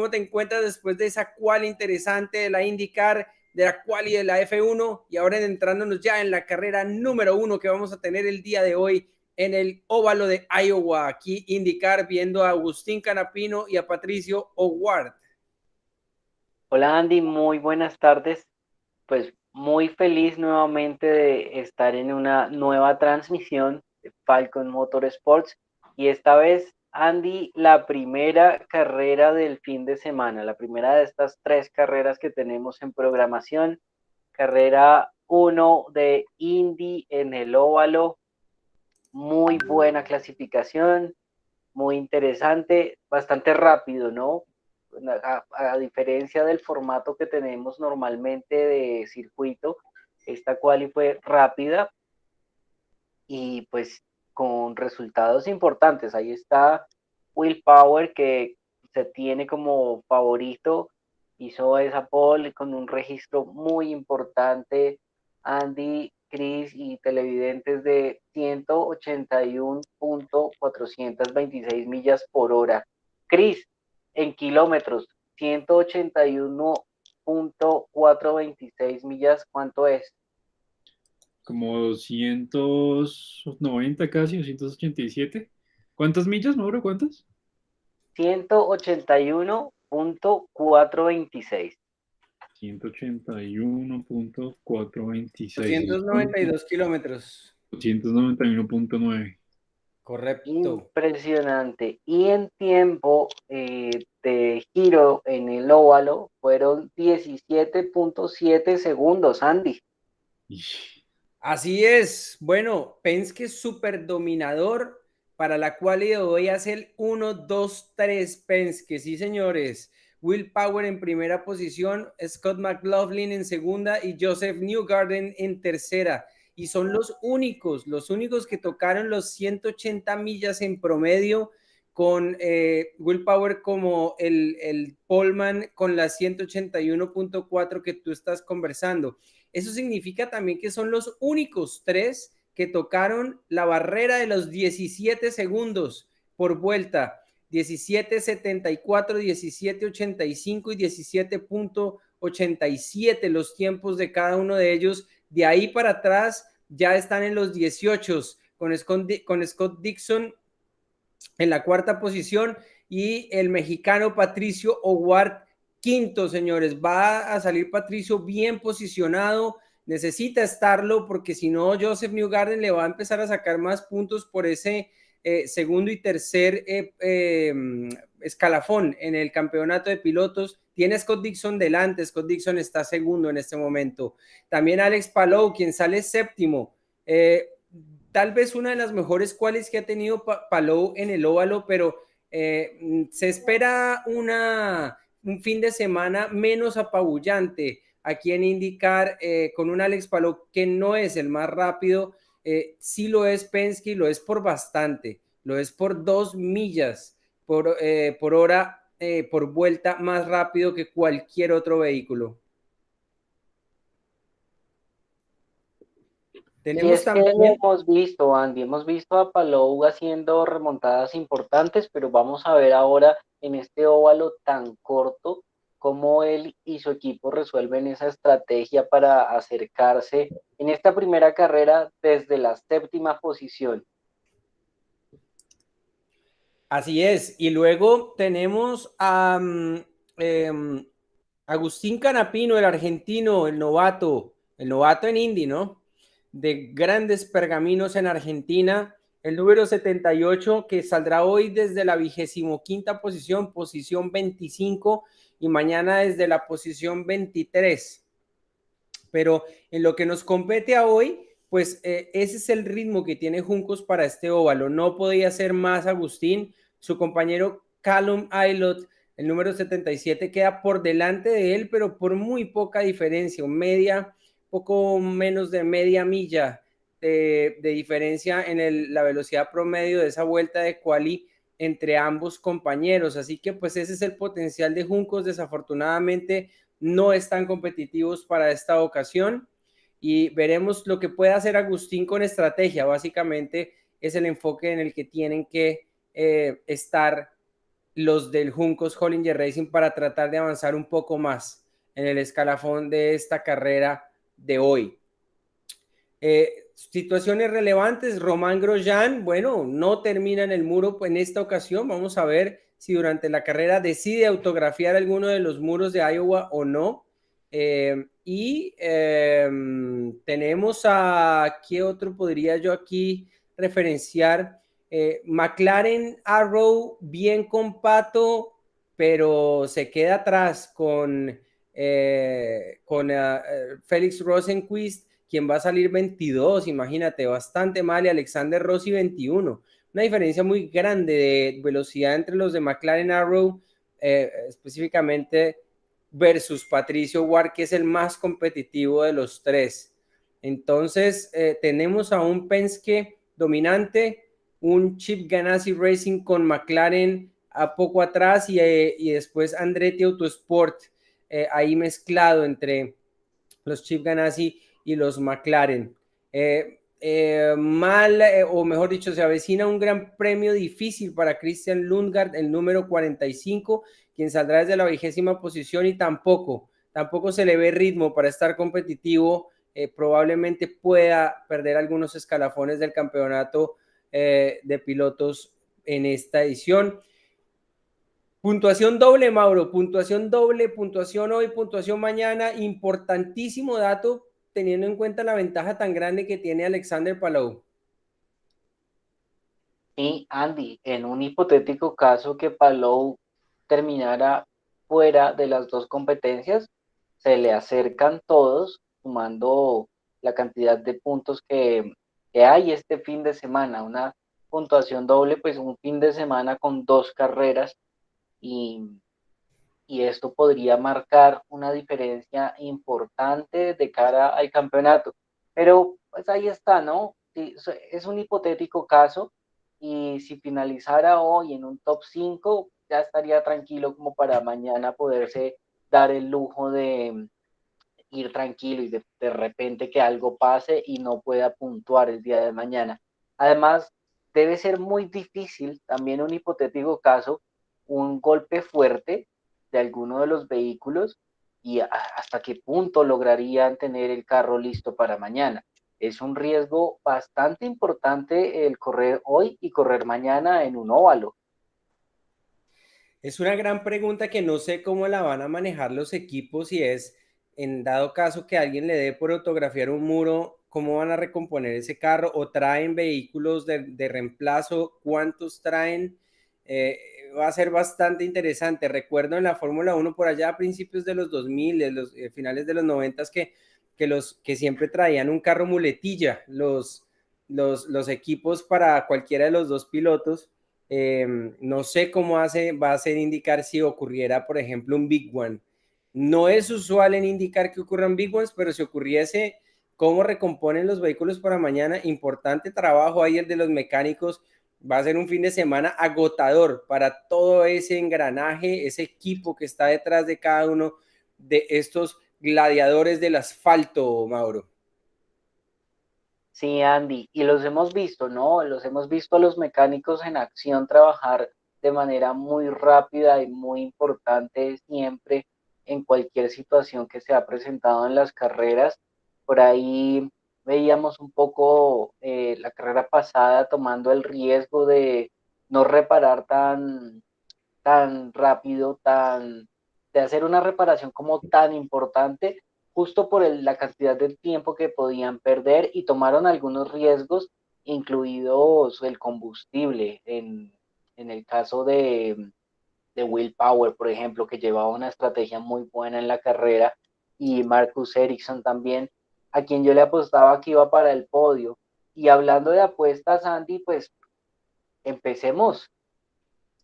¿cómo te encuentras después de esa quali interesante de la IndyCar, de la quali de la F1 y ahora entrándonos ya en la carrera número 1 que vamos a tener el día de hoy en el óvalo de Iowa, aquí IndyCar, viendo a Agustín Canapino y a Patricio O'Ward? Hola Andy, muy buenas tardes. Pues muy feliz nuevamente de estar en una nueva transmisión de Falcon Motorsports y esta vez, Andy, la primera carrera del fin de semana, la primera de estas tres carreras que tenemos en programación, carrera uno de Indy en el óvalo, muy buena clasificación, muy interesante, bastante rápido, ¿no? A diferencia del formato que tenemos normalmente de circuito, esta quali fue rápida y pues con resultados importantes. Ahí está Will Power, que se tiene como favorito, hizo esa pole con un registro muy importante. Andy, Chris y televidentes de 181.426 millas por hora. Chris, en kilómetros, 181.426 millas, ¿cuánto es? Como 290 casi, 287. ¿Cuántas millas, Mauro? ¿Cuántas? 181.426. 181.426. 292 kilómetros. 291.9. Correcto. Impresionante. Y en tiempo de giro en el óvalo fueron 17.7 segundos, Andy. Así es. Bueno, Penske es súper dominador, para la cual de hoy hace el 1-2-3 Penske. Sí, señores. Will Power en primera posición, Scott McLaughlin en segunda y Joseph Newgarden en tercera. Y son los únicos que tocaron los 180 millas en promedio, con Will Power como el poleman con las 181.4 que tú estás conversando. Eso significa también que son los únicos tres que tocaron la barrera de los 17 segundos por vuelta. 17.74, 17.85 y 17.87 los tiempos de cada uno de ellos. De ahí para atrás ya están en los 18 con Scott Dixon en la cuarta posición y el mexicano Patricio O'Ward quinto, señores. Va a salir Patricio bien posicionado, necesita estarlo porque si no Joseph Newgarden le va a empezar a sacar más puntos por ese segundo y tercer escalafón en el campeonato de pilotos. Tiene Scott Dixon delante, Scott Dixon está segundo en este momento. También Alex Palou, quien sale séptimo. Tal vez una de las mejores cuales que ha tenido Palou en el óvalo, pero se espera un fin de semana menos apabullante aquí en IndyCar, con un Alex Palou que no es el más rápido. Sí lo es Penske, lo es por bastante, lo es por 2 millas por hora, por vuelta, más rápido que cualquier otro vehículo. Y Tenemos es que lo también. hemos visto, Andy, hemos visto a Palou haciendo remontadas importantes, pero vamos a ver ahora en este óvalo tan corto cómo él y su equipo resuelven esa estrategia para acercarse en esta primera carrera desde la séptima posición. Así es. Y luego tenemos a Agustín Canapino, el argentino, el novato en Indy, ¿no? De grandes pergaminos en Argentina, el número 78 que saldrá hoy desde la 25ª posición, posición 25, y mañana desde la posición 23. Pero en lo que nos compete a hoy, pues ese es el ritmo que tiene Juncos para este óvalo. No podía ser más Agustín. Su compañero Callum Aylott, el número 77, queda por delante de él, pero por muy poca diferencia, poco menos de media milla de diferencia en la velocidad promedio de esa vuelta de quali entre ambos compañeros. Así que pues ese es el potencial de Juncos. Desafortunadamente no están competitivos para esta ocasión y veremos lo que puede hacer Agustín con estrategia. Básicamente es el enfoque en el que tienen que estar los del Juncos Hollinger Racing para tratar de avanzar un poco más en el escalafón de esta carrera de hoy. Situaciones relevantes, Román Grosjean, bueno, no termina en el muro en esta ocasión, vamos a ver si durante la carrera decide autografiar alguno de los muros de Iowa o no. Tenemos a, ¿qué otro podría yo aquí referenciar? McLaren Arrow bien con Pato, pero se queda atrás con Félix Rosenquist, quien va a salir 22, imagínate, bastante mal, y Alexander Rossi 21. Una diferencia muy grande de velocidad entre los de McLaren Arrow, específicamente versus Patricio Ward, que es el más competitivo de los tres. Entonces, tenemos a un Penske dominante, un Chip Ganassi Racing con McLaren a poco atrás y después Andretti Autosport ahí mezclado entre los Chip Ganassi y los McLaren. O mejor dicho, se avecina un gran premio difícil para Christian Lundgaard, el número 45, quien saldrá desde la 20ª posición y tampoco se le ve ritmo para estar competitivo. Probablemente pueda perder algunos escalafones del campeonato de pilotos en esta edición. Puntuación doble, Mauro, puntuación doble, puntuación hoy, puntuación mañana, importantísimo dato teniendo en cuenta la ventaja tan grande que tiene Alexander Palou. Y Andy, en un hipotético caso que Palou terminara fuera de las dos competencias, se le acercan todos, sumando la cantidad de puntos que hay este fin de semana. Una puntuación doble, pues un fin de semana con dos carreras y, y esto podría marcar una diferencia importante de cara al campeonato. Pero pues ahí está, ¿no? Sí, es un hipotético caso y si finalizara hoy en un top 5 ya estaría tranquilo como para mañana poderse dar el lujo de ir tranquilo y de repente que algo pase y no pueda puntuar el día de mañana. Además, debe ser muy difícil, también un hipotético caso, un golpe fuerte de alguno de los vehículos y hasta qué punto lograrían tener el carro listo para mañana. Es un riesgo bastante importante el correr hoy y correr mañana en un óvalo. Es una gran pregunta que no sé cómo la van a manejar los equipos y es, en dado caso que alguien le dé por autografiar un muro, ¿cómo van a recomponer ese carro? ¿O traen vehículos de reemplazo? ¿Cuántos traen? Va a ser bastante interesante. Recuerdo en la Fórmula 1 por allá a principios de los 2000, de los finales de los 90 que siempre traían un carro muletilla, los equipos para cualquiera de los dos pilotos. No sé cómo va a ser indicar si ocurriera, por ejemplo, un Big One. No es usual en indicar que ocurran Big Ones, pero si ocurriese, ¿cómo recomponen los vehículos para mañana? Importante trabajo ahí el de los mecánicos. Va a ser un fin de semana agotador para todo ese engranaje, ese equipo que está detrás de cada uno de estos gladiadores del asfalto, Mauro. Sí, Andy, y los hemos visto, ¿no? Los hemos visto a los mecánicos en acción trabajar de manera muy rápida y muy importante siempre en cualquier situación que se ha presentado en las carreras. Por ahí veíamos un poco la carrera pasada tomando el riesgo de no reparar tan rápido, de hacer una reparación como tan importante, justo por la cantidad de tiempo que podían perder y tomaron algunos riesgos, incluidos el combustible. En el caso de Will Power, por ejemplo, que llevaba una estrategia muy buena en la carrera, y Marcus Ericsson también, a quien yo le apostaba que iba para el podio. Y hablando de apuestas, Andy, pues empecemos.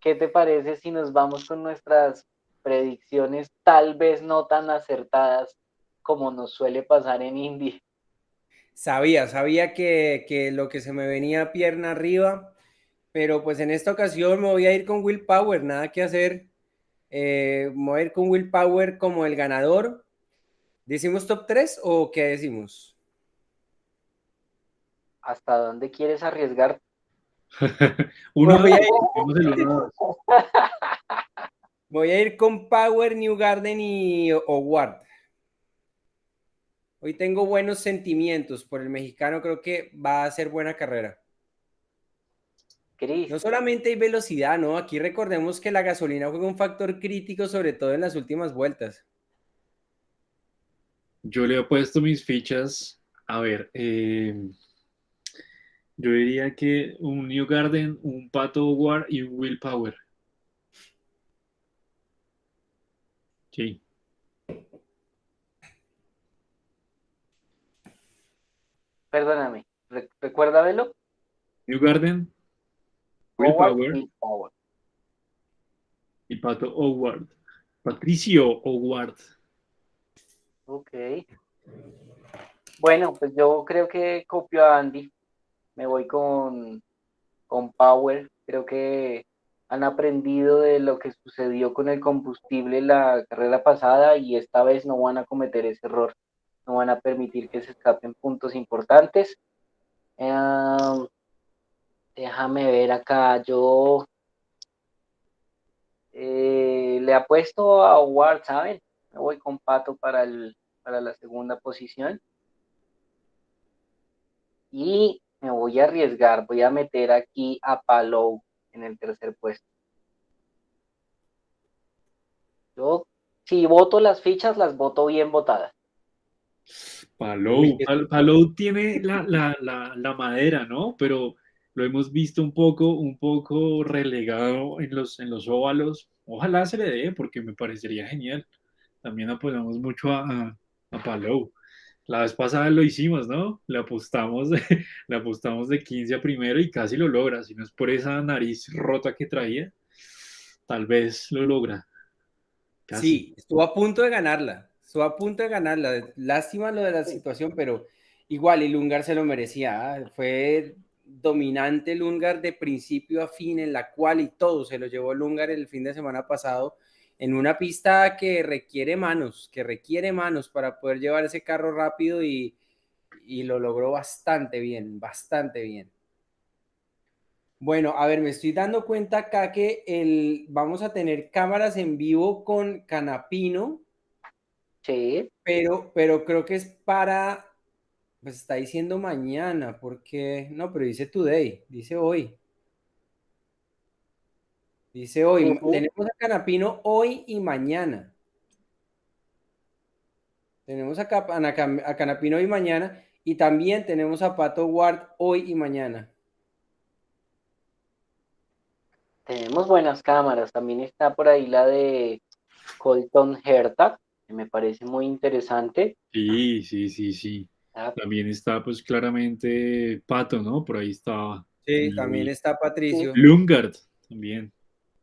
¿Qué te parece si nos vamos con nuestras predicciones tal vez no tan acertadas como nos suele pasar en Indy? Sabía que lo que se me venía pierna arriba, pero pues en esta ocasión me voy a ir con Will Power, nada que hacer. Me voy a ir con Will Power como el ganador. ¿Decimos top 3 o qué decimos? ¿Hasta dónde quieres arriesgar? Uno, Voy a ir, vemos el 1-2. voy a ir con Power, New Garden y Howard. Hoy tengo buenos sentimientos por el mexicano, creo que va a ser buena carrera. Cris, No solamente hay velocidad, ¿no? Aquí recordemos que la gasolina juega un factor crítico, sobre todo en las últimas vueltas. Yo le he puesto mis fichas. A ver, yo diría que un New Garden, un Pato War y un Will Power. Sí. perdóname, recuérdamelo. New Garden, Will Howard Power y Power. y Pato Howard. Patricio Howard. Ok. Bueno, pues yo creo que copio a Andy. Me voy con Power. Creo que han aprendido de lo que sucedió con el combustible la carrera pasada y esta vez no van a cometer ese error. No van a permitir que se escapen puntos importantes. Eh, déjame ver acá. Yo le apuesto a Howard, ¿saben? Me voy con Pato para la segunda posición. Y me voy a arriesgar, voy a meter aquí a Palou en el tercer puesto. Yo, si voto las fichas, las voto bien votadas. Uy, Palou. Palou tiene la madera, ¿no? Pero lo hemos visto un poco relegado en los óvalos. Ojalá se le dé, porque me parecería genial. También apoyamos mucho a Palou. La vez pasada lo hicimos, ¿no? le apostamos de 15 a primero y casi lo logra. Si no es por esa nariz rota que traía, tal vez lo logra. Casi. sí, estuvo a punto de ganarla. Estuvo a punto de ganarla. Lástima lo de la situación, pero igual el Ungar se lo merecía. Fue dominante el Ungar de principio a fin en la cual y todo se lo llevó el Ungar el fin de semana pasado en una pista que requiere manos para poder llevar ese carro rápido y lo logró bastante bien, bastante bien. Bueno, a ver, me estoy dando cuenta acá que vamos a tener cámaras en vivo con Canapino, Sí, pero creo que es pues está diciendo mañana, porque, no, pero dice today, dice sí, hoy, tenemos a Canapino hoy y mañana, tenemos a Canapino hoy y mañana, y también tenemos a Pato Ward hoy y mañana. tenemos buenas cámaras. También está por ahí la de Colton Herta, que me parece muy interesante. Sí, sí, sí, sí. Ah, También está, pues, claramente Pato, ¿no? Por ahí estaba. Sí, También lo también vi. está sí, Patricio. Lungard, también.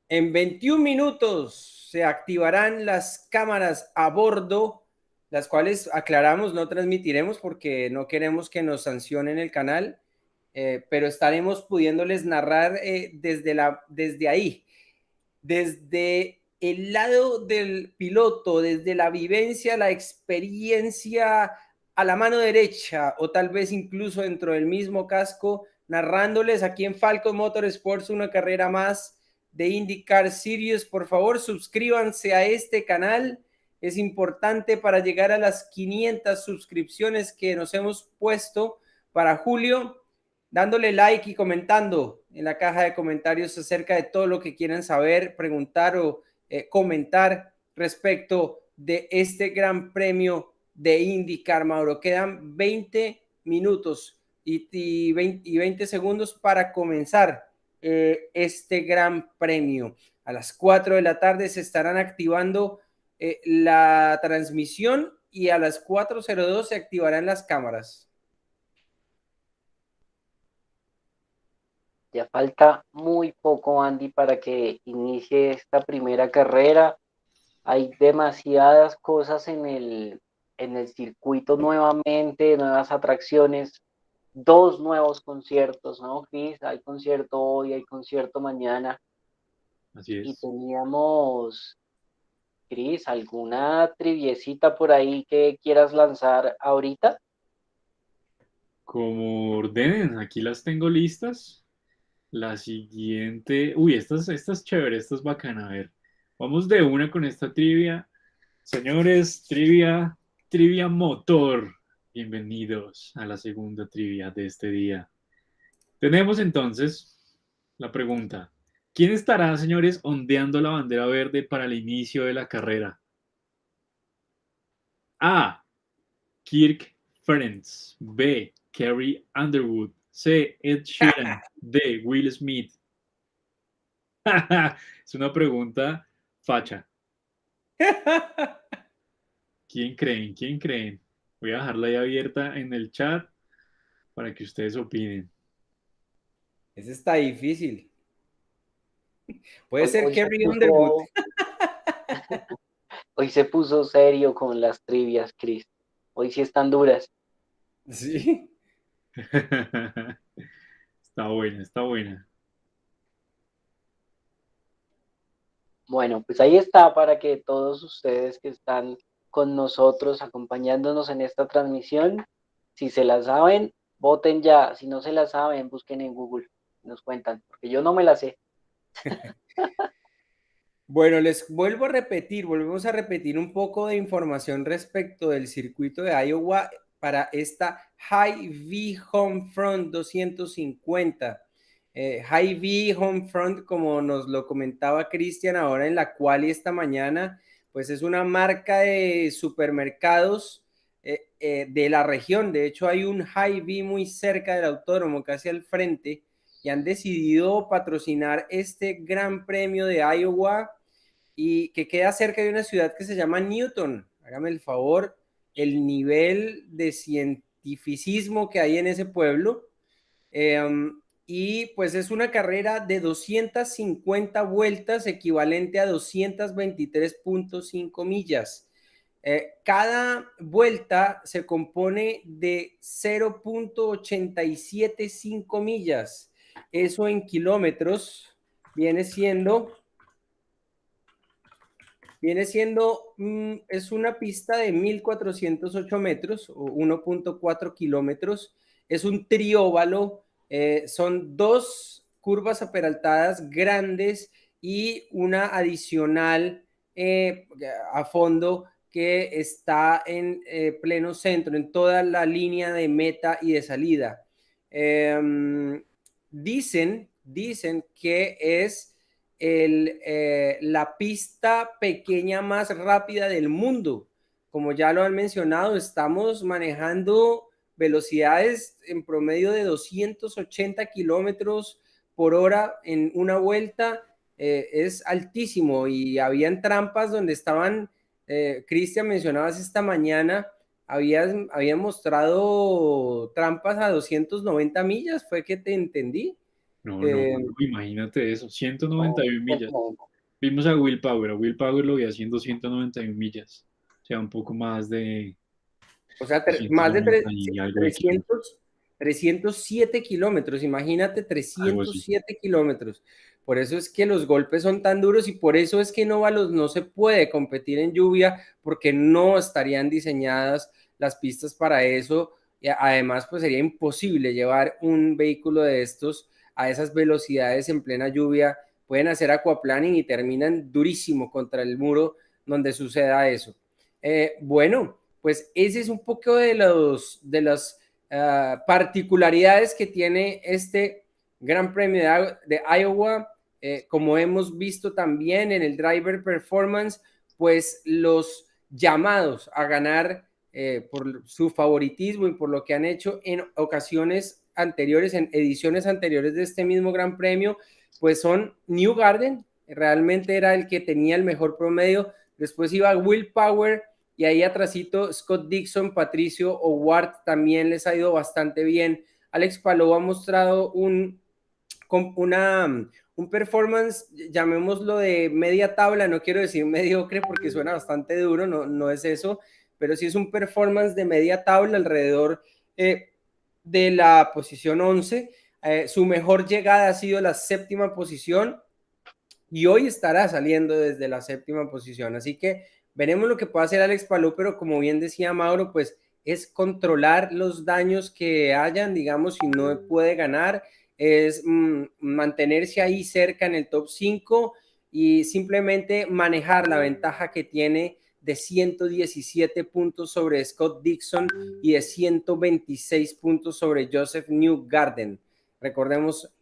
En 21 minutos se activarán las cámaras a bordo, las cuales aclaramos no transmitiremos porque no queremos que nos sancionen el canal, pero estaremos pudiéndoles narrar desde ahí, desde el lado del piloto, desde la vivencia, la experiencia a la mano derecha o tal vez incluso dentro del mismo casco, narrándoles aquí en Falcon Motorsports una carrera más de IndyCar Series. Por favor, suscríbanse a este canal. Es importante para llegar a las 500 suscripciones que nos hemos puesto para julio, dándole like y comentando en la caja de comentarios acerca de todo lo que quieran saber, preguntar o comentar respecto de este gran premio de IndyCar, Mauro. Quedan 20 minutos y 20 segundos para comenzar este gran premio. A las 4 de la tarde se estarán activando la transmisión y a las 4:02 se activarán las cámaras. ya falta muy poco, Andy, para que inicie esta primera carrera. Hay demasiadas cosas en el circuito nuevamente, nuevas atracciones, dos nuevos conciertos, ¿no, Chris? Hay concierto hoy, hay concierto mañana. Así Y es. teníamos, Chris, alguna triviecita por ahí que quieras lanzar ahorita. Como ordenen, aquí las tengo listas. La siguiente. Uy, esta es chévere, esta es bacana. A ver, vamos de una con esta trivia. Señores, trivia motor. Bienvenidos a la segunda trivia de este día. Tenemos entonces la pregunta. ¿Quién estará, señores, ondeando la bandera verde para el inicio de la carrera? A. Kirk Ferentz. B. Carrie Underwood. C. Ed Sheeran. D. Will Smith. Es una pregunta facha. ¿Quién creen? ¿Quién creen? Voy a dejarla ahí abierta en el chat para que ustedes opinen. Ese está difícil. Puede Hoy, ser hoy se Carrie Underwood. puso, hoy se puso serio con las trivias, Chris. Hoy sí están duras. Sí. Está buena, está buena. Bueno, pues ahí está para que todos ustedes que están con nosotros, acompañándonos en esta transmisión, si se la saben, voten ya. Si no se la saben, busquen en Google, nos cuentan, porque yo no me la sé. Bueno, les vuelvo a repetir, volvemos a repetir un poco de información respecto del circuito de Iowa para esta Hy-Vee Homefront 250. Hy-Vee Homefront, como nos lo comentaba Cristian ahora en la quali esta mañana, pues es una marca de supermercados de la región. De hecho, hay un Hy-Vee muy cerca del autódromo, casi al frente, y han decidido patrocinar este gran premio de Iowa y que queda cerca de una ciudad que se llama Newton. Hágame el favor, el nivel de cientificismo que hay en ese pueblo. Y pues es una carrera de 250 vueltas, equivalente a 223.5 millas. Cada vuelta se compone de 0.875 millas. Eso en kilómetros viene siendo es una pista de 1.408 metros o 1.4 kilómetros. Es un trióvalo, son dos curvas aperaltadas grandes y una adicional a fondo que está en pleno centro, en toda la línea de meta y de salida. Dicen que es la pista pequeña más rápida del mundo. Como ya lo han mencionado, estamos manejando velocidades en promedio de 280 kilómetros por hora en una vuelta. Es altísimo y habían trampas donde estaban, Cristian, mencionabas esta mañana, habían mostrado trampas a 290 millas, fue que te entendí. No, no, Eh, no, imagínate eso, No, 191 millas. no, Vimos a Will Power lo vi haciendo 191 millas, o sea, un poco más de O sea, más de 290 y algo de kilómetros, 307 kilómetros, imagínate algo así. 307 kilómetros. Por eso es que los golpes son tan duros y por eso es que en óvalos no se puede competir en lluvia porque no estarían diseñadas las pistas para eso. Y además, pues sería imposible llevar un vehículo de estos a esas velocidades en plena lluvia. Pueden hacer aquaplaning y terminan durísimo contra el muro donde suceda eso. Bueno, pues ese es un poco de las particularidades que tiene este Gran Premio de Iowa. Como hemos visto también en el Driver Performance, pues los llamados a ganar por su favoritismo y por lo que han hecho en ocasiones anteriores, en ediciones anteriores de este mismo Gran Premio, pues son New Garden, realmente era el que tenía el mejor promedio. Después iba Will Power, y ahí atrásito Scott Dixon, Patricio O'Ward también les ha ido bastante bien. Alex Palou ha mostrado un performance, llamémoslo de media tabla, no quiero decir mediocre porque suena bastante duro, no es eso, pero sí es un performance de media tabla alrededor de la posición 11. Su mejor llegada ha sido la séptima posición y hoy estará saliendo desde la séptima posición. Así que veremos lo que puede hacer Alex Palou, pero como bien decía Mauro, pues es controlar los daños que hayan, digamos, si no puede ganar es mantenerse ahí cerca en el top 5 y simplemente manejar la ventaja que tiene de 117 puntos sobre Scott Dixon y de 126 puntos sobre Joseph Newgarden. Recordemos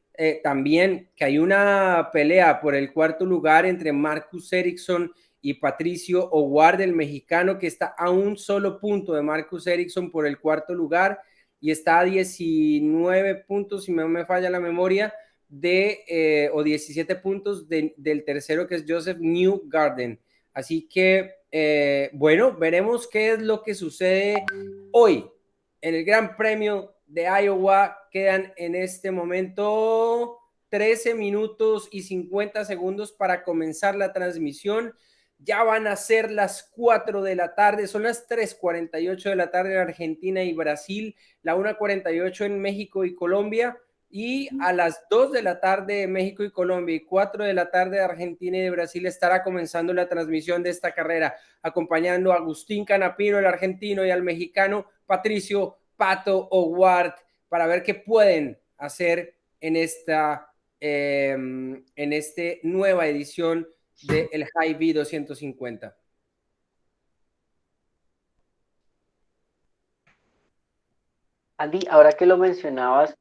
también que hay una pelea por el cuarto lugar entre Marcus Ericsson y Patricio O'Ward, el mexicano, que está a un solo punto de Marcus Ericsson por el cuarto lugar y está a 19 puntos, si no me falla la memoria, o 17 puntos del tercero, que es Joseph Newgarden. Así que, bueno, veremos qué es lo que sucede hoy en el Gran Premio de Iowa. Quedan en este momento 13 minutos y 50 segundos para comenzar la transmisión. Ya van a ser las 4 de la tarde, son las 3:48 de la tarde en Argentina y Brasil, la 1:48 en México y Colombia, y a las 2 de la tarde de México y Colombia y 4 de la tarde de Argentina y de Brasil estará comenzando la transmisión de esta carrera, acompañando a Agustín Canapino, el argentino, y al mexicano Patricio Pato O'Ward, para ver qué pueden hacer en esta nueva edición del Hy-Vee 250. Andy, ahora que lo mencionabas,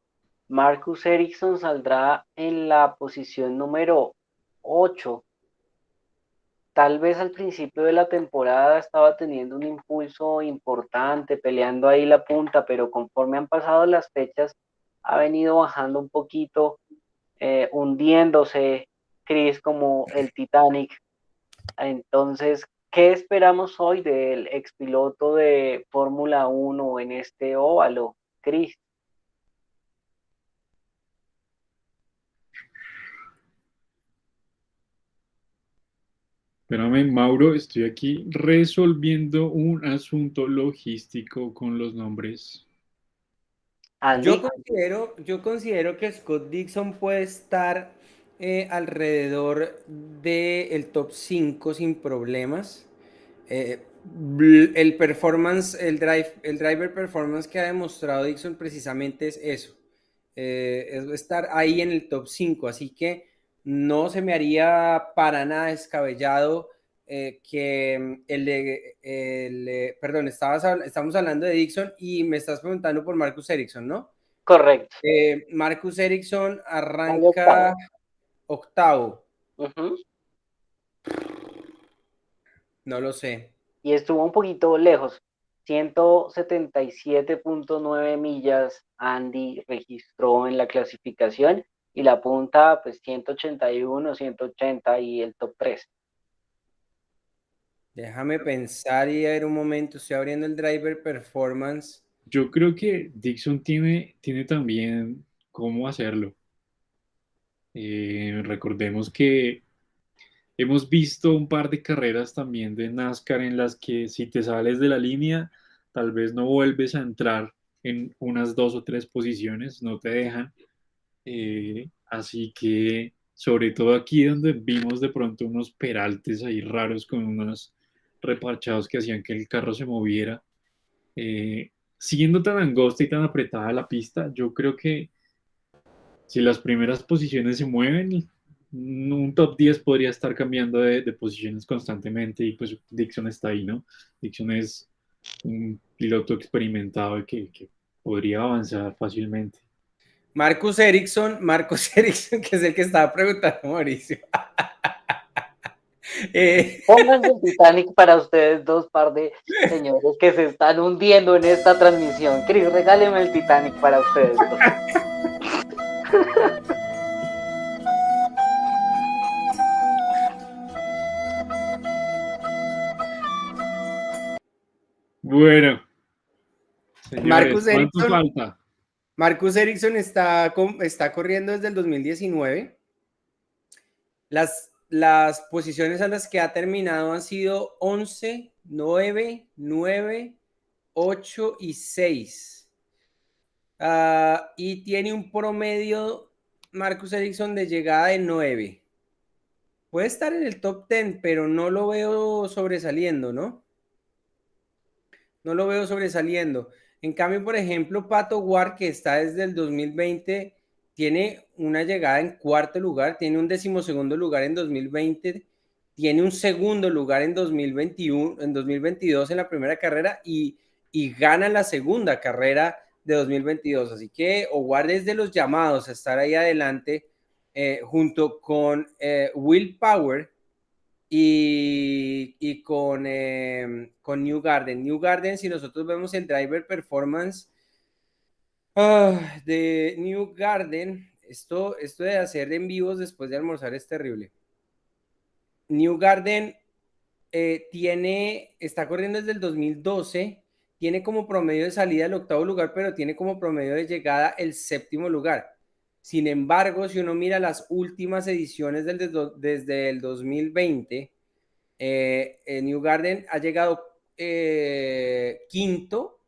Marcus Ericsson saldrá en la posición número 8. Tal vez al principio de la temporada estaba teniendo un impulso importante, peleando ahí la punta, pero conforme han pasado las fechas, ha venido bajando un poquito, hundiéndose, Chris, como el Titanic. Entonces, ¿qué esperamos hoy del expiloto de Fórmula 1 en este óvalo, Chris? Espérame, Mauro, estoy aquí resolviendo un asunto logístico con los nombres. Yo Andy, considero que Scott Dixon puede estar alrededor del top 5 sin problemas. Eh, el performance, el driver performance que ha demostrado Dixon precisamente es eso, es estar ahí en el top 5, así que no se me haría para nada descabellado que perdón, estamos hablando de Dixon y me estás preguntando por Marcus Ericsson, ¿no? correcto. Marcus Ericsson Sale octavo. arranca octavo, Ujú. no lo sé. Y estuvo un poquito lejos. 177.9 millas Andy registró en la clasificación y la punta pues 181, 180 y el top 3. Déjame pensar y a ver un momento, estoy abriendo el driver performance. Yo creo que Dixon tiene también cómo hacerlo. Recordemos que hemos visto un par de carreras también de NASCAR en las que si te sales de la línea, tal vez no vuelves a entrar en unas 2 o 3 posiciones, no te dejan. Así que, sobre todo aquí donde vimos de pronto unos peraltes ahí raros con unos reparchados que hacían que el carro se moviera, siendo tan angosta y tan apretada la pista, yo creo que si las primeras posiciones se mueven, un top 10 podría estar cambiando de posiciones constantemente y pues Dixon está ahí, ¿no? Dixon es un piloto experimentado que podría avanzar fácilmente. Marcus Ericsson, que es el que estaba preguntando Mauricio. Pónganse el Titanic para ustedes dos par de señores que se están hundiendo en esta transmisión. Chris, regáleme el Titanic para ustedes dos. Bueno, señores, Marcus ¿cuánto Ericsson, falta? Marcus Ericsson está corriendo desde el 2019. Las posiciones a las que ha terminado han sido 11, 9, 9, 8 y 6. Y tiene un promedio Marcus Ericsson de llegada de 9. Puede estar en el top 10, pero no lo veo sobresaliendo, ¿no? No lo veo sobresaliendo. En cambio, por ejemplo, Pato Ward, que está desde el 2020, tiene una llegada en cuarto lugar, tiene un 12º lugar en 2020, tiene un segundo lugar en 2021, en 2022 en la primera carrera y gana la segunda carrera de 2022. Así que Howard es de los llamados a estar ahí adelante junto con Will Power y con New Garden. New Garden, si nosotros vemos el driver performance de New Garden, esto de hacer en vivos después de almorzar es terrible. New Garden está corriendo desde el 2012, tiene como promedio de salida el 8º lugar, pero tiene como promedio de llegada el 7º lugar. Sin embargo, si uno mira las últimas ediciones desde el 2020, New Garden ha llegado quinto,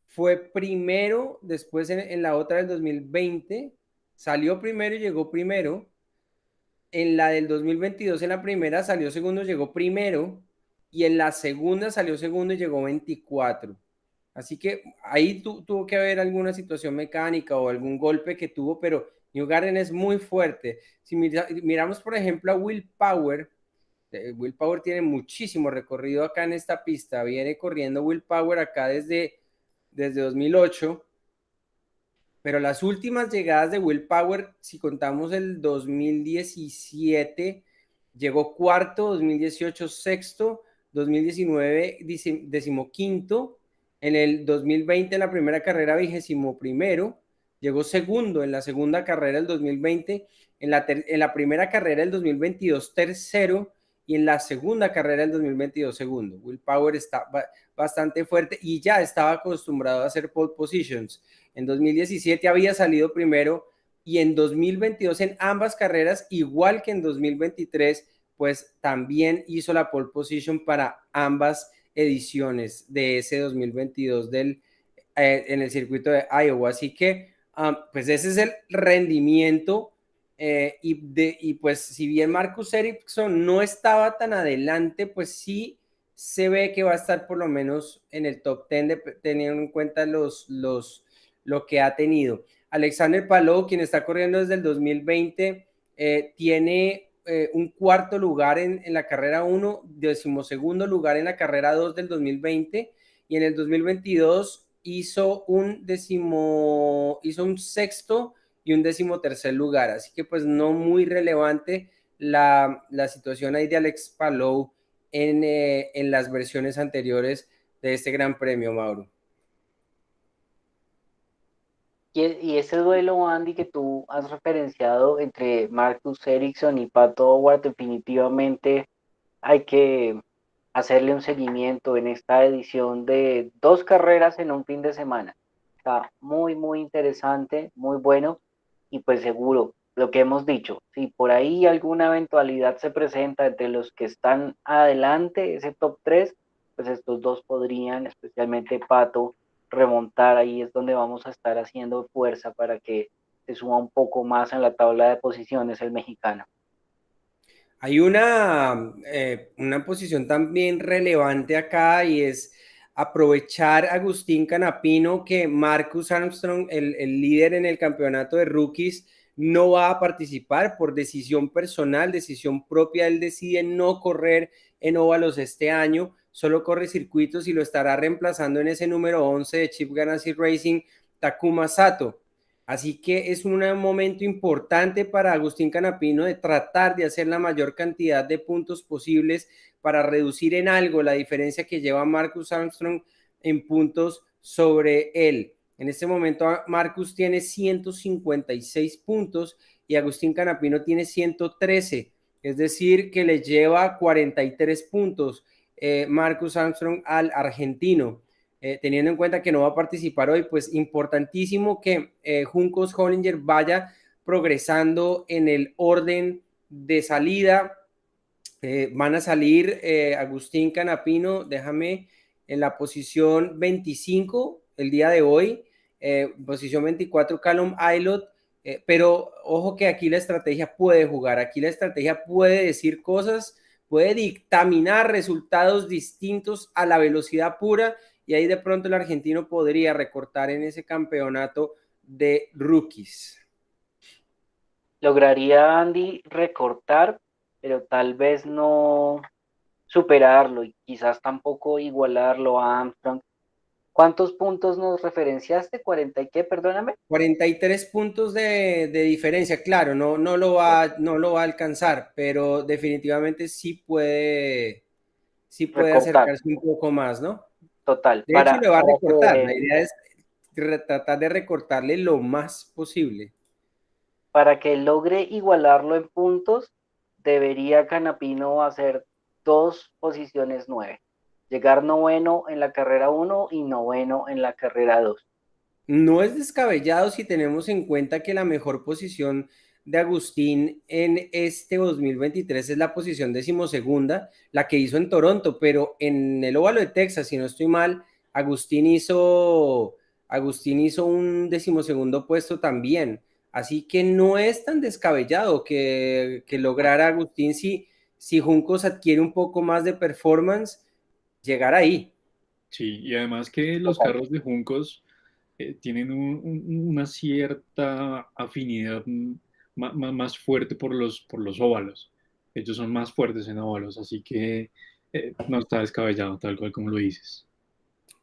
fue primero, después en la otra del 2020, salió primero y llegó primero. En la del 2022, en la primera salió segundo, llegó primero, y en la segunda salió segundo y llegó 24. Así que ahí tuvo que haber alguna situación mecánica o algún golpe que tuvo, pero New Garden es muy fuerte. Si miramos, por ejemplo, a Will Power, Will Power tiene muchísimo recorrido acá en esta pista, viene corriendo Will Power acá desde 2008, pero las últimas llegadas de Will Power, si contamos el 2017, llegó cuarto, 2018 sexto, 2019 decimoquinto, en el 2020 en la primera carrera 21º, llegó segundo en la segunda carrera del 2020, en la primera carrera del 2022 tercero, y en la segunda carrera del 2022 segundo. Will Power está bastante fuerte y ya estaba acostumbrado a hacer pole positions. En 2017 había salido primero y en 2022 en ambas carreras, igual que en 2023, pues también hizo la pole position para ambas ediciones de ese 2022 en el circuito de Iowa. Así que pues ese es el rendimiento y pues si bien Marcus Ericsson no estaba tan adelante, pues sí se ve que va a estar por lo menos en el top 10 teniendo en cuenta lo que ha tenido. Alexander Palou, quien está corriendo desde el 2020, tiene un cuarto lugar en la carrera 1, 12º lugar en la carrera 2 del 2020, y en el 2022 hizo un sexto y un 13º lugar, así que pues no muy relevante la situación ahí de Alex Palou en las versiones anteriores de este Gran Premio, Mauro. Y ese duelo, Andy, que tú has referenciado entre Marcus Ericsson y Pato Howard, definitivamente hay que hacerle un seguimiento en esta edición de 2 carreras en un fin de semana. Está muy, muy interesante, muy bueno, y pues seguro, lo que hemos dicho, si por ahí alguna eventualidad se presenta entre los que están adelante, ese top 3, pues estos dos podrían, especialmente Pato, remontar. Ahí es donde vamos a estar haciendo fuerza para que se suba un poco más en la tabla de posiciones el mexicano. Hay una posición también relevante acá y es aprovechar a Agustín Canapino, que Marcus Armstrong, el líder en el campeonato de rookies, no va a participar por decisión personal, decisión propia. Él decide no correr en óvalos este año, solo corre circuitos y lo estará reemplazando en ese número 11 de Chip Ganassi Racing, Takuma Sato. Así que es un momento importante para Agustín Canapino de tratar de hacer la mayor cantidad de puntos posibles para reducir en algo la diferencia que lleva Marcus Armstrong en puntos sobre él. En este momento Marcus tiene 156 puntos y Agustín Canapino tiene 113, es decir, que le lleva 43 puntos Marcus Armstrong al argentino. Teniendo en cuenta que no va a participar hoy, pues importantísimo que Juncos Hollinger vaya progresando en el orden de salida. Van a salir Agustín Canapino, déjame, en la posición 25 el día de hoy, posición 24 Callum Aylott, pero ojo que aquí la estrategia puede jugar, aquí la estrategia puede decir cosas, puede dictaminar resultados distintos a la velocidad pura, y ahí de pronto el argentino podría recortar en ese campeonato de rookies. lograría Andy recortar, pero tal vez no superarlo y quizás tampoco igualarlo a Armstrong. ¿Cuántos puntos nos referenciaste? ¿40 y qué? Perdóname. 43 puntos de diferencia, claro, no lo va a alcanzar, pero definitivamente sí puede Recortar, acercarse un poco más, ¿no? total, De hecho, le va a para recortar. La que idea es tratar de recortarle lo más posible. Para que logre igualarlo en puntos, debería Canapino hacer 2 posiciones 9. Llegar noveno en la carrera 1 y noveno en la carrera 2. No es descabellado si tenemos en cuenta que la mejor posición de Agustín en este 2023 es la posición decimosegunda, la que hizo en Toronto, pero en el Óvalo de Texas, si no estoy mal, Agustín hizo un decimosegundo puesto también. Así que no es tan descabellado que lograr Agustín si Juncos adquiere un poco más de performance, llegar ahí. Sí, y además que los Total. carros de Juncos tienen una cierta afinidad más fuerte por los óvalos. Ellos son más fuertes en óvalos, así que no está descabellado, tal cual como lo dices.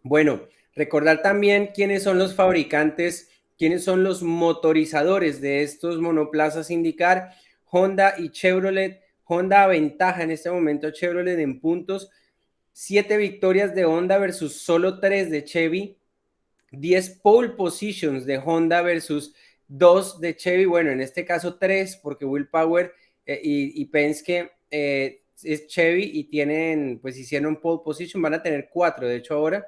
Bueno, recordar también quiénes son los fabricantes, quiénes son los motorizadores de estos monoplazas IndyCar, Honda y Chevrolet. Honda aventaja en este momento a Chevrolet en puntos, 7 victorias de Honda versus solo 3 de Chevy, 10 pole positions de Honda versus 2 de Chevy, bueno, en este caso 3 porque Will Power y Penske es Chevy y tienen, pues hicieron pole position, van a tener 4 de hecho ahora,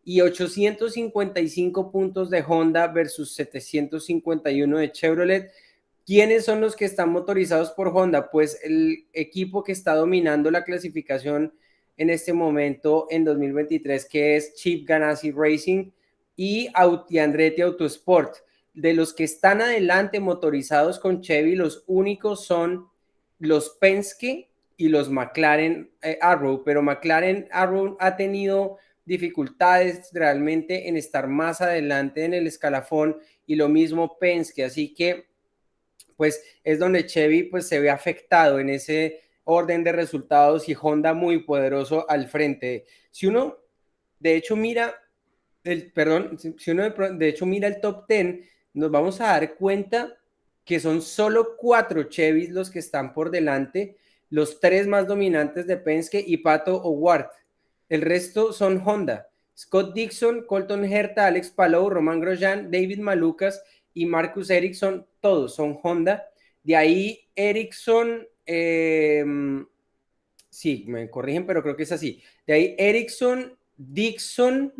y 855 puntos de Honda versus 751 de Chevrolet. ¿Quiénes son los que están motorizados por Honda? Pues el equipo que está dominando la clasificación en este momento en 2023, que es Chip Ganassi Racing y Andretti Autosport. De los que están adelante motorizados con Chevy, los únicos son los Penske y los McLaren Arrow, pero McLaren Arrow ha tenido dificultades realmente en estar más adelante en el escalafón y lo mismo Penske, así que pues es donde Chevy pues se ve afectado en ese orden de resultados y Honda muy poderoso al frente. Si uno de hecho mira si uno de hecho mira el top 10, nos vamos a dar cuenta que son solo 4 Chevys los que están por delante, los 3 más dominantes de Penske y Pato O'Ward. El resto son Honda. Scott Dixon, Colton Herta, Alex Palou, Romain Grosjean, David Malucas y Marcus Ericsson, todos son Honda. De ahí Ericsson, sí, me corrigen, pero creo que es así. De ahí Ericsson, Dixon,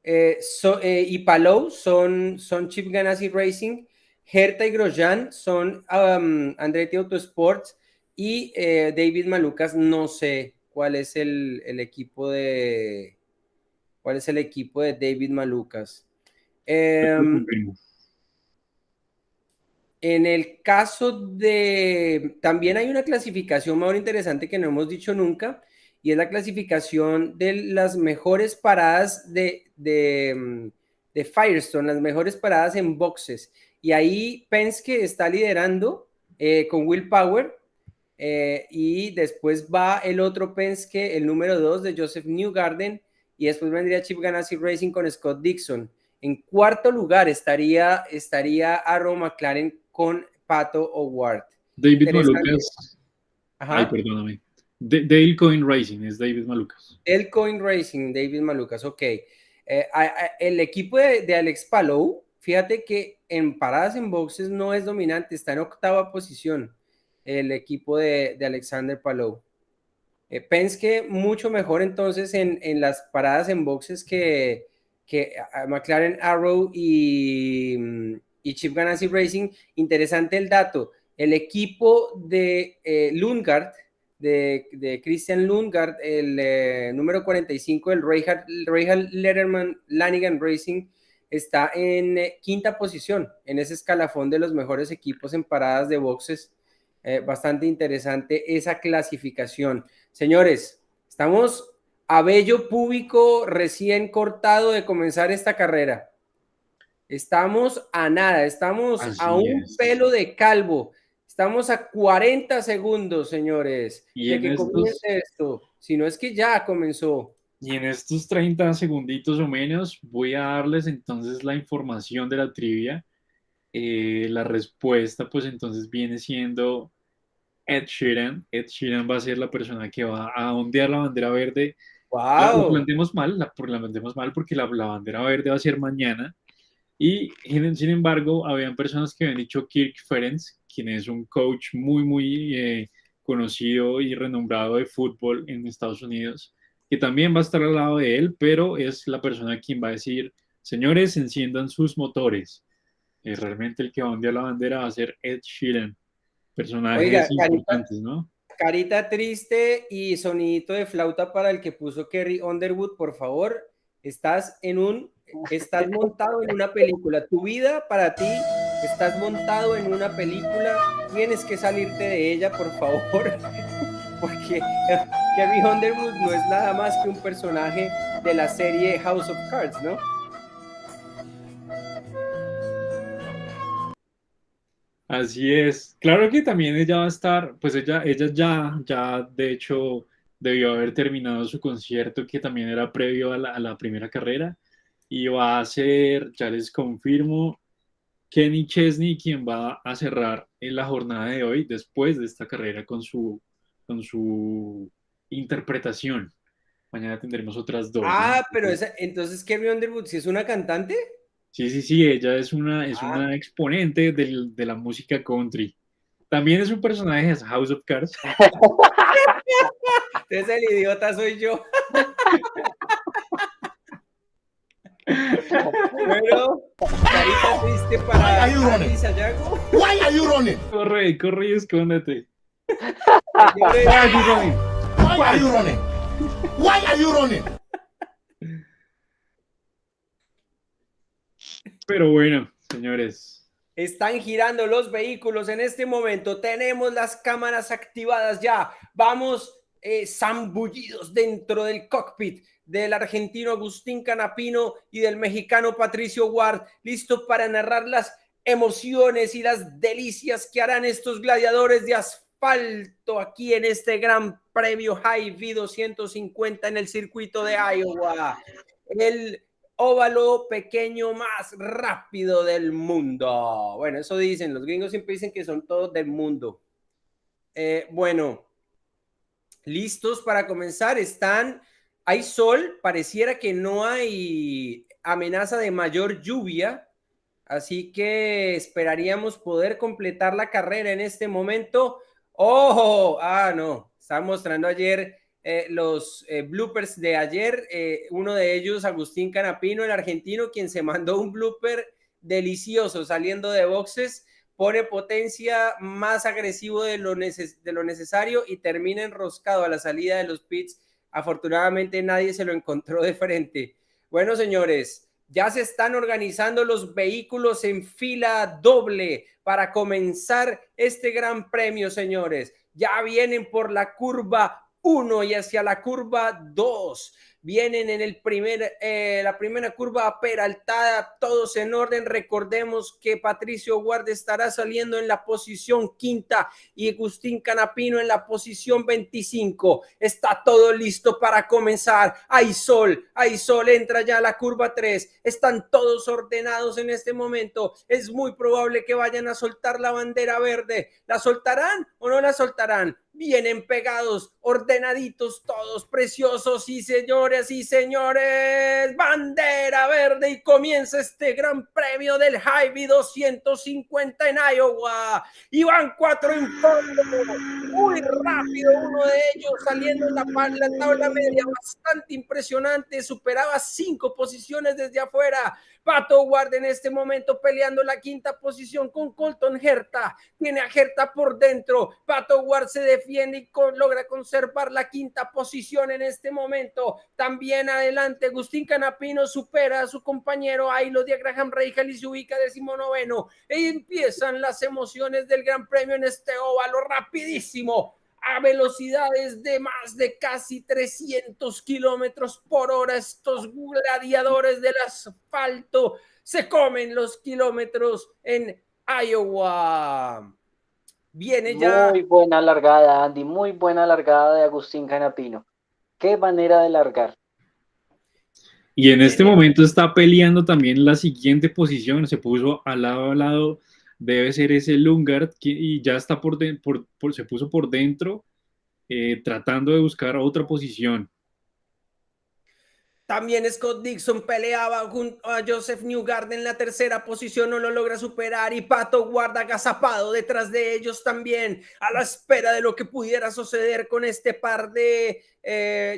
y Palou son Chip Ganassi Racing, Herta y Grosjean son Andretti Autosports y David Malucas, no sé cuál es el equipo de David Malucas. En el caso también hay una clasificación muy interesante que no hemos dicho nunca, y es la clasificación de las mejores paradas de Firestone, las mejores paradas en boxes. Y ahí Penske está liderando con Will Power, y después va el otro Penske, el número 2 de Joseph Newgarden, y después vendría Chip Ganassi Racing con Scott Dixon. En cuarto lugar estaría Arrow McLaren con Pato O'Ward. David Interesante. Malucas, ay, Ajá. perdóname. Dale Coin Racing es David Malucas. El Coin Racing, David Malucas, ok. El equipo de Alex Palou, fíjate que en paradas en boxes no es dominante, está en octava posición el equipo de Alexander Palou. Penske mucho mejor entonces en las paradas en boxes que McLaren Arrow y Chip Ganassi Racing. Interesante el dato. El equipo de Lundgaard, de Christian Lundgaard, el número 45 del Rahal Letterman Lanigan Racing, está en quinta posición en ese escalafón de los mejores equipos en paradas de boxes. Bastante interesante esa clasificación. Señores, estamos a vello público recién cortado de comenzar esta carrera. Estamos a nada, estamos a Así un es. pelo de calvo. Estamos a 40 segundos, señores, Y de en que estos, comience esto. Si no es que ya comenzó. y en estos 30 segunditos o menos voy a darles entonces la información de la trivia. La respuesta pues entonces viene siendo Ed Sheeran. Ed Sheeran va a ser la persona que va a ondear la bandera verde. La ¡Wow! planteemos mal, la planteemos mal porque la bandera verde va a ser mañana. Y sin embargo, habían personas que habían dicho Kirk Ferentz, quien es un coach muy conocido y renombrado de fútbol en Estados Unidos, que también va a estar al lado de él, pero es la persona quien va a decir, señores, enciendan sus motores. Realmente el que va a ondear la bandera va a ser Ed Sheeran. Oiga, Personajes importantes, ¿no? carita triste y sonidito de flauta para el que puso Kerry Underwood, por favor. Estás montado en una película. Tu vida para ti, estás montado en una película. Tienes que salirte de ella, por favor, porque Kerry Underwood no es nada más que un personaje de la serie House of Cards, ¿no? Así es. Claro que también ella va a estar, pues ella ya de hecho debió haber terminado su concierto que también era previo a la primera carrera y va a ser, ya les confirmo, Kenny Chesney quien va a cerrar en la jornada de hoy después de esta carrera con su interpretación. Mañana tendremos otras dos, ¿no? Ah, pero entonces Kerry Underwood, ¿sí es una cantante? Sí, ella es Ah, una exponente de la música country. También es un personaje de House of Cards. entonces el idiota soy yo. Bueno, carita triste para Andy Sayago. Why are you running? Corre y escóndete. Señores, Why are you running? Why are you running? Why are you running? Pero bueno, señores. están girando los vehículos en este momento. Tenemos las cámaras activadas ya. Vamos zambullidos dentro del cockpit del argentino Agustín Canapino y del mexicano Patricio Ward, listos para narrar las emociones y las delicias que harán estos gladiadores de asfalto aquí en este gran premio Hy-Vee 250 en el circuito de Iowa. El óvalo pequeño más rápido del mundo. Bueno, eso dicen, los gringos siempre dicen que son todos del mundo. Bueno, listos para comenzar, hay sol, pareciera que no hay amenaza de mayor lluvia, así que esperaríamos poder completar la carrera en este momento. ¡Oh! Ah, no, estaba mostrando ayer los bloopers de ayer, uno de ellos, Agustín Canapino, el argentino, quien se mandó un blooper delicioso saliendo de boxes, pone potencia más agresivo de lo necesario y termina enroscado a la salida de los pits. Afortunadamente nadie se lo encontró de frente. Bueno, señores, ya se están organizando los vehículos en fila doble para comenzar este gran premio, señores. Ya vienen por la curva 1 y hacia la curva 2. Vienen en la primera curva peraltada, todos en orden. Recordemos que Patricio Ward estará saliendo en la posición quinta y Agustín Canapino en la posición 25. Está todo listo para comenzar. Hay sol, entra ya la curva 3. Están todos ordenados en este momento. Es muy probable que vayan a soltar la bandera verde. ¿La soltarán o no la soltarán? Vienen pegados, ordenaditos todos, preciosos, y señores, bandera verde y comienza este gran premio del Hy-Vee 250 en Iowa. Y van 4 en fondo, muy rápido uno de ellos saliendo en la tabla media, bastante impresionante, superaba 5 posiciones desde afuera. Pato Ward en este momento peleando la quinta posición con Colton Herta, tiene a Herta por dentro. Pato Ward se defiende y logra conservar la quinta posición en este momento. También adelante Agustín Canapino supera a su compañero Ailo de Graham Rahal y se ubica 19º. Y empiezan las emociones del Gran Premio en este óvalo rapidísimo. a velocidades de más de casi 300 kilómetros por hora. Estos gladiadores del asfalto se comen los kilómetros en Iowa. Viene ya. Muy buena largada, Andy, muy buena largada de Agustín Canapino. Qué manera de largar. Y en este Viene. momento está peleando también la siguiente posición, se puso al lado, debe ser ese Lundgaard, y ya está se puso por dentro, tratando de buscar otra posición. También Scott Dixon peleaba junto a Joseph Newgarden en la tercera posición, no lo logra superar, y Pato Ward agazapado detrás de ellos también, a la espera de lo que pudiera suceder con este par de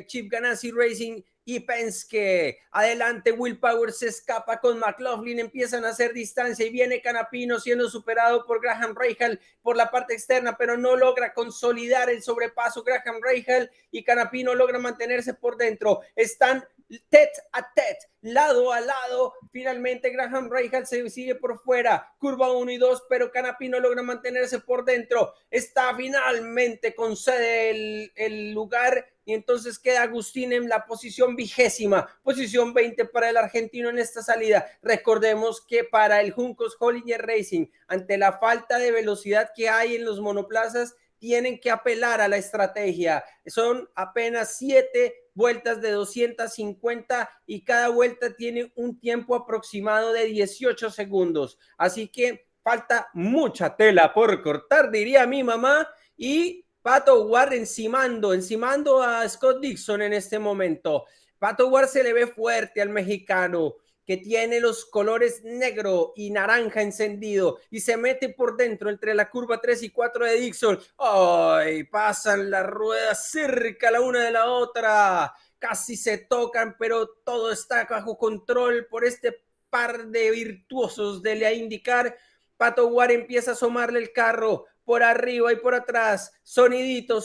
Chip Ganassi Racing y Penske. Adelante Will Power se escapa con McLaughlin, empiezan a hacer distancia y viene Canapino siendo superado por Graham Rahal por la parte externa, pero no logra consolidar el sobrepaso Graham Rahal, y Canapino logra mantenerse por dentro. Están tete a tete, lado a lado. Finalmente Graham Rahal se sigue por fuera, curva 1 y 2, pero Canapino logra mantenerse por dentro. Está finalmente concede el lugar, y entonces queda Agustín en la posición 20ª, posición 20 para el argentino en esta salida. Recordemos que para el Juncos Hollinger Racing, ante la falta de velocidad que hay en los monoplazas, tienen que apelar a la estrategia. Son apenas 7 vueltas de 250 y cada vuelta tiene un tiempo aproximado de 18 segundos. Así que falta mucha tela por cortar, diría mi mamá, y Pato Ward encimando a Scott Dixon en este momento. Pato Ward se le ve fuerte al mexicano, que tiene los colores negro y naranja encendido, y se mete por dentro entre la curva 3 y 4 de Dixon. ¡Ay! Pasan las ruedas cerca la una de la otra, casi se tocan, pero todo está bajo control por este par de virtuosos de la IndyCar. Pato Ward empieza a asomarle el carro por arriba y por atrás. Sonidito,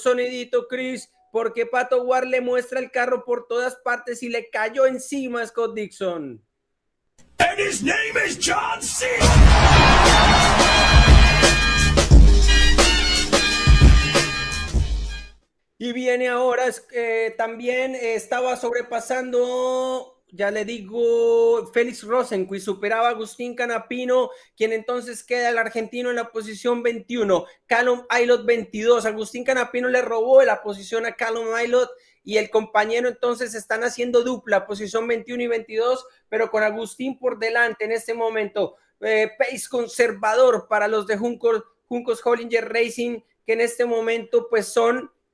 Chris, porque Pato Ward le muestra el carro por todas partes y le cayó encima a Scott Dixon. And his name is John C. Y viene ahora, también estaba sobrepasando, ya le digo, Félix Rosenqvist, superaba a Agustín Canapino, quien entonces queda el argentino en la posición 21, Callum Ilott 22. Agustín Canapino le robó la posición a Callum Ilott, y el compañero entonces están haciendo dupla, posición 21 y 22, pero con Agustín por delante en este momento. Pace conservador para los de Juncos Hollinger Racing, que en este momento pues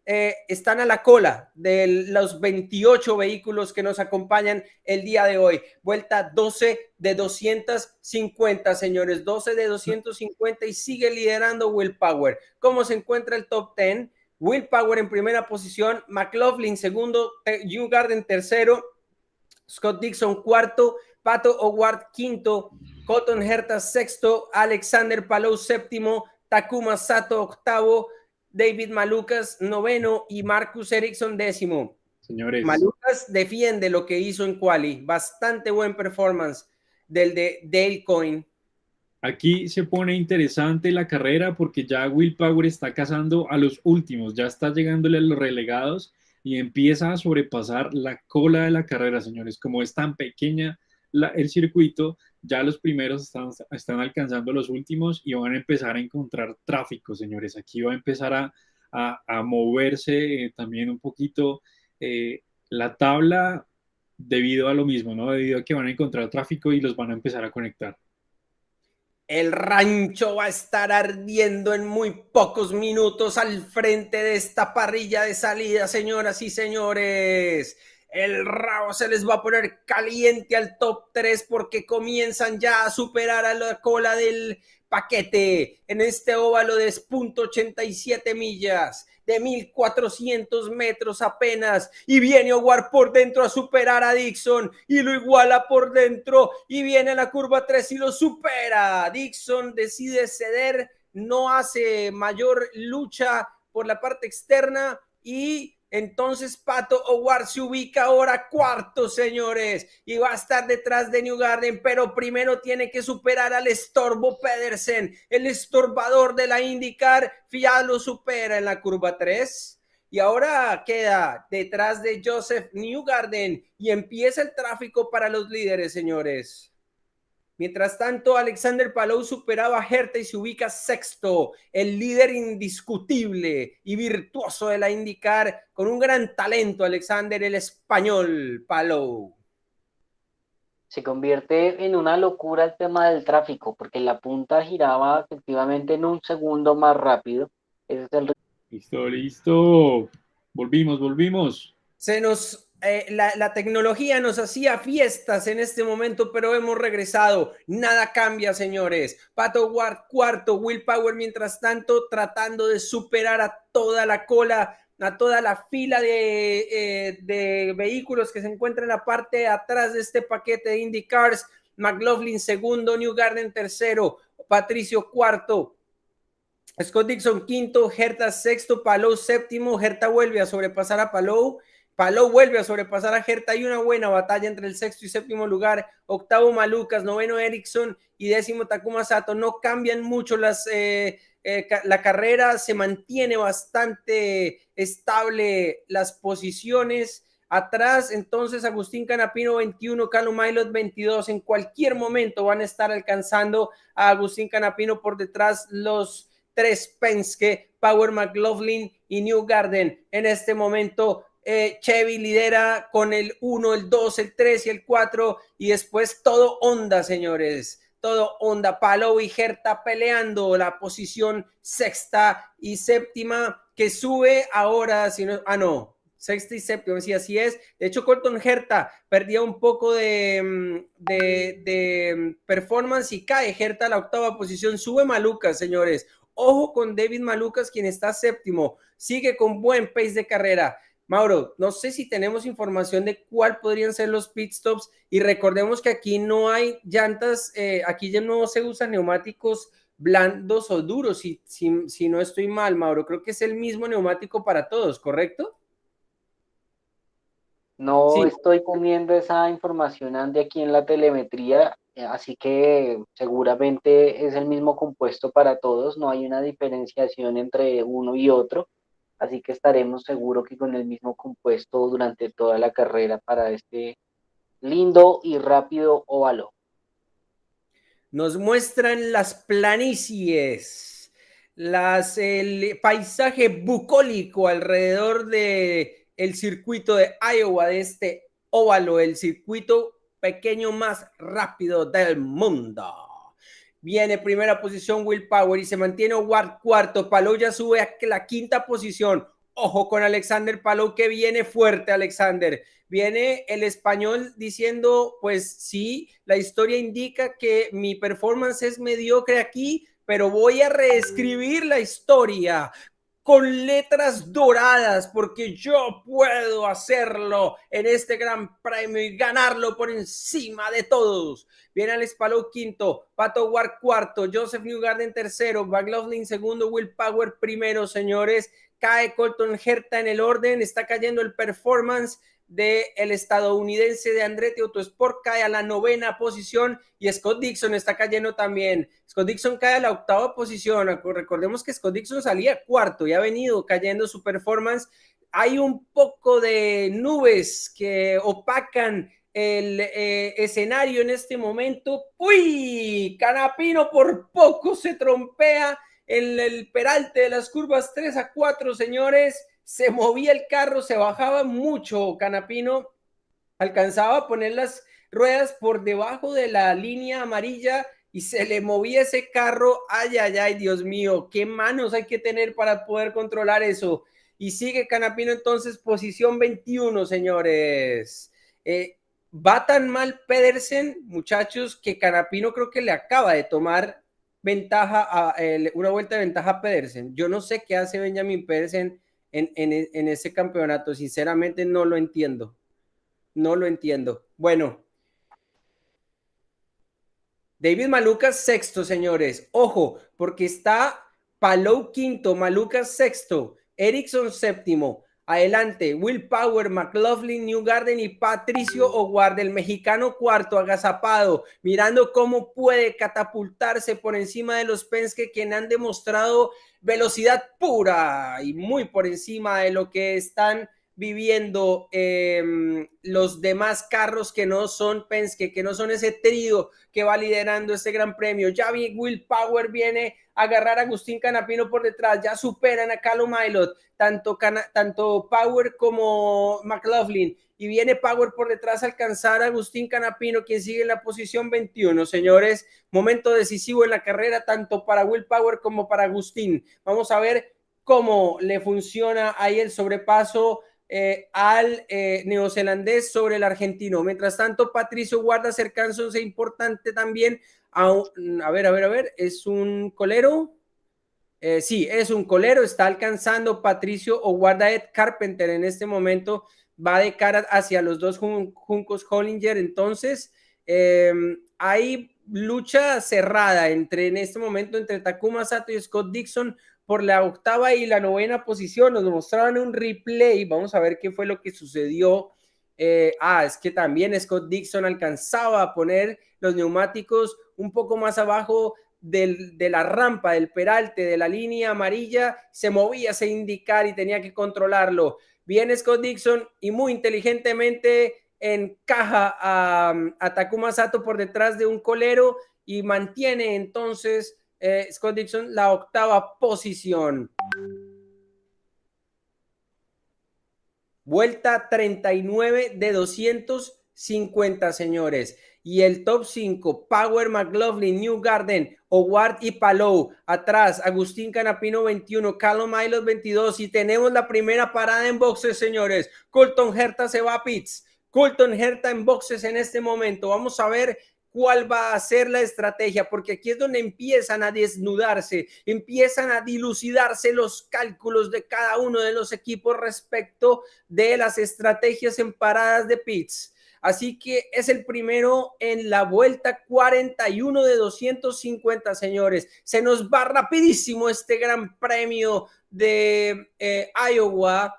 están a la cola de los 28 vehículos que nos acompañan el día de hoy. Vuelta 12 de 250, señores, 12 de 250, y sigue liderando Will Power. ¿Cómo se encuentra el top 10? Will Power en primera posición, McLaughlin segundo, Newgarden tercero, Scott Dixon cuarto, Pato O'Ward quinto, Cotton Herta sexto, Alexander Palou séptimo, Takuma Sato octavo, David Malukas noveno y Marcus Ericsson décimo. Señores, Malukas defiende lo que hizo en quali, bastante buen performance del de Dale Coyne. aquí se pone interesante la carrera porque ya Will Power está cazando a los últimos, ya está llegándole a los relegados y empieza a sobrepasar la cola de la carrera, señores. Como es tan pequeña el circuito, ya los primeros están alcanzando los últimos y van a empezar a encontrar tráfico, señores. Aquí va a empezar a moverse también un poquito la tabla debido a lo mismo, ¿no? Debido a que van a encontrar tráfico y los van a empezar a conectar. El rancho va a estar ardiendo en muy pocos minutos al frente de esta parrilla de salida, señoras y señores. El rabo se les va a poner caliente al top 3 porque comienzan ya a superar a la cola del paquete en este óvalo de 0.87 millas, de 1,400 metros apenas, y viene O'Ward por dentro a superar a Dixon y lo iguala por dentro, y viene a la curva 3 y lo supera. Dixon decide ceder, no hace mayor lucha por la parte externa, y Entonces Pato O'Ward se ubica ahora cuarto, señores, y va a estar detrás de Newgarden, pero primero tiene que superar al estorbo Pedersen, el estorbador de la IndyCar. Ya lo supera en la curva 3. Y ahora queda detrás de Joseph Newgarden y empieza el tráfico para los líderes, señores. Mientras tanto, Alexander Palou superaba a Herta y se ubica sexto, el líder indiscutible y virtuoso de la IndyCar, con un gran talento, Alexander, el español Palou. Se convierte en una locura el tema del tráfico, porque la punta giraba efectivamente en un segundo más rápido. Ese es el... Listo. Volvimos. La tecnología nos hacía fiestas en este momento, pero hemos regresado. Nada cambia, señores. Pato O'Ward cuarto, Will Power mientras tanto tratando de superar a toda la cola, a toda la fila de vehículos que se encuentran en la parte de atrás de este paquete de IndyCars. McLaughlin segundo, Newgarden tercero, Patricio cuarto, Scott Dixon quinto, Herta sexto, Palou séptimo. Herta vuelve a sobrepasar a Palou. Palou vuelve a sobrepasar a Herta. Hay una buena batalla entre el sexto y séptimo lugar. Octavo Malukas, noveno Ericsson y décimo Takuma Sato. No cambian mucho la carrera, se mantiene bastante estable las posiciones. Atrás, entonces, Agustín Canapino 21, Callum Ilott 22. En cualquier momento van a estar alcanzando a Agustín Canapino. Por detrás los tres Penske, Power, McLaughlin y Newgarden. En este momento Chevy lidera con el 1, el 2, el 3 y el 4 y después todo Honda, señores. Todo Honda, Palou y Herta peleando la posición sexta y séptima que sube ahora, sexta y séptima, sí, así es. De hecho, Colton Herta perdía un poco de performance y cae Herta a la octava posición. Sube Malukas, señores. Ojo con David Malukas, quien está séptimo. Sigue con buen pace de carrera. Mauro, no sé si tenemos información de cuál podrían ser los pit stops y recordemos que aquí no hay llantas, aquí ya no se usan neumáticos blandos o duros, si no estoy mal, Mauro. Creo que es el mismo neumático para todos, ¿correcto? No Sí. estoy teniendo esa información de aquí en la telemetría, así que seguramente es el mismo compuesto para todos, no hay una diferenciación entre uno y otro, así que estaremos seguros que con el mismo compuesto durante toda la carrera para este lindo y rápido óvalo. Nos muestran las planicies, el paisaje bucólico alrededor de el circuito de Iowa, de este óvalo, el circuito pequeño más rápido del mundo. Viene primera posición Will Power y se mantiene O'Ward cuarto. Palou ya sube a la quinta posición. Ojo con Alexander Palou, que viene fuerte, Alexander. Viene el español diciendo, pues sí, la historia indica que mi performance es mediocre aquí, pero voy a reescribir la historia con letras doradas, porque yo puedo hacerlo en este gran premio y ganarlo por encima de todos. Viene Alex Palou quinto, Pato O'Ward cuarto, Joseph Newgarden tercero, McLaughlin segundo, Will Power primero, señores. Cae Colton Herta en el orden, está cayendo el performance del estadounidense de Andretti Autosport, cae a la novena posición y Scott Dixon está cayendo también. Scott Dixon cae a la octava posición. Recordemos que Scott Dixon salía cuarto y ha venido cayendo su performance. Hay un poco de nubes que opacan el escenario en este momento. ¡Uy! Canapino por poco se trompea en el peralte de las curvas 3 a 4, señores. Se movía el carro, se bajaba mucho Canapino, alcanzaba a poner las ruedas por debajo de la línea amarilla y se le movía ese carro. Ay, Dios mío, qué manos hay que tener para poder controlar eso. Y sigue Canapino entonces, posición 21, señores. Va tan mal Pedersen, muchachos, que Canapino creo que le acaba de tomar una vuelta de ventaja a Pedersen. Yo no sé qué hace Benjamin Pedersen en ese campeonato, sinceramente no lo entiendo. Bueno, David Malukas sexto, señores. Ojo, porque está Palou quinto, Malukas sexto, Ericsson séptimo, Adelante, Will Power, McLaughlin, Newgarden y Patricio O'Ward, el mexicano cuarto, agazapado, mirando cómo puede catapultarse por encima de los Penske, quien han demostrado velocidad pura y muy por encima de lo que están viviendo los demás carros que no son Penske, que no son ese trío que va liderando este gran premio. Ya Will Power viene a agarrar a Agustín Canapino por detrás, ya superan a Callum Ilott, tanto Power como McLaughlin, y viene Power por detrás a alcanzar a Agustín Canapino, quien sigue en la posición 21, señores. Momento decisivo en la carrera, tanto para Will Power como para Agustín. Vamos a ver cómo le funciona ahí el sobrepaso al neozelandés sobre el argentino. Mientras tanto, Patricio guarda acercándose importante también a ver, ¿es un colero? Sí, es un colero, está alcanzando Patricio o guarda Ed Carpenter en este momento, va de cara hacia los dos juncos Hollinger. Entonces hay lucha cerrada en este momento entre Takuma Sato y Scott Dixon por la octava y la novena posición. Nos mostraban un replay, vamos a ver qué fue lo que sucedió. Es que también Scott Dixon alcanzaba a poner los neumáticos un poco más abajo de la rampa, del peralte, de la línea amarilla, se movía ese indicar y tenía que controlarlo. Viene Scott Dixon y muy inteligentemente encaja a Takuma Sato por detrás de un colero y mantiene entonces Scott Dixon la octava posición. Vuelta 39 de 250, señores. Y el top 5, Power, McLaughlin, Newgarden, O'Ward y Palou. Atrás, Agustín Canapino 21, Callum Ilott 22. Y tenemos la primera parada en boxes, señores. Colton Herta se va a pits. Colton Herta en boxes en este momento. Vamos a ver cuál va a ser la estrategia, porque aquí es donde empiezan a desnudarse, empiezan a dilucidarse los cálculos de cada uno de los equipos respecto de las estrategias en paradas de pits. Así que es el primero en la vuelta 41 de 250, señores. Se nos va rapidísimo este gran premio de Iowa.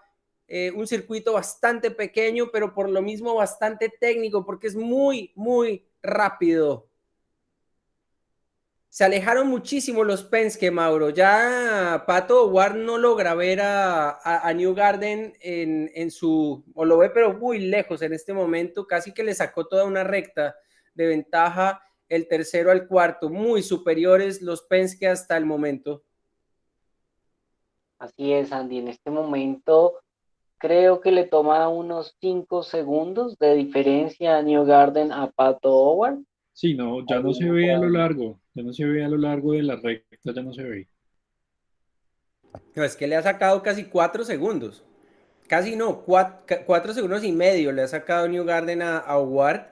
Un circuito bastante pequeño, pero por lo mismo bastante técnico, porque es muy, muy rápido. Se alejaron muchísimo los Penske, Mauro. Ya Pato O'Ward no logra ver a Newgarden en su, o lo ve pero muy lejos en este momento, casi que le sacó toda una recta de ventaja el tercero al cuarto, muy superiores los Penske hasta el momento. Así es, Andy, en este momento creo que le toma unos 5 segundos de diferencia a Newgarden a Pato O'Ward. Sí, no, ya no se ve a lo largo, ya no se ve a lo largo de la recta, ya no se ve. No, es que le ha sacado casi 4 segundos. Casi no, 4 segundos y medio le ha sacado Newgarden a O'Ward.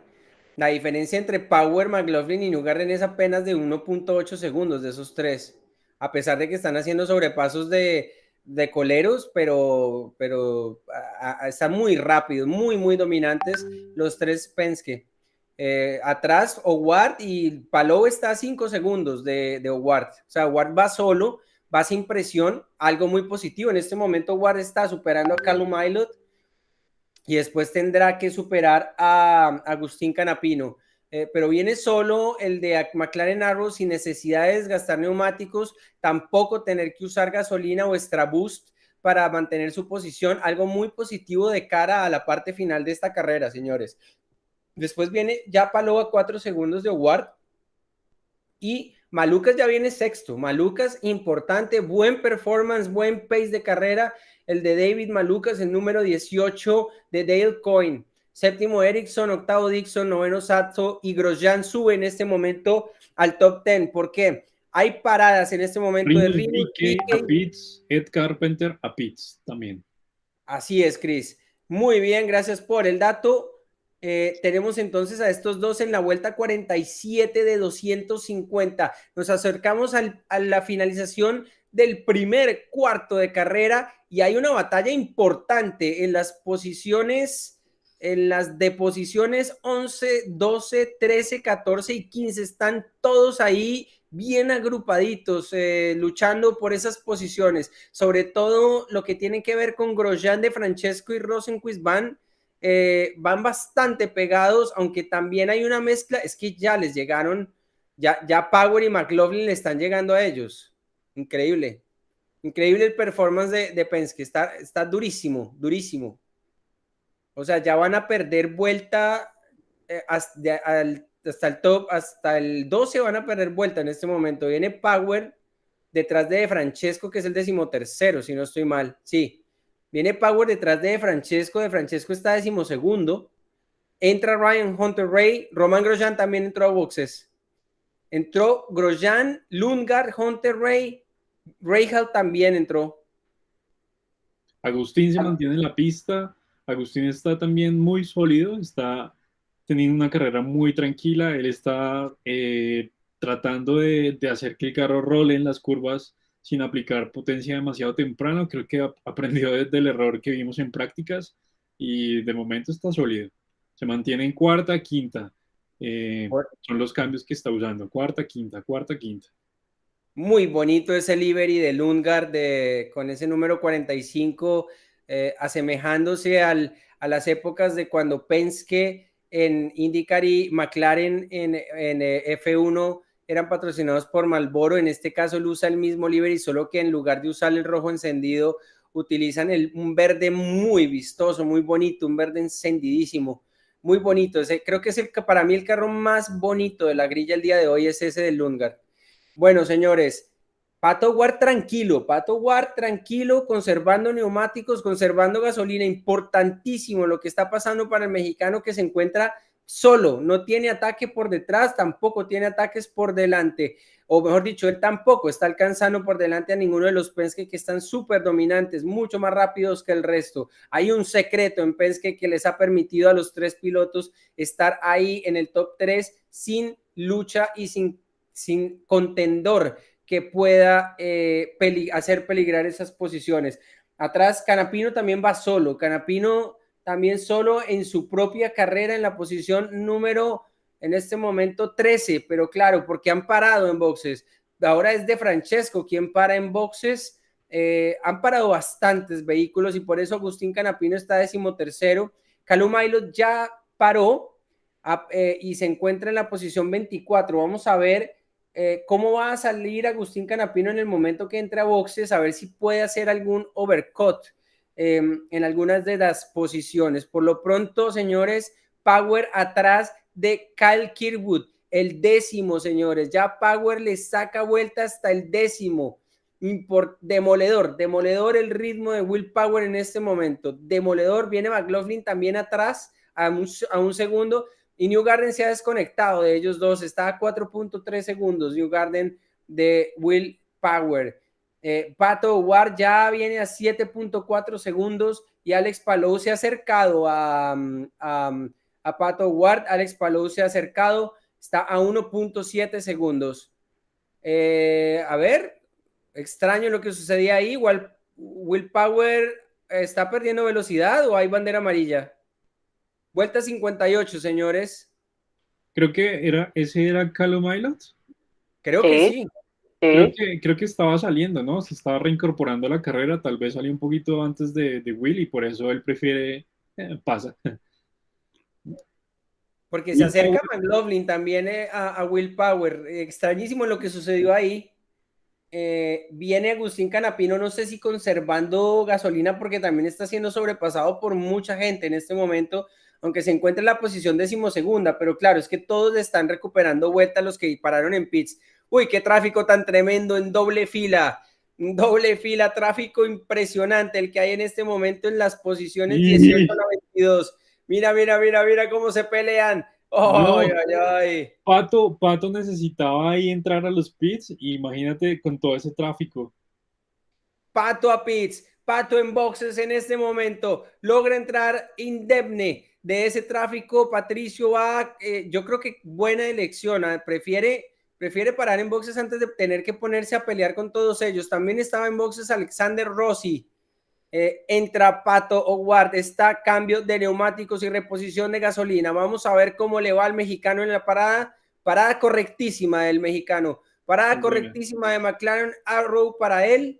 La diferencia entre Power, McLaughlin y Newgarden es apenas de 1.8 segundos de esos tres. A pesar de que están haciendo sobrepasos de coleros, pero están muy rápidos, muy, muy dominantes los tres Penske. Atrás, O'Ward y Palou está a 5 segundos de O'Ward. O sea, O'Ward va solo, va sin presión, algo muy positivo. En este momento O'Ward está superando a Callum Ilott y después tendrá que superar a Agustín Canapino. Pero viene solo el de McLaren Arrow sin necesidad de desgastar neumáticos, tampoco tener que usar gasolina o extra boost para mantener su posición, algo muy positivo de cara a la parte final de esta carrera, señores. Después viene ya Palou a 4 segundos de O'Ward y Malucas ya viene sexto. Malucas importante, buen performance, buen pace de carrera. El de David Malucas, el número 18 de Dale Coyne. Séptimo Ericsson, octavo Dixon, noveno Sato y Grosjean sube en este momento al top 10. ¿Por qué? Hay paradas en este momento de Rinus VeeKay a pits, Ed Carpenter a pits también. Así es, Chris. Muy bien, gracias por el dato. Tenemos entonces a estos dos en la vuelta 47 de 250. Nos acercamos a la finalización del primer cuarto de carrera y hay una batalla importante en las posiciones, en las de posiciones 11, 12, 13, 14 y 15. Están todos ahí bien agrupaditos, luchando por esas posiciones, sobre todo lo que tiene que ver con Grosjean, De Francesco y Rosenqvist van bastante pegados, aunque también hay una mezcla, es que ya les llegaron, ya Power y McLaughlin le están llegando a ellos, increíble el performance de Penske, está durísimo, durísimo, o sea, ya van a perder vuelta hasta el top, hasta el 12 van a perder vuelta en este momento. Viene Power detrás de Francesco, que es el 13º, si no estoy mal. Sí, viene Power detrás de Francesco. De Francesco está 12º. Entra Ryan Hunter-Reay. Romain Grosjean también entró a boxes. Entró Grosjean, Lundgaard, Hunter-Reay. Rahal también entró. Agustín se mantiene en la pista. Agustín está también muy sólido, está teniendo una carrera muy tranquila. Él está tratando de hacer que el carro role en las curvas sin aplicar potencia demasiado temprano. Creo que aprendió desde el error que vimos en prácticas y de momento está sólido. Se mantiene en cuarta, quinta. Son los cambios que está usando. Cuarta, quinta, cuarta, quinta. Muy bonito ese livery de Lundgaard con ese número 45, asemejándose a las épocas de cuando Penske en IndyCar y McLaren en F1 eran patrocinados por Marlboro. En este caso él usa el mismo livery, solo que en lugar de usar el rojo encendido, utilizan un verde muy vistoso, muy bonito, un verde encendidísimo, muy bonito. Creo que es para mí el carro más bonito de la grilla el día de hoy, es ese de Lundgaard. Bueno, señores, Pato Ward tranquilo, conservando neumáticos, conservando gasolina, importantísimo lo que está pasando para el mexicano, que se encuentra solo, no tiene ataque por detrás, tampoco tiene ataques por delante, o mejor dicho, él tampoco está alcanzando por delante a ninguno de los Penske, que están súper dominantes, mucho más rápidos que el resto. Hay un secreto en Penske que les ha permitido a los 3 pilotos estar ahí en el top 3 sin lucha y sin contendor que pueda hacer peligrar esas posiciones. Atrás, Canapino también va solo. Canapino también solo en su propia carrera en la posición número, en este momento, 13. Pero claro, porque han parado en boxes. Ahora es De Francesco quien para en boxes. Han parado bastantes vehículos y por eso Agustín Canapino está 13º. Callum Ilott ya paró y se encuentra en la posición 24. Vamos a ver cómo va a salir Agustín Canapino en el momento que entre a boxes, a ver si puede hacer algún overcut en algunas de las posiciones. Por lo pronto, señores, Power atrás de Kyle Kirkwood, el 10º, señores. Ya Power le saca vuelta hasta el 10º. Demoledor el ritmo de Will Power en este momento. Demoledor, viene McLaughlin también atrás a un segundo. Y Newgarden se ha desconectado de ellos dos, está a 4.3 segundos, Newgarden de Will Power. Pato O'Ward ya viene a 7.4 segundos y Alex Palou se ha acercado a Pato O'Ward. Alex Palou se ha acercado, está a 1.7 segundos. A ver, extraño lo que sucedía ahí. Igual Will Power está perdiendo velocidad o hay bandera amarilla. Vuelta 58, señores. Creo que ese era Callum Ilott. Creo que sí. Creo que estaba saliendo, ¿no? Se estaba reincorporando a la carrera, tal vez salió un poquito antes de Will y por eso él prefiere, pasa. Porque se acerca McLaughlin también a Will Power. Extrañísimo lo que sucedió ahí. Viene Agustín Canapino, no sé si conservando gasolina, porque también está siendo sobrepasado por mucha gente en este momento, aunque se encuentra en la posición 12ª, pero claro, es que todos están recuperando vueltas los que pararon en pits. Uy, qué tráfico tan tremendo en doble fila, tráfico impresionante el que hay en este momento en las posiciones 18 a la 22. Mira cómo se pelean. Pato necesitaba ahí entrar a los pits, imagínate con todo ese tráfico. Pato a pits, Pato en boxes en este momento, logra entrar indemne de ese tráfico. Patricio va, yo creo que buena elección, prefiere parar en boxes antes de tener que ponerse a pelear con todos ellos. También estaba en boxes Alexander Rossi. Entra Pato O'Ward, está cambio de neumáticos y reposición de gasolina. Vamos a ver cómo le va al mexicano en la parada correctísima del mexicano. Parada Muy buena. correctísima de McLaren Arrow para él.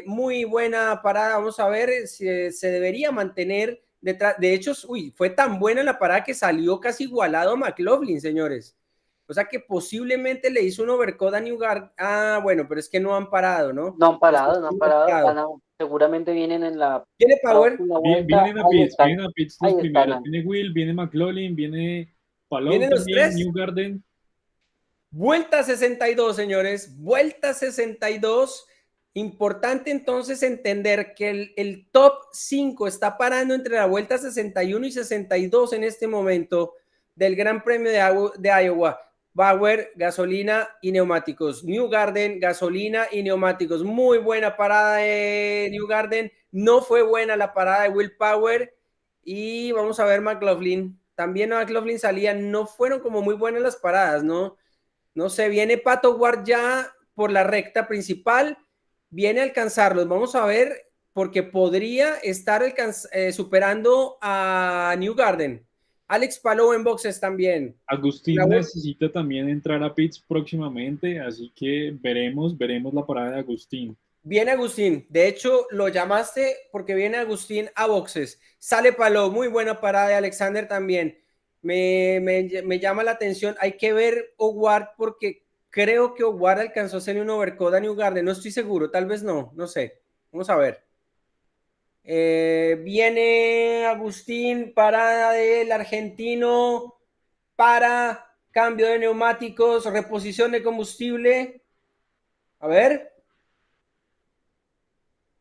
Muy buena parada. Vamos a ver si se debería mantener detrás. De hecho, fue tan buena la parada que salió casi igualado a McLaughlin, señores. O sea que posiblemente le hizo un overcut a Newgarden. Ah, bueno, pero es que no han parado, ¿no? No han parado, seguramente vienen en la ¿Tiene Power? próxima vuelta. Vienen a pits los ahí primeros. están. Viene Will, viene McLaughlin, viene Palou ¿Vienen los también, tres? Newgarden. Vuelta 62, señores. Vuelta 62. Importante entonces entender que el top 5 está parando entre la vuelta 61 y 62 en este momento del Gran Premio de Iowa. Bauer, gasolina y neumáticos. Newgarden, gasolina y neumáticos. Muy buena parada de Newgarden. No fue buena la parada de Will Power. Y vamos a ver McLaughlin. También McLaughlin salía. No fueron como muy buenas las paradas, ¿no? No sé, viene Pato Ward ya por la recta principal, viene a alcanzarlos. Vamos a ver, porque podría estar superando a Newgarden. Alex Palou en boxes también. Agustín necesita también entrar a pits próximamente, así que veremos la parada de Agustín. Viene Agustín, de hecho lo llamaste porque viene Agustín a boxes. Sale Palou, muy buena parada de Alexander también. Me llama la atención. Hay que ver Howard porque creo que Howard alcanzó a hacerle un overcut a Newgarden. No estoy seguro, tal vez no sé. Vamos a ver. Viene Agustín, parada del argentino para cambio de neumáticos, reposición de combustible. A ver.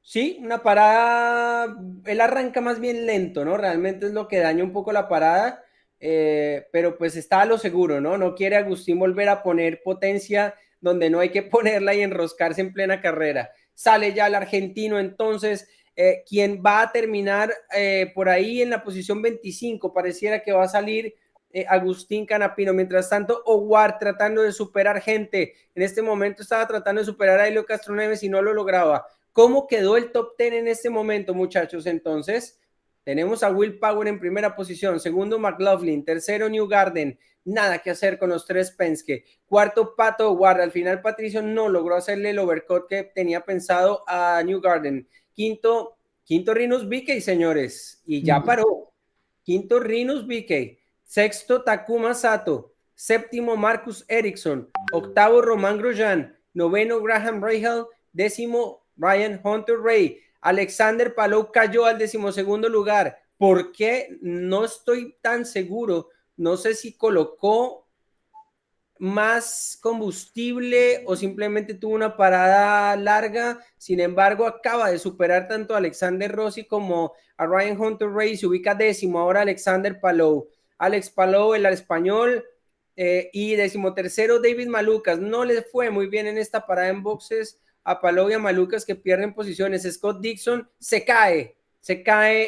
Sí, una parada, él arranca más bien lento, ¿no? Realmente es lo que daña un poco la parada, pero pues está a lo seguro, ¿no? No quiere Agustín volver a poner potencia donde no hay que ponerla y enroscarse en plena carrera. Sale ya el argentino, entonces, quien va a terminar por ahí en la posición 25, pareciera que va a salir Agustín Canapino. Mientras tanto, Howard tratando de superar gente. En este momento estaba tratando de superar a Helio Castroneves y no lo lograba. ¿Cómo quedó el top 10 en este momento, muchachos? Entonces, tenemos a Will Power en primera posición, segundo McLaughlin, tercero Newgarden, nada que hacer con los tres Penske, cuarto Pato O'Ward, al final Patricio no logró hacerle el overcut que tenía pensado a Newgarden, quinto Rinus VeeKay, señores, y ya paró, quinto Rinus VeeKay, sexto Takuma Sato, séptimo Marcus Ericsson, octavo Romain Grosjean, noveno Graham Rahal, décimo Ryan Hunter-Reay. Alexander Palou cayó al 12º lugar. ¿Por qué? No estoy tan seguro. No sé si colocó más combustible o simplemente tuvo una parada larga. Sin embargo, acaba de superar tanto a Alexander Rossi como a Ryan Hunter-Reay. Se ubica décimo ahora Alexander Palou. Alex Palou, el español, y 13º David Malukas. No le fue muy bien en esta parada en boxes a Palou y a Malukas, que pierden posiciones. Scott Dixon se cae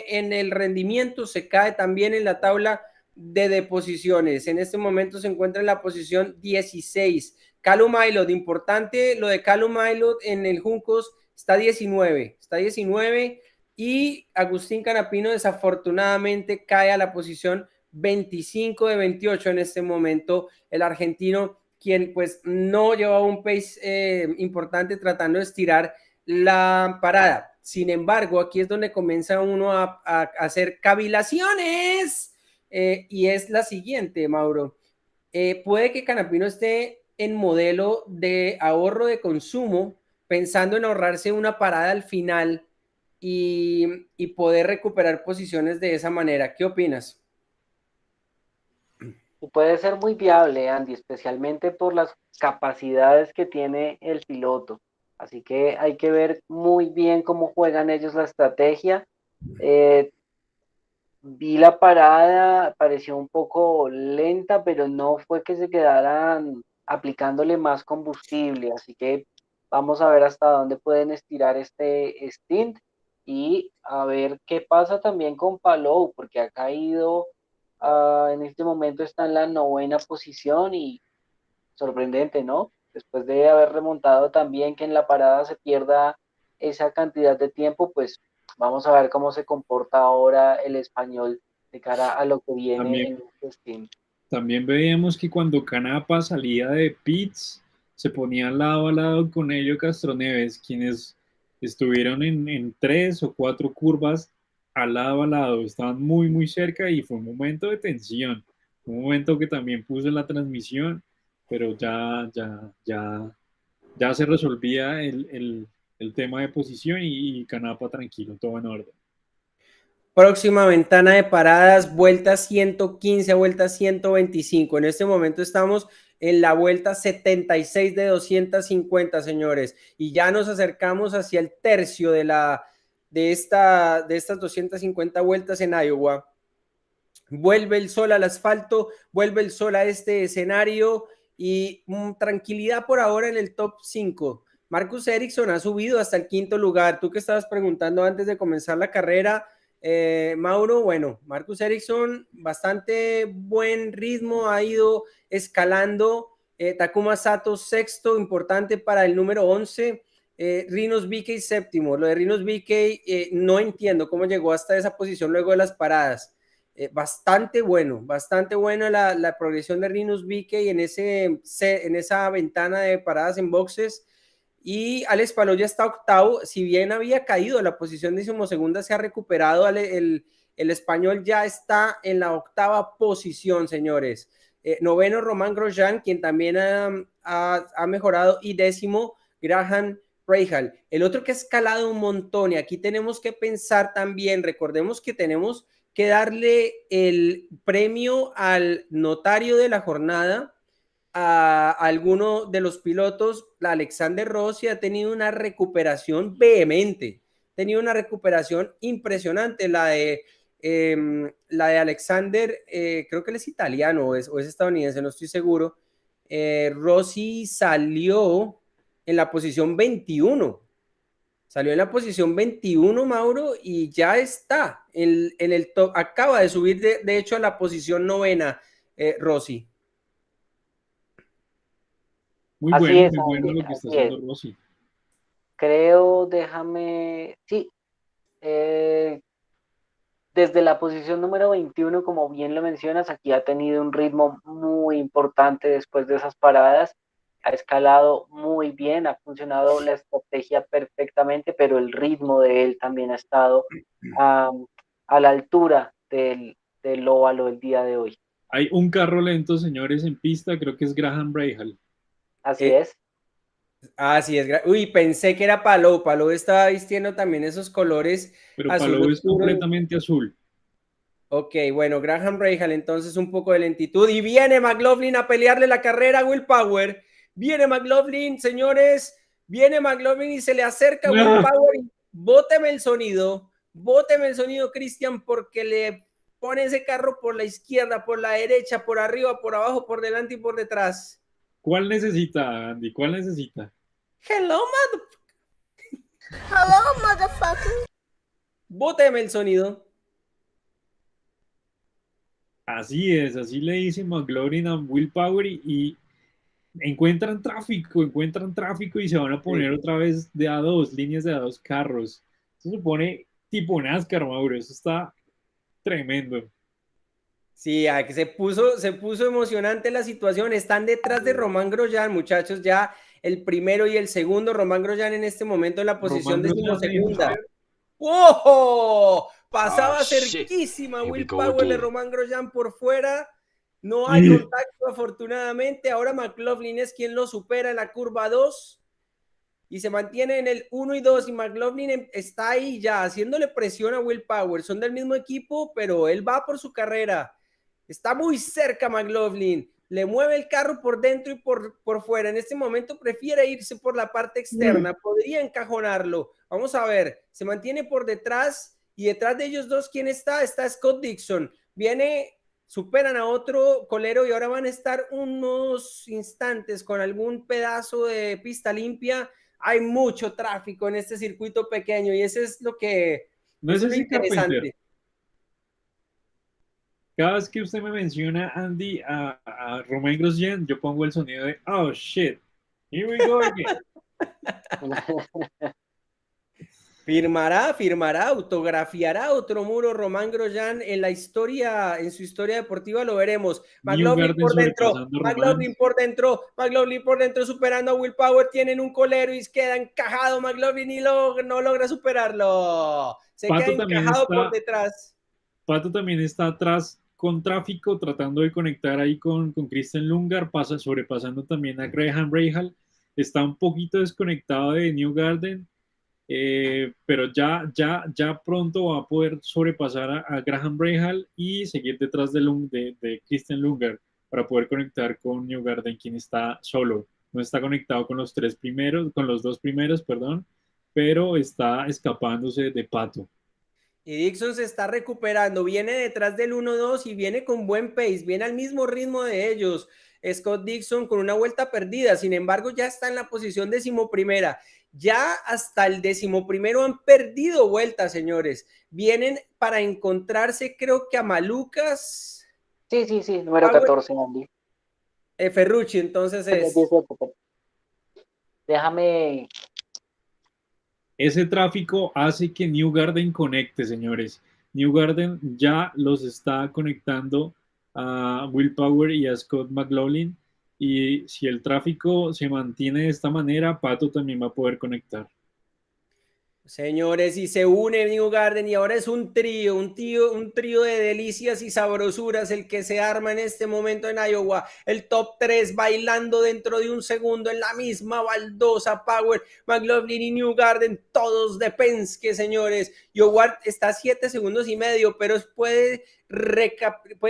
en el rendimiento, se cae también en la tabla de posiciones. En este momento se encuentra en la posición 16. Callum Ilott, importante lo de Callum Ilott en el Juncos, está 19, y Agustín Canapino desafortunadamente cae a la posición 25 de 28 en este momento, el argentino, quien pues no llevaba un pace importante tratando de estirar la parada. Sin embargo, aquí es donde comienza uno a hacer cavilaciones, y es la siguiente, Mauro. Puede que Canapino esté en modelo de ahorro de consumo, pensando en ahorrarse una parada al final y poder recuperar posiciones de esa manera. ¿Qué opinas? Y puede ser muy viable, Andy, especialmente por las capacidades que tiene el piloto. Así que hay que ver muy bien cómo juegan ellos la estrategia. Vi la parada, pareció un poco lenta, pero no fue que se quedaran aplicándole más combustible. Así que vamos a ver hasta dónde pueden estirar este stint y a ver qué pasa también con Palou, porque ha caído, en este momento está en la 9ª posición y sorprendente, ¿no? Después de haber remontado también que en la parada se pierda esa cantidad de tiempo, pues vamos a ver cómo se comporta ahora el español de cara a lo que viene en este stint. También veíamos que cuando Canapa salía de pits, se ponían lado a lado con Helio Castroneves, quienes estuvieron en 3 o 4 curvas al lado a lado, estaban muy, muy cerca y fue un momento de tensión, un momento que también puse en la transmisión, pero ya se resolvía el tema de posición y Canapa tranquilo, todo en orden. Próxima ventana de paradas, vuelta 115 a vuelta 125. En este momento estamos en la vuelta 76 de 250, señores, y ya nos acercamos hacia el tercio de estas 250 vueltas en Iowa. Vuelve el sol al asfalto, vuelve el sol a este escenario y tranquilidad por ahora en el top 5. Marcus Ericsson ha subido hasta el 5º lugar. Tú que estabas preguntando antes de comenzar la carrera, Mauro, bueno, Marcus Ericsson, bastante buen ritmo, ha ido escalando. Takuma Sato, sexto, importante para el número 11. Rinus VeeKay, séptimo. Lo de Rinus VeeKay, no entiendo cómo llegó hasta esa posición luego de las paradas. Bastante bueno la progresión de Rinus VeeKay en esa ventana de paradas en boxes. Y Alex Palou ya está octavo, si bien había caído la posición 12ª, se ha recuperado, el español ya está en la 8ª posición, señores. Noveno, Romain Grosjean, quien también ha mejorado, y 10º, Graham Rahal. El otro que ha escalado un montón, y aquí tenemos que pensar también, recordemos que tenemos que darle el premio al notario de la jornada, a alguno de los pilotos. Alexander Rossi ha tenido una recuperación vehemente, ha tenido una recuperación impresionante, la de Alexander, creo que él es italiano o es estadounidense, no estoy seguro. Rossi salió en la posición 21, Mauro, y ya está en el top, acaba de subir de hecho a la posición 9ª, Rossi. Muy Así bueno, es, muy bueno Andy, lo que está así es. haciendo Rossi. Creo, sí, desde la posición número 21, como bien lo mencionas, aquí ha tenido un ritmo muy importante después de esas paradas, ha escalado muy bien, ha funcionado la estrategia perfectamente, pero el ritmo de él también ha estado a la altura del óvalo el día de hoy. Hay un carro lento, señores, en pista, creo que es Graham Rahal. Así es. Así es. Uy, pensé que era Palou. Palou estaba vistiendo también esos colores Pero azul Palou es oscuro. completamente azul. Ok, bueno, Graham Rahal, entonces un poco de lentitud. Y viene McLaughlin a pelearle la carrera a Will Power. Viene McLaughlin, señores. Viene McLaughlin y se le acerca a Will Power. Bóteme el sonido, Cristian, porque le pone ese carro por la izquierda, por la derecha, por arriba, por abajo, por delante y por detrás. ¿Cuál necesita, Andy? ¿Cuál necesita? Hello, motherfucker. Bóteme el sonido. Así es, así le dice McLaughlin a Will Power y encuentran tráfico y se van a poner otra vez de a dos, líneas de a dos carros. Eso se pone tipo NASCAR, Mauro, eso está tremendo. Sí, que se puso emocionante la situación. Están detrás de Romain Grosjean, muchachos, ya el primero y el segundo. Romain Grosjean en este momento en la posición 12ª. ¡Wow! Pasaba cerquísima Will Power de Romain Grosjean por fuera. No hay contacto, afortunadamente. Ahora McLaughlin es quien lo supera en la curva 2 y se mantiene en el 1 y 2. Y McLaughlin está ahí ya haciéndole presión a Will Power. Son del mismo equipo, pero él va por su carrera. Está muy cerca McLaughlin. Le mueve el carro por dentro y por fuera. En este momento prefiere irse por la parte externa. Podría encajonarlo. Vamos a ver. Se mantiene por detrás y detrás de ellos dos, ¿quién está? Está Scott Dixon. Superan a otro colero y ahora van a estar unos instantes con algún pedazo de pista limpia. Hay mucho tráfico en este circuito pequeño y eso es lo que es interesante. Carpenter. Cada vez que usted me menciona, Andy, a Romain Grosjean, yo pongo el sonido de oh shit, here we go again. Firmará, autografiará otro muro Román Grosjean en la historia, en su historia deportiva lo veremos. McLaughlin Newgarden sobrepasando a Román. McLaughlin por dentro superando a Will Power, tienen un colero y queda encajado McLaughlin y no logra superarlo. Se queda encajado por detrás. Pato también está atrás con tráfico, tratando de conectar ahí con Christian Lundgaard, sobrepasando también a Graham Rahal. Está un poquito desconectado de Newgarden, pero ya pronto va a poder sobrepasar a Graham Rahal y seguir detrás de Christian Lundgaard para poder conectar con Newgarden, quien está solo. No está conectado con los dos primeros, perdón, pero está escapándose de Pato. Y Dixon se está recuperando, viene detrás del 1-2 y viene con buen pace, viene al mismo ritmo de ellos. Scott Dixon con una vuelta perdida, sin embargo ya está en la posición 11ª. Ya hasta el 11º han perdido vueltas, señores. Vienen para encontrarse, creo que a Malucas. Sí, número 14, Andy. Ferrucci, entonces es. Déjame. Ese tráfico hace que Newgarden conecte, señores. Newgarden ya los está conectando a Will Power y a Scott McLaughlin. Y si el tráfico se mantiene de esta manera, Pato también va a poder conectar. Señores, y se une Newgarden y ahora es un trío de delicias y sabrosuras el que se arma en este momento en Iowa. El top 3 bailando dentro de un segundo en la misma baldosa. Power, McLaughlin y Newgarden, todos de Penske, señores. Y Howard está a 7 segundos y medio, pero puede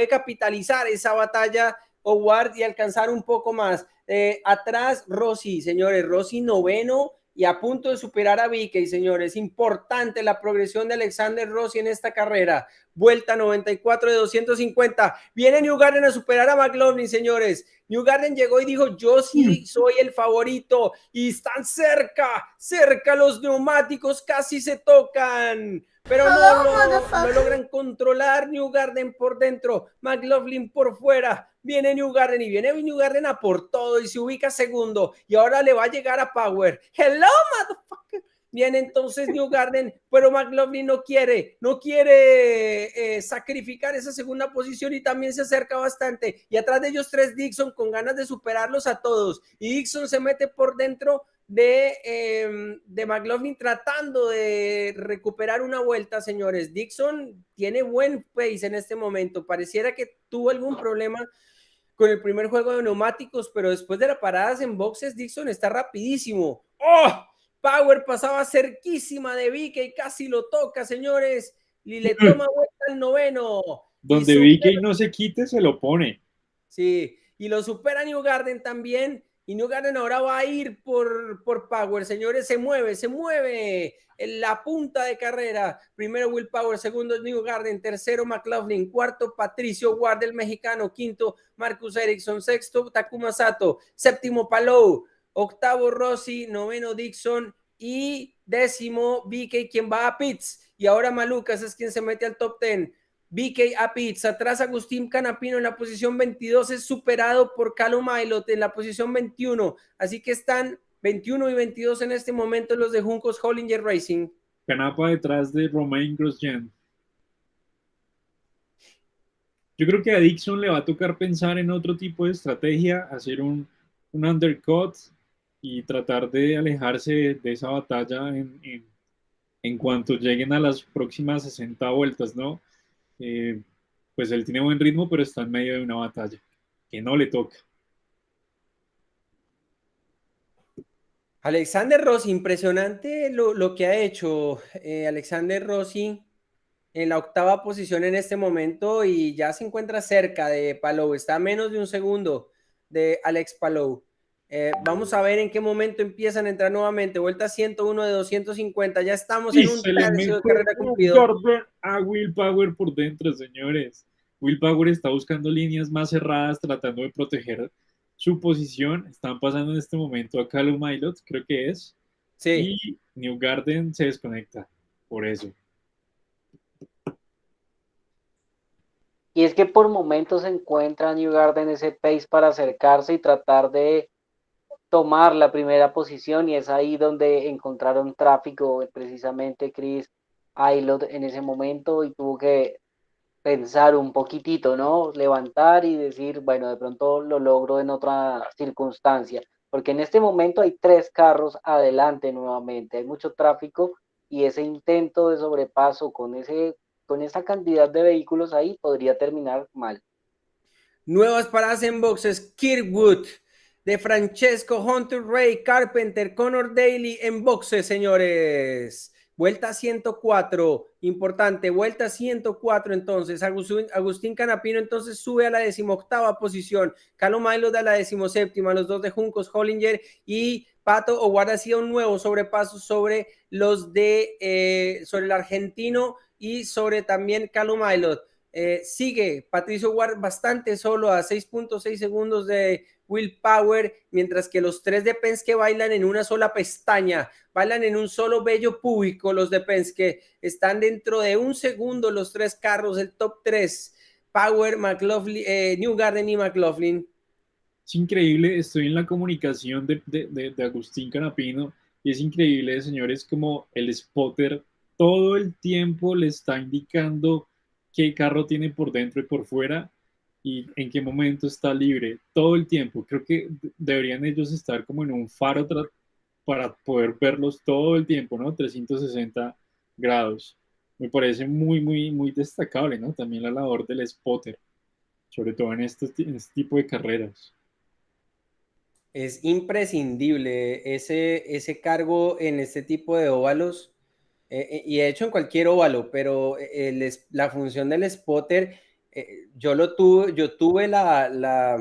capitalizar esa batalla Howard y alcanzar un poco más. Atrás, Rossi, señores, Rossi 9º. Y a punto de superar a Vickey, señores. Importante la progresión de Alexander Rossi en esta carrera. Vuelta 94 de 250. Viene Newgarden a superar a McLaughlin, señores. Newgarden llegó y dijo, yo sí soy el favorito. Y están cerca los neumáticos, casi se tocan. Pero no logran controlar. Newgarden por dentro, McLaughlin por fuera. Viene Newgarden a por todo y se ubica segundo. Y ahora le va a llegar a Power. Hello, motherfucker. Viene entonces Newgarden, pero McLaughlin no quiere sacrificar esa segunda posición y también se acerca bastante. Y atrás de ellos 3 Dixon con ganas de superarlos a todos. Y Dixon se mete por dentro de McLaughlin tratando de recuperar una vuelta, señores. Dixon tiene buen pace en este momento. Pareciera que tuvo algún problema con el primer juego de neumáticos, pero después de las paradas en boxes, Dixon está rapidísimo. ¡Oh! Power pasaba cerquísima de Vickey, casi lo toca, señores, y le toma vuelta al 9º. Donde Vickey no se quite, se lo pone. Sí, y lo supera Newgarden también, y Newgarden ahora va a ir por Power, señores, se mueve en la punta de carrera. Primero Will Power, segundo Newgarden, tercero McLaughlin, cuarto Patricio Ward, el mexicano, quinto Marcus Ericsson, sexto Takuma Sato, séptimo Palou, octavo Rossi, noveno Dixon y décimo Vickey, quien va a pits. Y ahora Malucas es quien se mete al top 10. Vickey a pits, atrás Agustín Canapino en la posición 22, es superado por Callum Ilott en la posición 21, así que están 21 y 22 en este momento los de Juncos Hollinger Racing. Canapa detrás de Romain Grosjean. Yo creo que a Dixon le va a tocar pensar en otro tipo de estrategia, hacer un undercut y tratar de alejarse de esa batalla en cuanto lleguen a las próximas 60 vueltas, ¿no? Pues él tiene buen ritmo, pero está en medio de una batalla que no le toca. Alexander Rossi, impresionante lo que ha hecho Alexander Rossi en la 8ª posición en este momento y ya se encuentra cerca de Palou, está a menos de un segundo de Alex Palou. Vamos a ver en qué momento empiezan a entrar nuevamente. Vuelta 101 de 250. Ya estamos en un tercio de carrera cumplido. A Will Power por dentro, señores. Will Power está buscando líneas más cerradas, tratando de proteger su posición. Están pasando en este momento a Callum Ilott, creo que es. Sí. Y Newgarden se desconecta. Por eso. Y es que por momentos se encuentra Newgarden ese pace para acercarse y tratar de tomar la primera posición, y es ahí donde encontraron tráfico precisamente Chris Aylot en ese momento, y tuvo que pensar un poquitito, ¿no? Levantar y decir, bueno, de pronto lo logro en otra circunstancia, porque en este momento hay 3 carros adelante nuevamente, hay mucho tráfico, y ese intento de sobrepaso con esa cantidad de vehículos ahí podría terminar mal. Nuevas paradas en boxes, Kirkwood, de Francesco, Hunter Ray, Carpenter, Connor Daly en boxes, señores. Vuelta 104, importante, vuelta 104 entonces. Agustín Canapino entonces sube a la 18ª posición. Calo Milo da la 17ª, los dos de Juncos, Hollinger y Pato O'Ward hacía un nuevo sobrepaso sobre los de, sobre el argentino y sobre también Calo Milo. Sigue Patricio Ward bastante solo a 6.6 segundos de Will Power, mientras que los 3 de Penske bailan en una sola pestaña, bailan en un solo vello púbico. Los de Penske están dentro de un segundo, los 3 carros, el top 3, Power, McLaughlin, Newgarden y McLaughlin. Es increíble, estoy en la comunicación de Agustín Canapino y es increíble, señores, como el spotter todo el tiempo le está indicando qué carro tiene por dentro y por fuera y en qué momento está libre, todo el tiempo. Creo que deberían ellos estar como en un faro para poder verlos todo el tiempo, ¿no? 360 grados. Me parece muy, muy, muy destacable, ¿no? También la labor del spotter, sobre todo en este tipo de carreras. Es imprescindible ese cargo en este tipo de óvalos, y de hecho en cualquier óvalo, pero la función del spotter, yo tuve la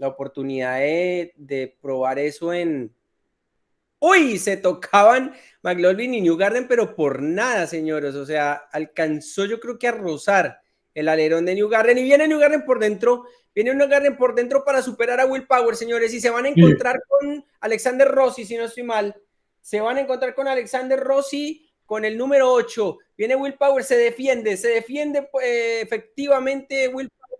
oportunidad de probar eso en... ¡Uy! Se tocaban McLaughlin y Newgarden, pero por nada, señores. O sea, alcanzó yo creo que a rozar el alerón de Newgarden, y viene Newgarden por dentro. Viene Newgarden por dentro para superar a Will Power, señores, y se van a encontrar con Alexander Rossi, si no estoy mal. Se van a encontrar con Alexander Rossi con el número 8. Viene Will Power, se defiende efectivamente Will Power.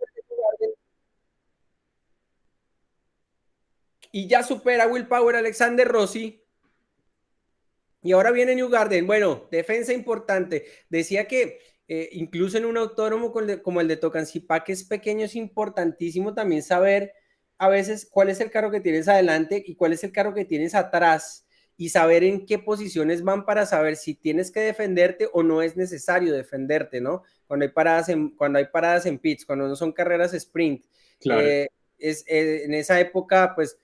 Y ya supera Will Power a Alexander Rossi. Y ahora viene Newgarden. Bueno, defensa importante. Decía que incluso en un autódromo como el de Tocancipá, que es pequeño, es importantísimo también saber a veces cuál es el carro que tienes adelante y cuál es el carro que tienes atrás, y saber en qué posiciones van para saber si tienes que defenderte o no es necesario defenderte, ¿no? Cuando hay paradas en pits, cuando no son carreras sprint. Claro. En esa época, pues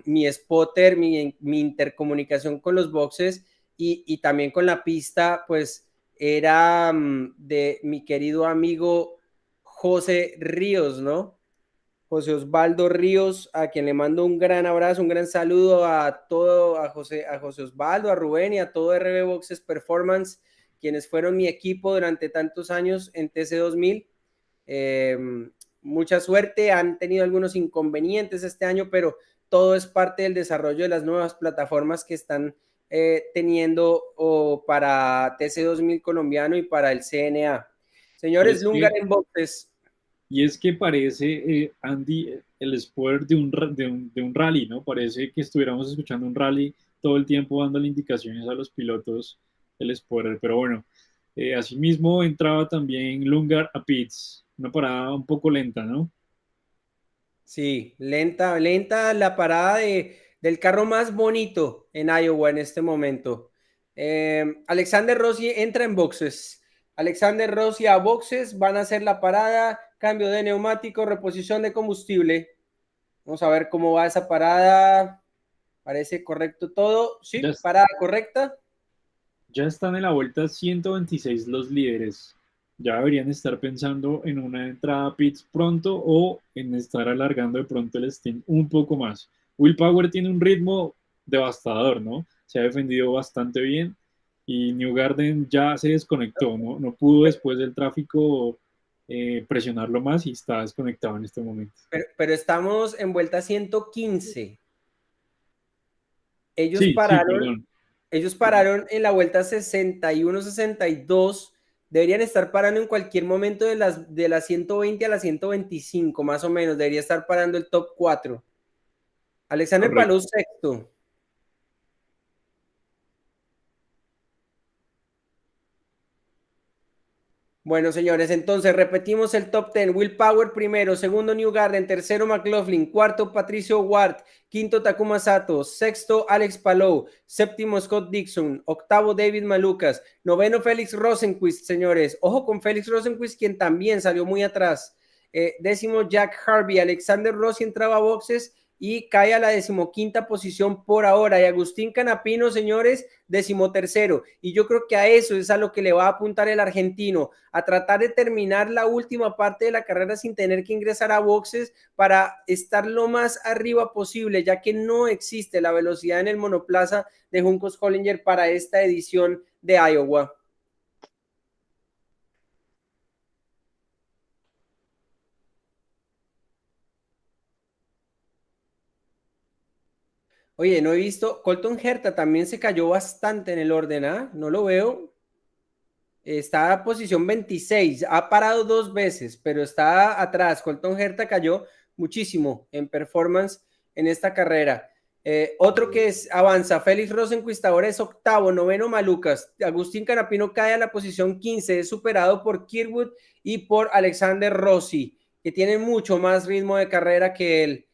mi spotter, mi intercomunicación con los boxes y también con la pista, pues era de mi querido amigo José Ríos, ¿no? José Osvaldo Ríos, a quien le mando un gran abrazo, un gran saludo a José Osvaldo, a Rubén y a todo RB Boxes Performance, quienes fueron mi equipo durante tantos años en TC2000. Mucha suerte, han tenido algunos inconvenientes este año, pero todo es parte del desarrollo de las nuevas plataformas que están teniendo para TC2000 colombiano y para el CNA. Señores, Lungar en boxes. Y es que parece, Andy, el spoiler de un rally, ¿no? Parece que estuviéramos escuchando un rally todo el tiempo dándole indicaciones a los pilotos del spoiler. Pero bueno, asimismo entraba también Lungar a pits, una parada un poco lenta, ¿no? Sí, lenta la parada del carro más bonito en Iowa en este momento. Alexander Rossi entra en boxes. Alexander Rossi a boxes, van a hacer la parada, cambio de neumático, reposición de combustible. Vamos a ver cómo va esa parada. Parece correcto todo. Sí, parada correcta. Ya están en la vuelta 126 los líderes. Ya deberían estar pensando en una entrada a pits pronto o en estar alargando de pronto el stint un poco más. Will Power tiene un ritmo devastador, ¿no? Se ha defendido bastante bien y Newgarden ya se desconectó, ¿no? No pudo después del tráfico presionarlo más y está desconectado en este momento. Pero estamos en vuelta 115. Ellos Sí, pararon. Sí, Ellos pararon en la vuelta 61-62. Deberían estar parando en cualquier momento de las 120 a las 125, más o menos. Debería estar parando el top 4. Alexander Correcto. Palou sexto. Bueno, señores, entonces repetimos el top 10. Will Power primero, segundo Newgarden, tercero McLaughlin, cuarto Patricio Ward, quinto Takuma Sato, sexto Alex Palou, séptimo Scott Dixon, octavo David Malukas, noveno Félix Rosenqvist, señores. Ojo con Félix Rosenqvist, quien también salió muy atrás. Décimo Jack Harvey, Alexander Rossi entraba a boxes y cae a la 15ª posición por ahora. Y Agustín Canapino, señores, 13º. Y yo creo que a eso es a lo que le va a apuntar el argentino, a tratar de terminar la última parte de la carrera sin tener que ingresar a boxes para estar lo más arriba posible, ya que no existe la velocidad en el monoplaza de Juncos Hollinger para esta edición de Iowa. Oye, no he visto, Colton Herta también se cayó bastante en el orden, ¿ah? No lo veo. Está a posición 26, ha parado 2 veces, pero está atrás. Colton Herta cayó muchísimo en performance en esta carrera. Otro que avanza, Félix Rosenqvist ahora es octavo, noveno Malukas. Agustín Canapino cae a la posición 15, es superado por Kirkwood y por Alexander Rossi, que tienen mucho más ritmo de carrera que él.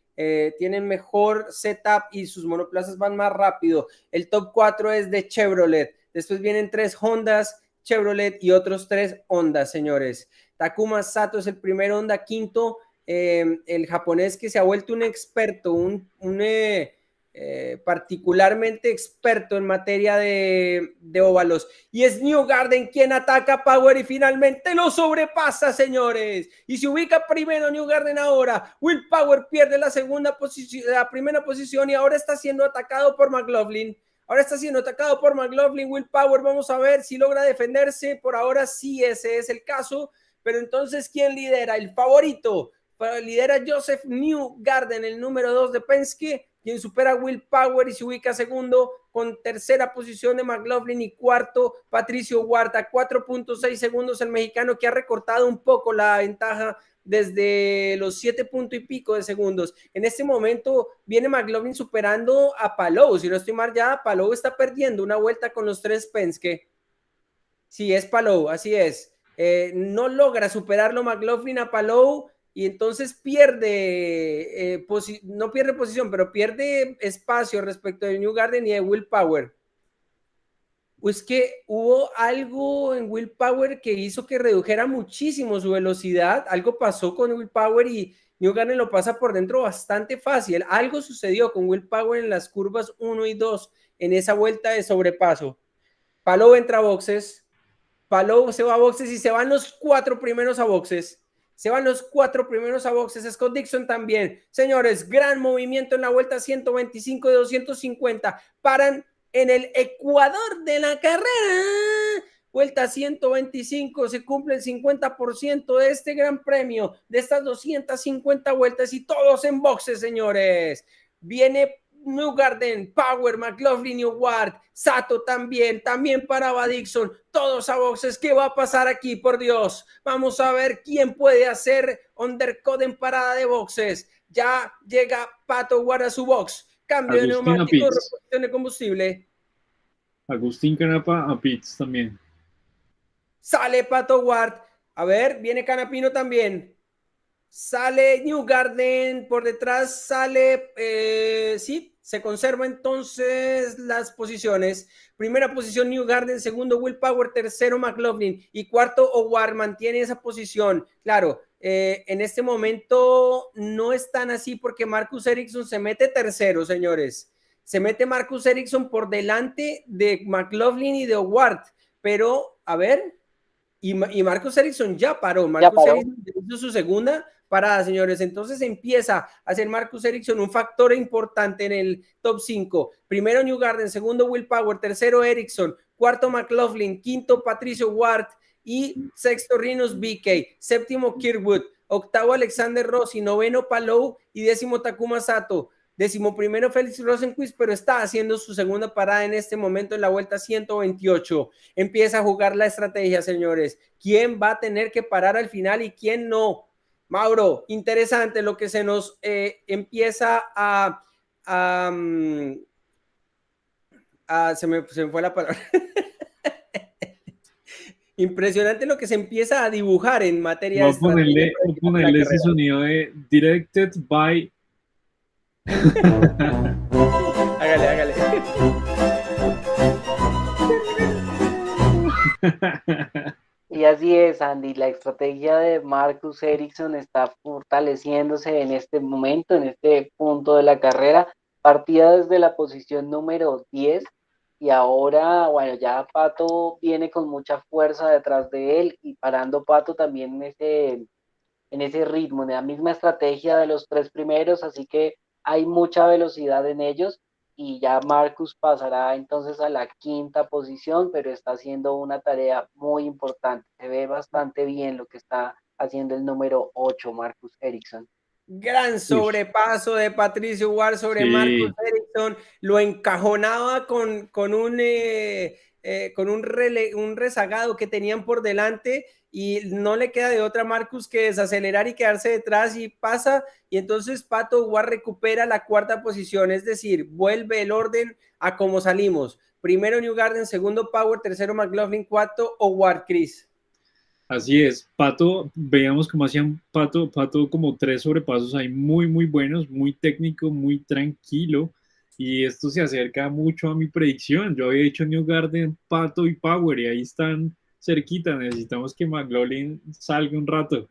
Tienen mejor setup y sus monoplazas van más rápido. El top 4 es de Chevrolet. Después vienen 3 Hondas, Chevrolet y otros 3 Hondas, señores. Takuma Sato es el primer Honda, quinto, el japonés que se ha vuelto un experto, particularmente experto en materia de óvalos, y es Newgarden quien ataca a Power y finalmente lo sobrepasa, señores, y se ubica primero Newgarden ahora. Will Power pierde la primera posición y ahora está siendo atacado por McLaughlin. Will Power, vamos a ver si logra defenderse. Por ahora sí, ese es el caso. Pero entonces, ¿quién lidera? El favorito. Lidera Joseph Newgarden, el número 2 de Penske, quien supera a Will Power y se ubica segundo con tercera posición de McLaughlin y cuarto Patricio Ward, a 4.6 segundos el mexicano, que ha recortado un poco la ventaja desde los 7 puntos y pico de segundos. En este momento viene McLaughlin superando a Palou. Si no estoy mal, ya Palou está perdiendo una vuelta con los 3 Penske. Sí, es Palou, así es. No logra superarlo McLaughlin a Palou y entonces pierde, no pierde posición, pero pierde espacio respecto de Newgarden y de Will Power. Pues que hubo algo en Will Power que hizo que redujera muchísimo su velocidad. Algo pasó con Will Power y Newgarden lo pasa por dentro bastante fácil. Algo sucedió con Will Power en las curvas 1 y 2 en esa vuelta de sobrepaso. Palou entra a boxes. Palou se va a boxes y se van los 4 primeros a boxes. Scott Dixon también. Señores, gran movimiento en la vuelta 125 de 250. Paran en el ecuador de la carrera. Vuelta 125, se cumple el 50% de este gran premio, de estas 250 vueltas y todos en boxes, señores. Viene Newgarden, Power, McLaughlin y Ward, Sato también paraba Dixon, todos a boxes. ¿Qué va a pasar aquí, por Dios? Vamos a ver quién puede hacer undercut en parada de boxes. Ya llega Pato Ward a su box, cambio de neumático, reposición de combustible. Agustín Canapa a pits también. Sale Pato Ward, a ver, viene Canapino también. Sale Newgarden, por detrás sale, sí, se conserva entonces las posiciones. Primera posición Newgarden, segundo Will Power, tercero McLaughlin y cuarto O'Ward mantiene esa posición. Claro, en este momento no están así porque Marcus Ericsson se mete tercero, señores. Se mete Marcus Ericsson por delante de McLaughlin y de O'Ward, pero a ver, y Marcus Ericsson ya paró. Ericsson hizo su segunda parada, señores. Entonces empieza a hacer Marcus Ericsson un factor importante en el top 5. Primero Newgarden, segundo Will Power, tercero Ericsson, cuarto McLaughlin, quinto Patricio Ward y sexto Rinus VeeKay, séptimo Kirkwood, octavo Alexander Rossi, noveno Palou y décimo Takuma Sato. 11º Félix Rosenqvist, pero está haciendo su segunda parada en este momento en la vuelta 128. Empieza a jugar la estrategia, señores. ¿Quién va a tener que parar al final y quién no? Mauro, interesante lo que se nos empieza a se me fue la palabra. Impresionante lo que se empieza a dibujar en materia de estrategia. Voy a ponerle ese sonido de Directed by. Hágale. Y así es, Andy, la estrategia de Marcus Ericsson está fortaleciéndose en este momento, en este punto de la carrera. Partía desde la posición número 10 y ahora, bueno, ya Pato viene con mucha fuerza detrás de él y parando Pato también en ese ritmo, en la misma estrategia de los tres primeros, así que hay mucha velocidad en ellos y ya Marcus pasará entonces a la quinta posición, pero está haciendo una tarea muy importante. Se ve bastante bien lo que está haciendo el número 8, Marcus Ericsson. Gran sobrepaso de Patricio Ward sobre Marcus Ericsson, lo encajonaba con un rezagado que tenían por delante y no le queda de otra Marcus que desacelerar y quedarse detrás y pasa, y entonces Pato Ward recupera la cuarta posición, es decir, vuelve el orden a como salimos. Primero Newgarden, segundo Power, tercero McLaughlin, cuarto Ward, Chris. Así es, Pato, veíamos cómo hacían Pato como 3 sobrepasos ahí muy buenos, muy técnico, muy tranquilo, y esto se acerca mucho a mi predicción. Yo había dicho Newgarden, Pato y Power, y ahí están cerquita. Necesitamos que McLaughlin salga un rato.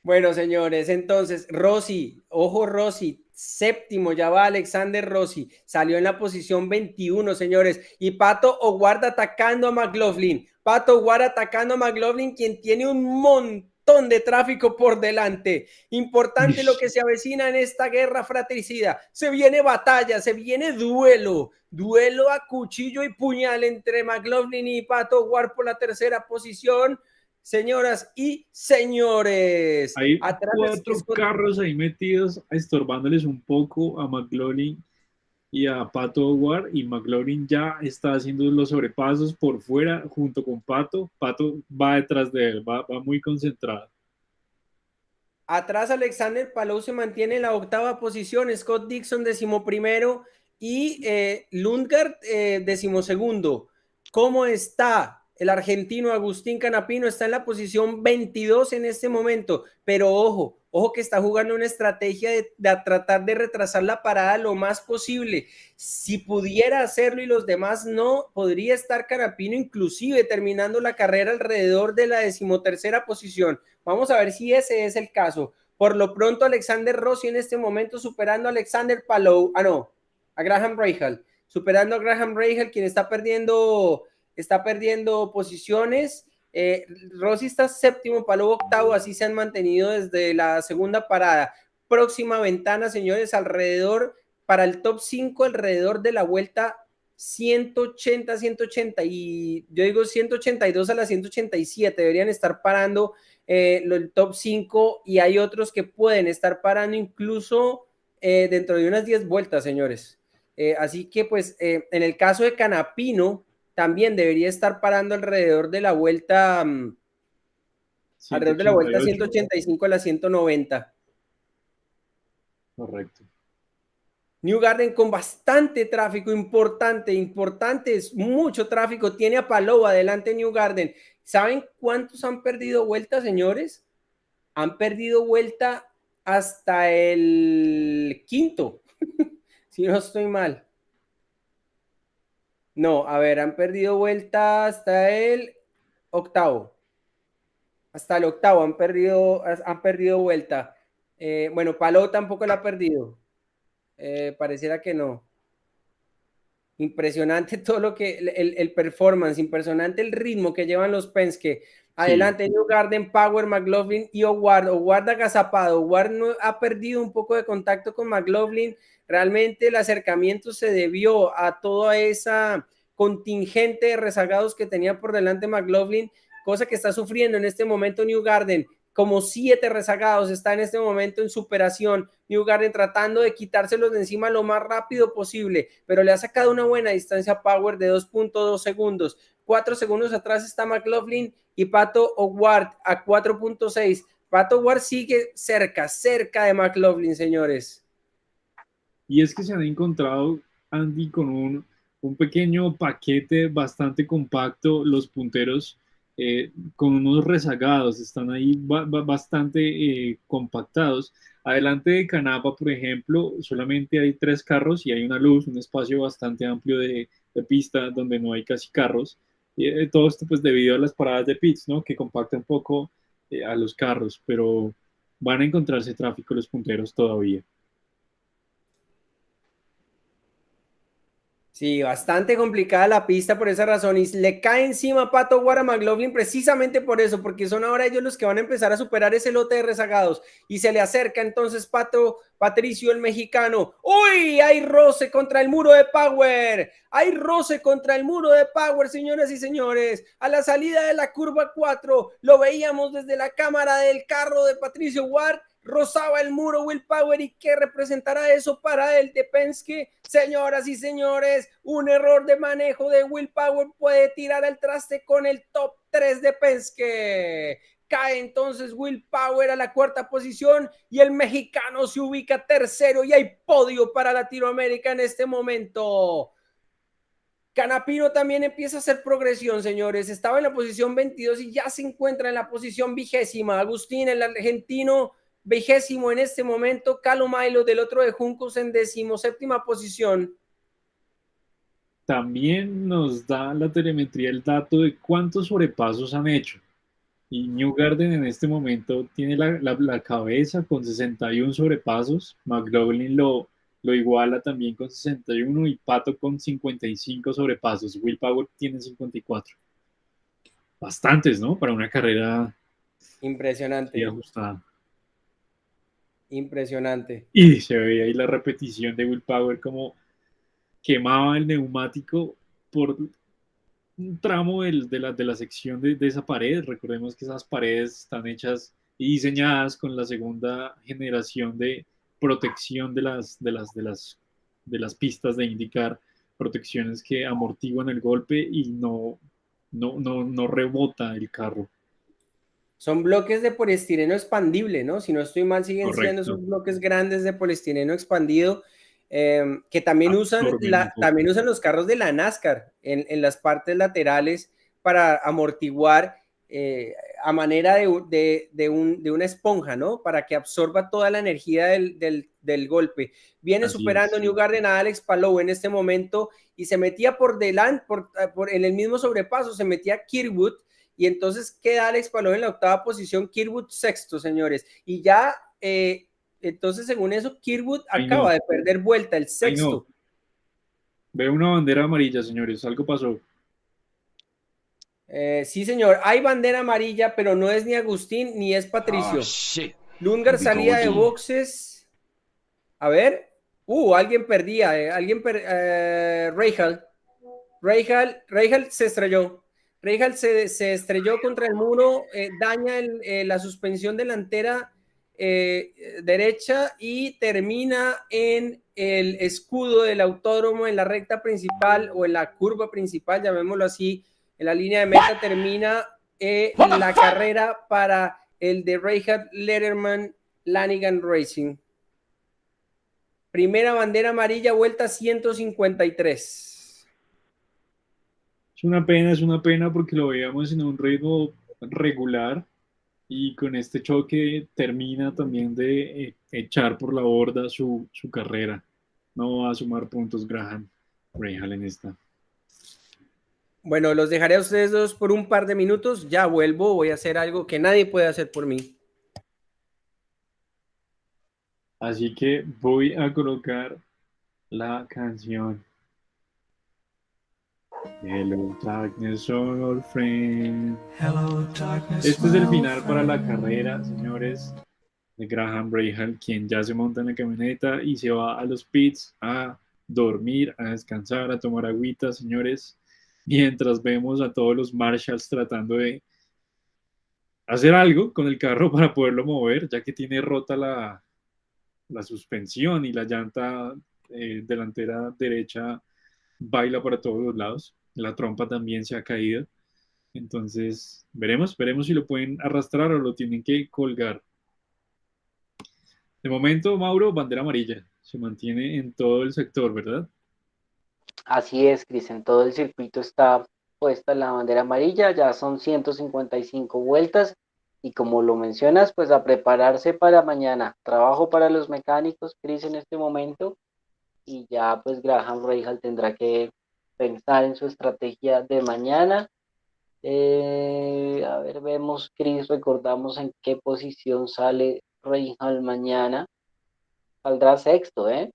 Bueno, señores, entonces Rossi, ojo Rossi, séptimo, ya va Alexander Rossi, salió en la posición 21, señores, y Pato O'Ward atacando a McLaughlin, quien tiene un montón de tráfico por delante. Importante lo que se avecina en esta guerra fratricida. Se viene batalla, se viene duelo a cuchillo y puñal entre McLaughlin y Pato O'Ward por la tercera posición. Señoras y señores, Hay atrás 4 carros ahí metidos, estorbándoles un poco a McLaughlin y a Pato O'Ward, y McLaughlin ya está haciendo los sobrepasos por fuera junto con Pato. Pato va detrás de él, va muy concentrado. Atrás Alexander Palou se mantiene en la octava posición, Scott Dixon 11º y Lundgaard 12º. ¿Cómo está? El argentino Agustín Canapino está en la posición 22 en este momento, pero ojo que está jugando una estrategia de tratar de retrasar la parada lo más posible. Si pudiera hacerlo y los demás no, podría estar Canapino inclusive terminando la carrera alrededor de la 13ª posición. Vamos a ver si ese es el caso. Por lo pronto, Alexander Rossi en este momento superando a Alexander Palou, a Graham Rahal, superando a Graham Rahal, quien está perdiendo posiciones. Rossi está séptimo, Palou octavo, así se han mantenido desde la segunda parada. Próxima ventana, señores, alrededor para el top 5, alrededor de la vuelta 180, 180 y yo digo 182 a la 187 deberían estar parando el top 5, y hay otros que pueden estar parando incluso dentro de unas 10 vueltas, señores. Así que pues en el caso de Canapino también debería estar parando alrededor de la vuelta 185 a la 190. Correcto. Newgarden con bastante tráfico, importante, es mucho tráfico, tiene a Palou adelante Newgarden. ¿Saben cuántos han perdido vuelta, señores? Han perdido vuelta hasta el quinto, si no estoy mal. No, a ver, han perdido vuelta hasta el octavo. Hasta el octavo han perdido vuelta. Bueno, Palou tampoco la ha perdido. Pareciera que no. Impresionante todo lo que el performance, impresionante el ritmo que llevan los Penske. Adelante, sí. Newgarden, Power, McLaughlin y O'Ward agazapado. O'Ward no ha perdido un poco de contacto con McLaughlin. Realmente el acercamiento se debió a toda esa contingente de rezagados que tenía por delante McLaughlin, cosa que está sufriendo en este momento Newgarden. Como 7 rezagados está en este momento en superación. Newgarden tratando de quitárselos de encima lo más rápido posible, pero le ha sacado una buena distancia a Power de 2.2 segundos. 4 segundos atrás está McLaughlin y Pato O'Ward a 4.6. Pato Ward sigue cerca de McLaughlin, señores. Y es que se han encontrado, Andy, con un pequeño paquete bastante compacto, los punteros con unos rezagados, están ahí bastante compactados. Adelante de Canapa, por ejemplo, solamente hay 3 carros y hay una luz, un espacio bastante amplio de pista donde no hay casi carros. Todo esto pues debido a las paradas de pits, ¿no? Que compacta un poco a los carros, pero van a encontrarse tráfico los punteros todavía. Sí, bastante complicada la pista por esa razón y le cae encima Pato Ward a McLaughlin precisamente por eso, porque son ahora ellos los que van a empezar a superar ese lote de rezagados y se le acerca entonces Patricio el mexicano. ¡Uy! Hay roce contra el muro de Power, hay roce contra el muro de Power, señoras y señores. A la salida de la curva 4 lo veíamos desde la cámara del carro de Patricio Ward. Rozaba el muro Will Power y qué representará eso para el de Penske. Señoras y señores, un error de manejo de Will Power puede tirar al traste con el top 3 de Penske. Cae entonces Will Power a la 4ª posición y el mexicano se ubica tercero y hay podio para Latinoamérica en este momento. Canapino también empieza a hacer progresión, señores. Estaba en la posición 22 y ya se encuentra en la posición 20ª. Agustín, el argentino, 20º en este momento. Calo Milo del otro de Juncos en 17ª posición. También nos da la telemetría el dato de cuántos sobrepasos han hecho. Y Newgarden en este momento tiene la cabeza con 61 sobrepasos. McLaughlin lo iguala también con 61 y Pato con 55 sobrepasos. Will Power tiene 54. Bastantes, ¿no? Para una carrera impresionante. Ajustada. Impresionante. Y se veía ahí la repetición de Will Power como quemaba el neumático por un tramo de la sección de esa pared. Recordemos que esas paredes están hechas y diseñadas con la segunda generación de protección de las pistas de IndyCar, protecciones que amortiguan el golpe y no rebota el carro. Son bloques de poliestireno expandible, ¿no? Si no estoy mal, siguen Correcto. siendo esos bloques grandes de poliestireno expandido que también usan los carros de la NASCAR en las partes laterales para amortiguar a manera de una esponja, ¿no? Para que absorba toda la energía del golpe. Viene así superando Newgarden a Alex Palou en este momento y se metía por delante, en el mismo sobrepaso, se metía Kirkwood. Y entonces queda Alex Palou en la 8ª posición, Kirkwood 6º, señores. Y ya, entonces, según eso, Kirkwood acaba de perder vuelta, el 6º. No. Veo una bandera amarilla, señores. Algo pasó. Sí, señor. Hay bandera amarilla, pero no es ni Agustín ni es Patricio. Lundgaard salía de boxes. A ver. Alguien perdía. Rahal se estrelló. Rahal se estrelló contra el muro, daña la suspensión delantera derecha y termina en el escudo del autódromo en la recta principal o en la curva principal, llamémoslo así, en la línea de meta termina la carrera para el de Rahal Letterman Lanigan Racing. Primera bandera amarilla, vuelta 153. Es una pena porque lo veíamos en un ritmo regular y con este choque termina también de echar por la borda su carrera. No va a sumar puntos Graham Rahal en esta. Bueno, los dejaré a ustedes dos por un par de minutos. Ya vuelvo, voy a hacer algo que nadie puede hacer por mí. Así que voy a colocar la canción. Hello darkness, old friend. Hello darkness. Este es el final para la carrera, señores, de Graham Rahal, quien ya se monta en la camioneta y se va a los pits a dormir, a descansar, a tomar agüita, señores, mientras vemos a todos los marshals tratando de hacer algo con el carro para poderlo mover, ya que tiene rota la suspensión y la llanta delantera derecha baila para todos los lados. La trompa también se ha caído. Entonces, veremos si lo pueden arrastrar o lo tienen que colgar. De momento, Mauro, bandera amarilla. Se mantiene en todo el sector, ¿verdad? Así es, Cris, en todo el circuito está puesta la bandera amarilla, ya son 155 vueltas y como lo mencionas, pues a prepararse para mañana. Trabajo para los mecánicos, Cris, en este momento y ya pues Graham Rahal tendrá que pensar en su estrategia de mañana. A ver, vemos, Cris, recordamos en qué posición sale Rahal mañana. Saldrá sexto, ¿eh?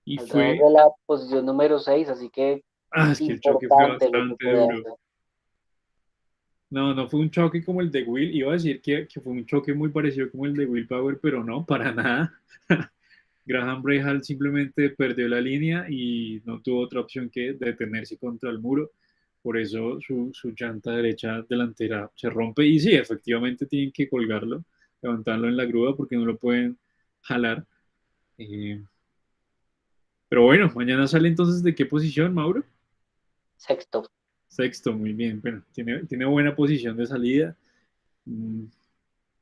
Y Saldrá fue, desde la posición número 6, así que es que el choque fue importante lo que bastante puede duro. hacer. No, no fue un choque como el de Will. Iba a decir que fue un choque muy parecido como el de Will Power, pero no, para nada. Graham Rahal simplemente perdió la línea y no tuvo otra opción que detenerse contra el muro. Por eso su llanta derecha delantera se rompe. Y sí, efectivamente tienen que colgarlo, levantarlo en la grúa porque no lo pueden jalar. Eh, pero bueno, mañana sale entonces ¿de qué posición, Mauro? Sexto. Sexto, muy bien. Bueno, tiene buena posición de salida. Mm,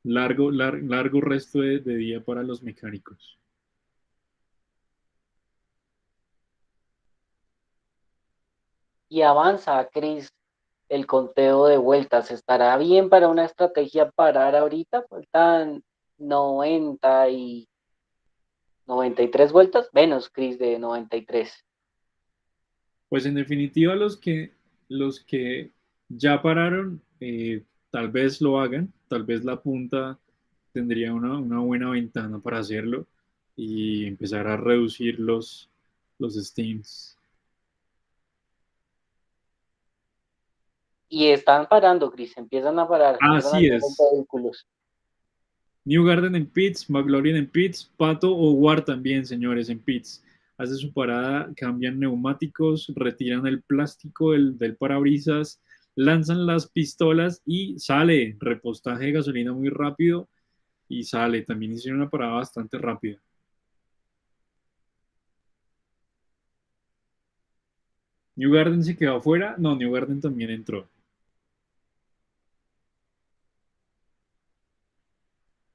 largo resto de día para los mecánicos. Y avanza, Chris, el conteo de vueltas. ¿Estará bien para una estrategia parar ahorita? Faltan 90 y 93 vueltas. Menos, Chris, de 93. Pues en definitiva, los que ya pararon, tal vez lo hagan, tal vez la punta tendría una buena ventana para hacerlo y empezar a reducir los steams. Y están parando, Chris. Empiezan a Así entrar los es. vehículos. New Garden en pits, McLaurin en pits, Pato O'Ward también, señores, en pits. Hace su parada, cambian neumáticos, retiran el plástico del parabrisas, lanzan las pistolas y sale. Repostaje de gasolina muy rápido y sale. También hicieron una parada bastante rápida. New Garden se quedó afuera. No, New Garden también entró.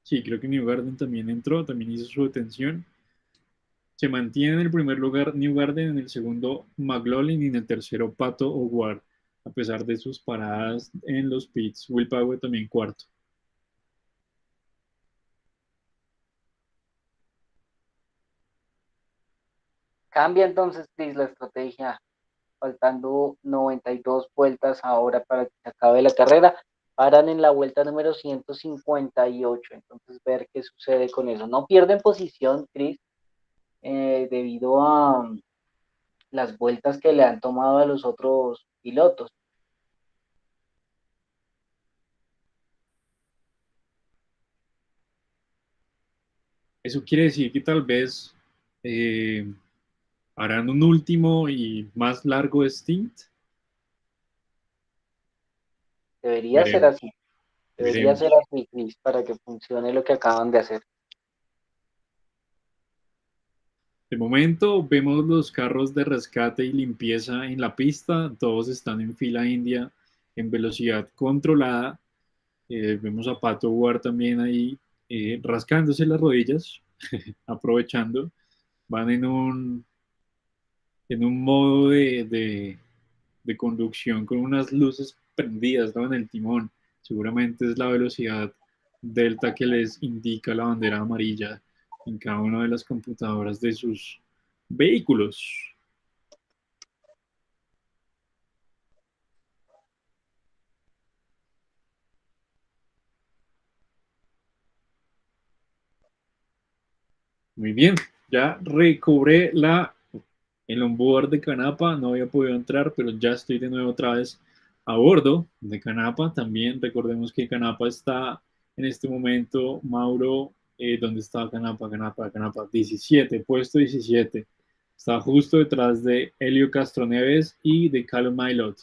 Sí, creo que New Garden también entró, también hizo su detención. Se mantiene en el primer lugar New Garden, en el segundo McLaughlin y en el tercero Pato O'Ward, a pesar de sus paradas en los pits. Will Power también cuarto. Cambia entonces, Chris, la estrategia. Faltando 92 vueltas ahora para que se acabe la carrera. Paran en la vuelta número 158. Entonces, ver qué sucede con eso. No pierden posición, Chris, debido a las vueltas que le han tomado a los otros pilotos. Eso quiere decir que tal vez eh, harán un último y más largo stint. Debería ser Veremos, así. Debería ser veremos. así, Chris, para que funcione lo que acaban de hacer. De momento vemos los carros de rescate y limpieza en la pista, todos están en fila india en velocidad controlada. Vemos a Pato Ward también ahí rascándose las rodillas, aprovechando. Van en un modo de conducción con unas luces prendidas, ¿no?, en el timón. Seguramente es la velocidad delta que les indica la bandera amarilla en cada una de las computadoras de sus vehículos. Muy bien, ya recobré el onboard de Canapa, no había podido entrar, pero ya estoy de nuevo otra vez a bordo de Canapa. También recordemos que Canapa está en este momento, Mauro, ¿dónde está Canapa? Canapa, 17, puesto 17. Está justo detrás de Helio Castroneves y de Callum Mailot.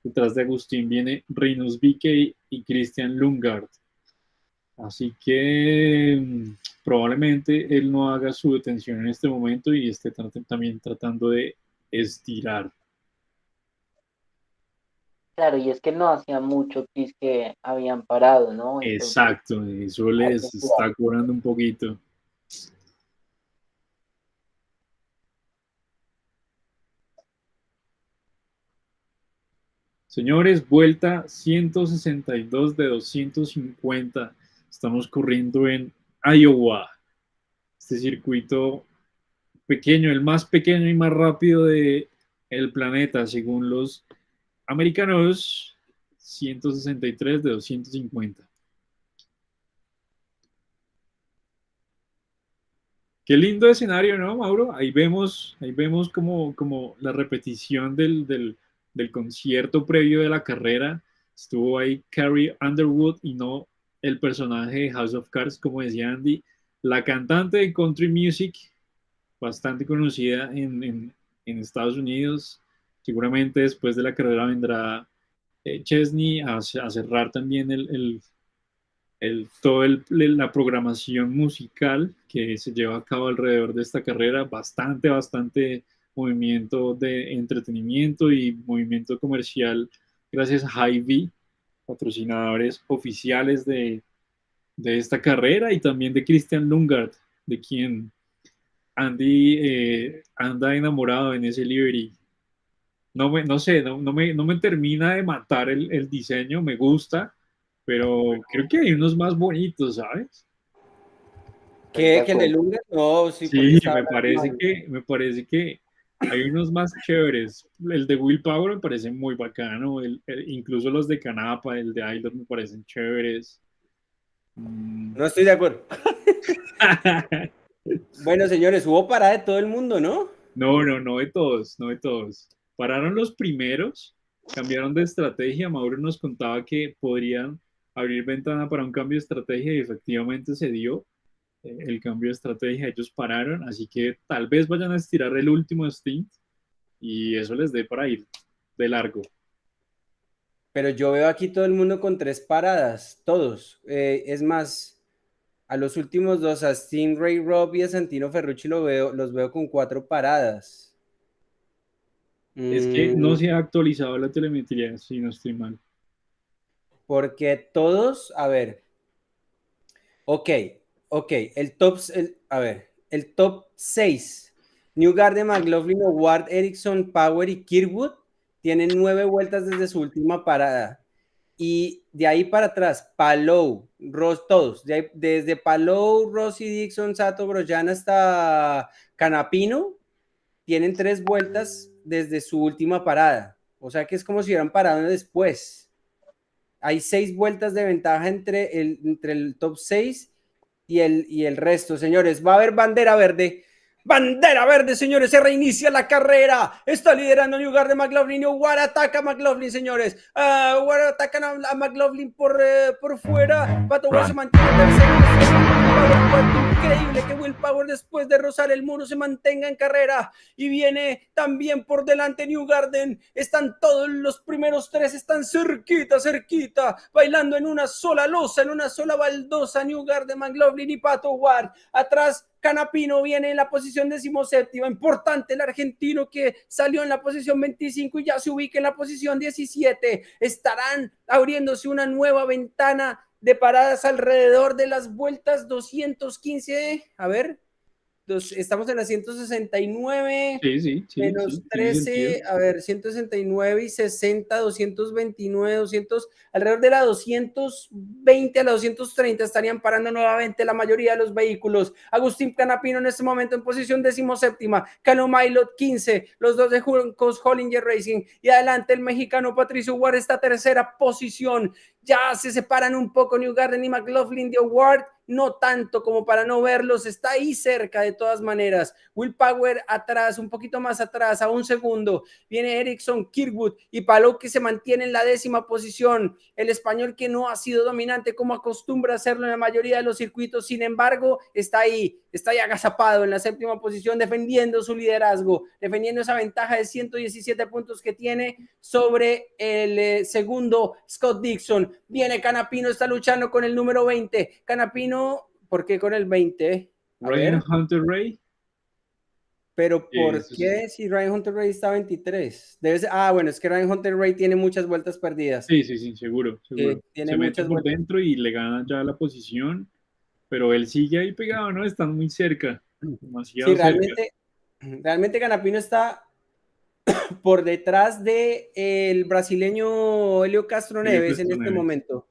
Detrás de Agustín viene Rinus BK y Christian Lundgaard. Así que probablemente él no haga su detención en este momento y esté también tratando de estirar. Claro, y es que no hacía mucho que habían parado, ¿no? Entonces, Exacto, eso hay que les cuidar. está cobrando un poquito. Señores, vuelta 162 de 250. Estamos corriendo en Iowa. Este circuito pequeño, el más pequeño y más rápido de el planeta, según los americanos, 163 de 250. Qué lindo escenario, ¿no, Mauro? Ahí vemos como la repetición del concierto previo de la carrera. Estuvo ahí Carrie Underwood y no el personaje de House of Cards, como decía Andy, la cantante de country music, bastante conocida en Estados Unidos. Seguramente después de la carrera vendrá Chesney a cerrar también la programación musical que se lleva a cabo alrededor de esta carrera, bastante movimiento de entretenimiento y movimiento comercial gracias a Hy-Vee, patrocinadores oficiales de esta carrera y también de Christian Lundgaard, de quien Andy anda enamorado en ese livery. No sé, no me termina de matar el diseño, me gusta, pero creo que hay unos más bonitos, ¿sabes? Estoy de Que el de acuerdo. Lunga? No, sí, porque Sí, estaba hablando. me parece que hay unos más chéveres. El de Willpower me parece muy bacano, incluso los de Canapa, el de Aylor me parecen chéveres. Mm. No estoy de acuerdo. Bueno, señores, hubo parada de todo el mundo, ¿no? No de todos, no de todos. Pararon los primeros, cambiaron de estrategia. Mauro nos contaba que podrían abrir ventana para un cambio de estrategia y efectivamente se dio el cambio de estrategia. Ellos pararon, así que tal vez vayan a estirar el último stint y eso les dé para ir de largo. Pero yo veo aquí todo el mundo con 3 paradas, todos. Es más, a los últimos dos, a Stingray Rob y a Santino Ferrucci los veo con 4 paradas. Es que no Mm, se ha actualizado la telemetría, si no estoy mal. porque todos, a ver, ok, ok, a ver, el top 6, Newgarden, McLaughlin, Howard, Ericsson, Power y Kirkwood tienen 9 vueltas desde su última parada. Y de ahí para atrás, Palou, Ross, todos, desde Palou, Rossi, Dixon, Sato, Grosjean hasta Canapino, tienen 3 vueltas desde su última parada. O sea que es como si hubieran parado después. Hay 6 vueltas de ventaja entre el top 6 y el resto, señores. Va a haber bandera verde. Bandera verde, señores, se reinicia la carrera. Está liderando en lugar de McLaughlin. War ataca a McLaughlin, señores. War atacan a McLaughlin por fuera. Pato War se mantiene tercero. Increíble que Will Power después de rozar el muro se mantenga en carrera. Y viene también por delante Newgarden. Están todos los primeros 3, están cerquita, bailando en una sola losa, en una sola baldosa. Newgarden, McLaughlin y Pato Ward. Atrás Canapino viene en la posición 17ª. Importante el argentino que salió en la posición 25 y ya se ubica en la posición 17. Estarán abriéndose una nueva ventana de paradas alrededor de las vueltas 215. A ver, estamos en la 169. Sí, Menos tiene sentido. 13, a ver, 169 y 60, 229, 200, alrededor de la 220 a la 230 estarían parando nuevamente la mayoría de los vehículos. Agustín Canapino en este momento en posición 17ª, Calo Mailot 15, los dos de Juncos Hollinger Racing y adelante el mexicano Patricio Ward esta tercera posición. Ya se separan un poco Newgarden y McLaughlin de Ward, no tanto como para no verlos, está ahí cerca de todas maneras. Will Power atrás, un poquito más atrás, a un segundo. Viene Ericsson, Kirkwood y Palou que se mantiene en la 10ª posición. El español que no ha sido dominante como acostumbra hacerlo en la mayoría de los circuitos, sin embargo, está ahí agazapado en la 7ª posición, defendiendo su liderazgo, defendiendo esa ventaja de 117 puntos que tiene sobre el segundo Scott Dixon. Viene Canapino, está luchando con el número 20. Canapino, ¿por qué con el 20? A Ryan ver. Hunter Ray. Pero ¿por Eso sí. qué si Ryan Hunter-Reay está 23? Bueno, es que Ryan Hunter-Reay tiene muchas vueltas perdidas. Sí, seguro, seguro. Tiene Se mete muchas por vueltas. dentro y le gana ya la posición, pero él sigue ahí pegado, ¿no? Están muy cerca, Sí, demasiado cerca. realmente Canapino está por detrás de el brasileño Helio Castro Julio Neves en Castro este Neves. momento.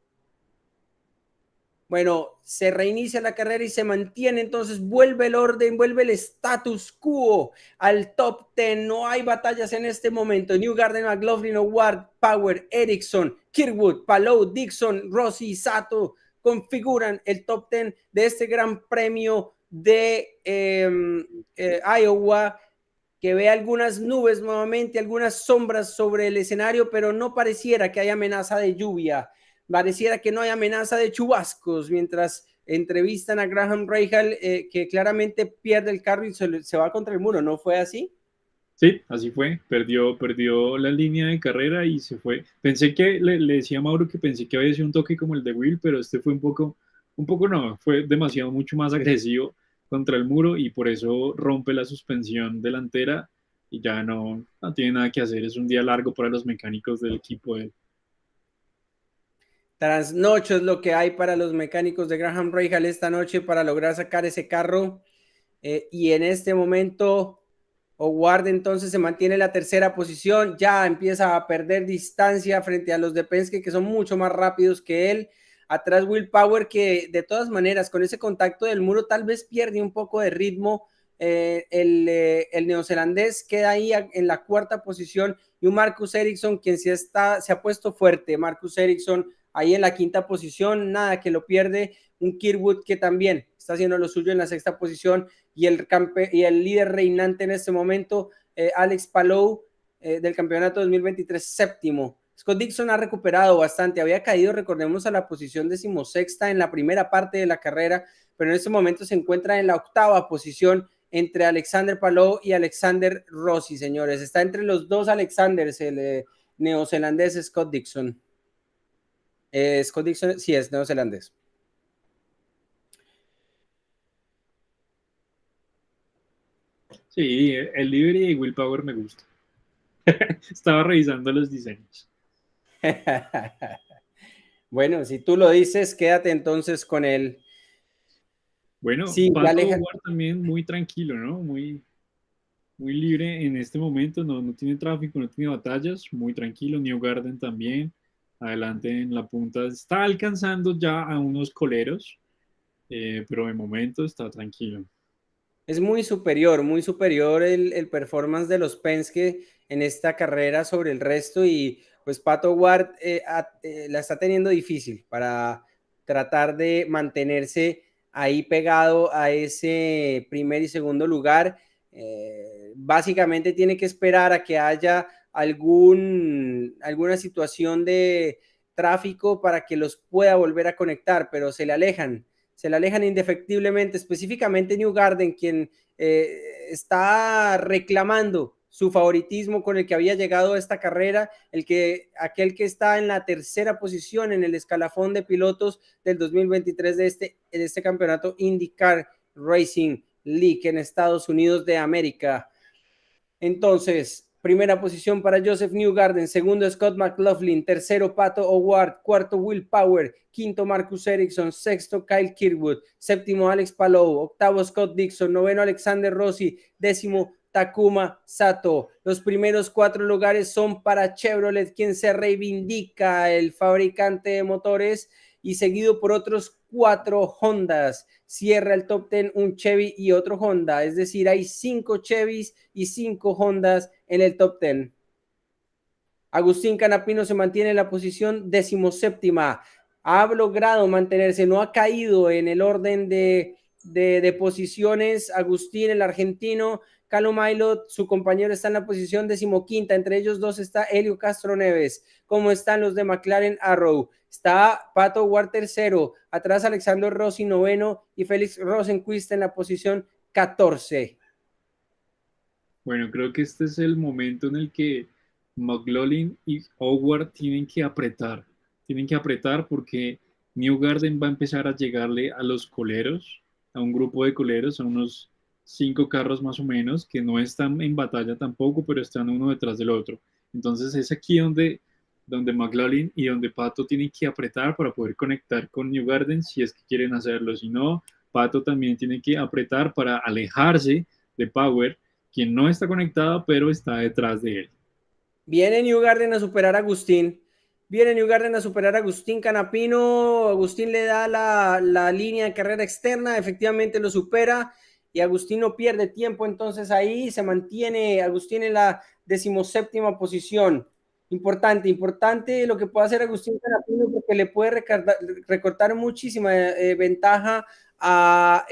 Bueno, se reinicia la carrera y se mantiene, entonces vuelve el orden, vuelve el status quo al top 10. No hay batallas en este momento. Newgarden, McLaughlin, Howard, Power, Ericsson, Kirkwood, Palou, Dixon, Rossi, Sato configuran el top 10 de este gran premio de Iowa, que ve algunas nubes nuevamente, algunas sombras sobre el escenario, pero no pareciera que haya amenaza de lluvia. Pareciera que no hay amenaza de chubascos mientras entrevistan a Graham Rahal, que claramente pierde el carro y se va contra el muro. ¿No fue así? Sí, así fue. Perdió la línea de carrera y se fue. Pensé que, le decía a Mauro que pensé que había sido un toque como el de Will, pero este fue un poco no, fue demasiado, mucho más agresivo contra el muro y por eso rompe la suspensión delantera y ya no tiene nada que hacer. Es un día largo para los mecánicos del equipo de él. Trasnocho es lo que hay para los mecánicos de Graham Rahal esta noche para lograr sacar ese carro. Y en este momento, Howard entonces se mantiene en la tercera posición, ya empieza a perder distancia frente a los de Penske, que son mucho más rápidos que él. Atrás Will Power, que de todas maneras con ese contacto del muro tal vez pierde un poco de ritmo. El neozelandés queda ahí en la cuarta posición y un Marcus Ericsson quien se ha puesto fuerte. Marcus Ericsson ahí en la quinta posición, nada que lo pierde. Un Kirkwood que también está haciendo lo suyo en la sexta posición y el líder reinante en este momento, Alex Palou, del campeonato 2023, séptimo. Scott Dixon ha recuperado bastante, había caído, recordemos, a la posición 16ª en la primera parte de la carrera, pero en este momento se encuentra en la octava posición entre Alexander Palou y Alexander Rossi, señores. Está entre los dos Alexanders, el neozelandés Scott Dixon. Scott Dixon sí es neozelandés. Sí, el livery de Will Power me gusta. Estaba revisando los diseños. Bueno, si tú lo dices, quédate entonces con él. Bueno, Sí, Pato Aleja. Howard también muy tranquilo, ¿no? Muy libre en este momento, no tiene tráfico, no tiene batallas, muy tranquilo. Newgarden también, adelante en la punta, está alcanzando ya a unos coleros, pero de momento está tranquilo. Es muy superior el performance de los Penske en esta carrera sobre el resto y pues Pato Ward la está teniendo difícil para tratar de mantenerse ahí pegado a ese primer y segundo lugar. Básicamente tiene que esperar a que haya alguna situación de tráfico para que los pueda volver a conectar, pero se le alejan indefectiblemente, específicamente Newgarden, quien está reclamando su favoritismo con el que había llegado a esta carrera, aquel que está en la tercera posición en el escalafón de pilotos del 2023 de este campeonato IndyCar Racing League en Estados Unidos de América. Entonces, primera posición para Joseph Newgarden, segundo Scott McLaughlin, tercero Pato O'Ward, cuarto Will Power, quinto Marcus Ericsson, sexto Kyle Kirkwood, séptimo Alex Palou, octavo Scott Dixon, noveno Alexander Rossi, décimo Takuma Sato. Los primeros 4 lugares son para Chevrolet, quien se reivindica, el fabricante de motores, y seguido por otros 4 Hondas. Cierra el top 10 un Chevy y otro Honda, es decir, hay 5 Chevys y 5 Hondas en el top 10. Agustín Canapino se mantiene en la posición 17ª. Ha logrado mantenerse, no ha caído en el orden de posiciones. Agustín, el argentino, Callum Ilott, su compañero, está en la posición 15ª. Entre ellos dos está Helio Castro Neves. ¿Cómo están los de McLaren Arrow? Está Pato O'Ward tercero, atrás Alexander Rossi noveno y Félix Rosenqvist en la posición 14. Bueno, creo que este es el momento en el que McLaughlin y Howard tienen que apretar porque Newgarden va a empezar a llegarle a los coleros, a un grupo de coleros, a unos 5 carros más o menos, que no están en batalla tampoco, pero están uno detrás del otro. Entonces es aquí donde McLaughlin y donde Pato tienen que apretar para poder conectar con New Garden si es que quieren hacerlo. Si no, Pato también tiene que apretar para alejarse de Power, quien no está conectado, pero está detrás de él. Viene New Garden a superar a Agustín. Viene New Garden a superar a Agustín Canapino. Agustín le da la línea de carrera externa. Efectivamente lo supera. Y Agustín no pierde tiempo. Entonces ahí se mantiene Agustín en la 17ª posición. Importante lo que puede hacer Agustín Canapino porque le puede recortar muchísima ventaja a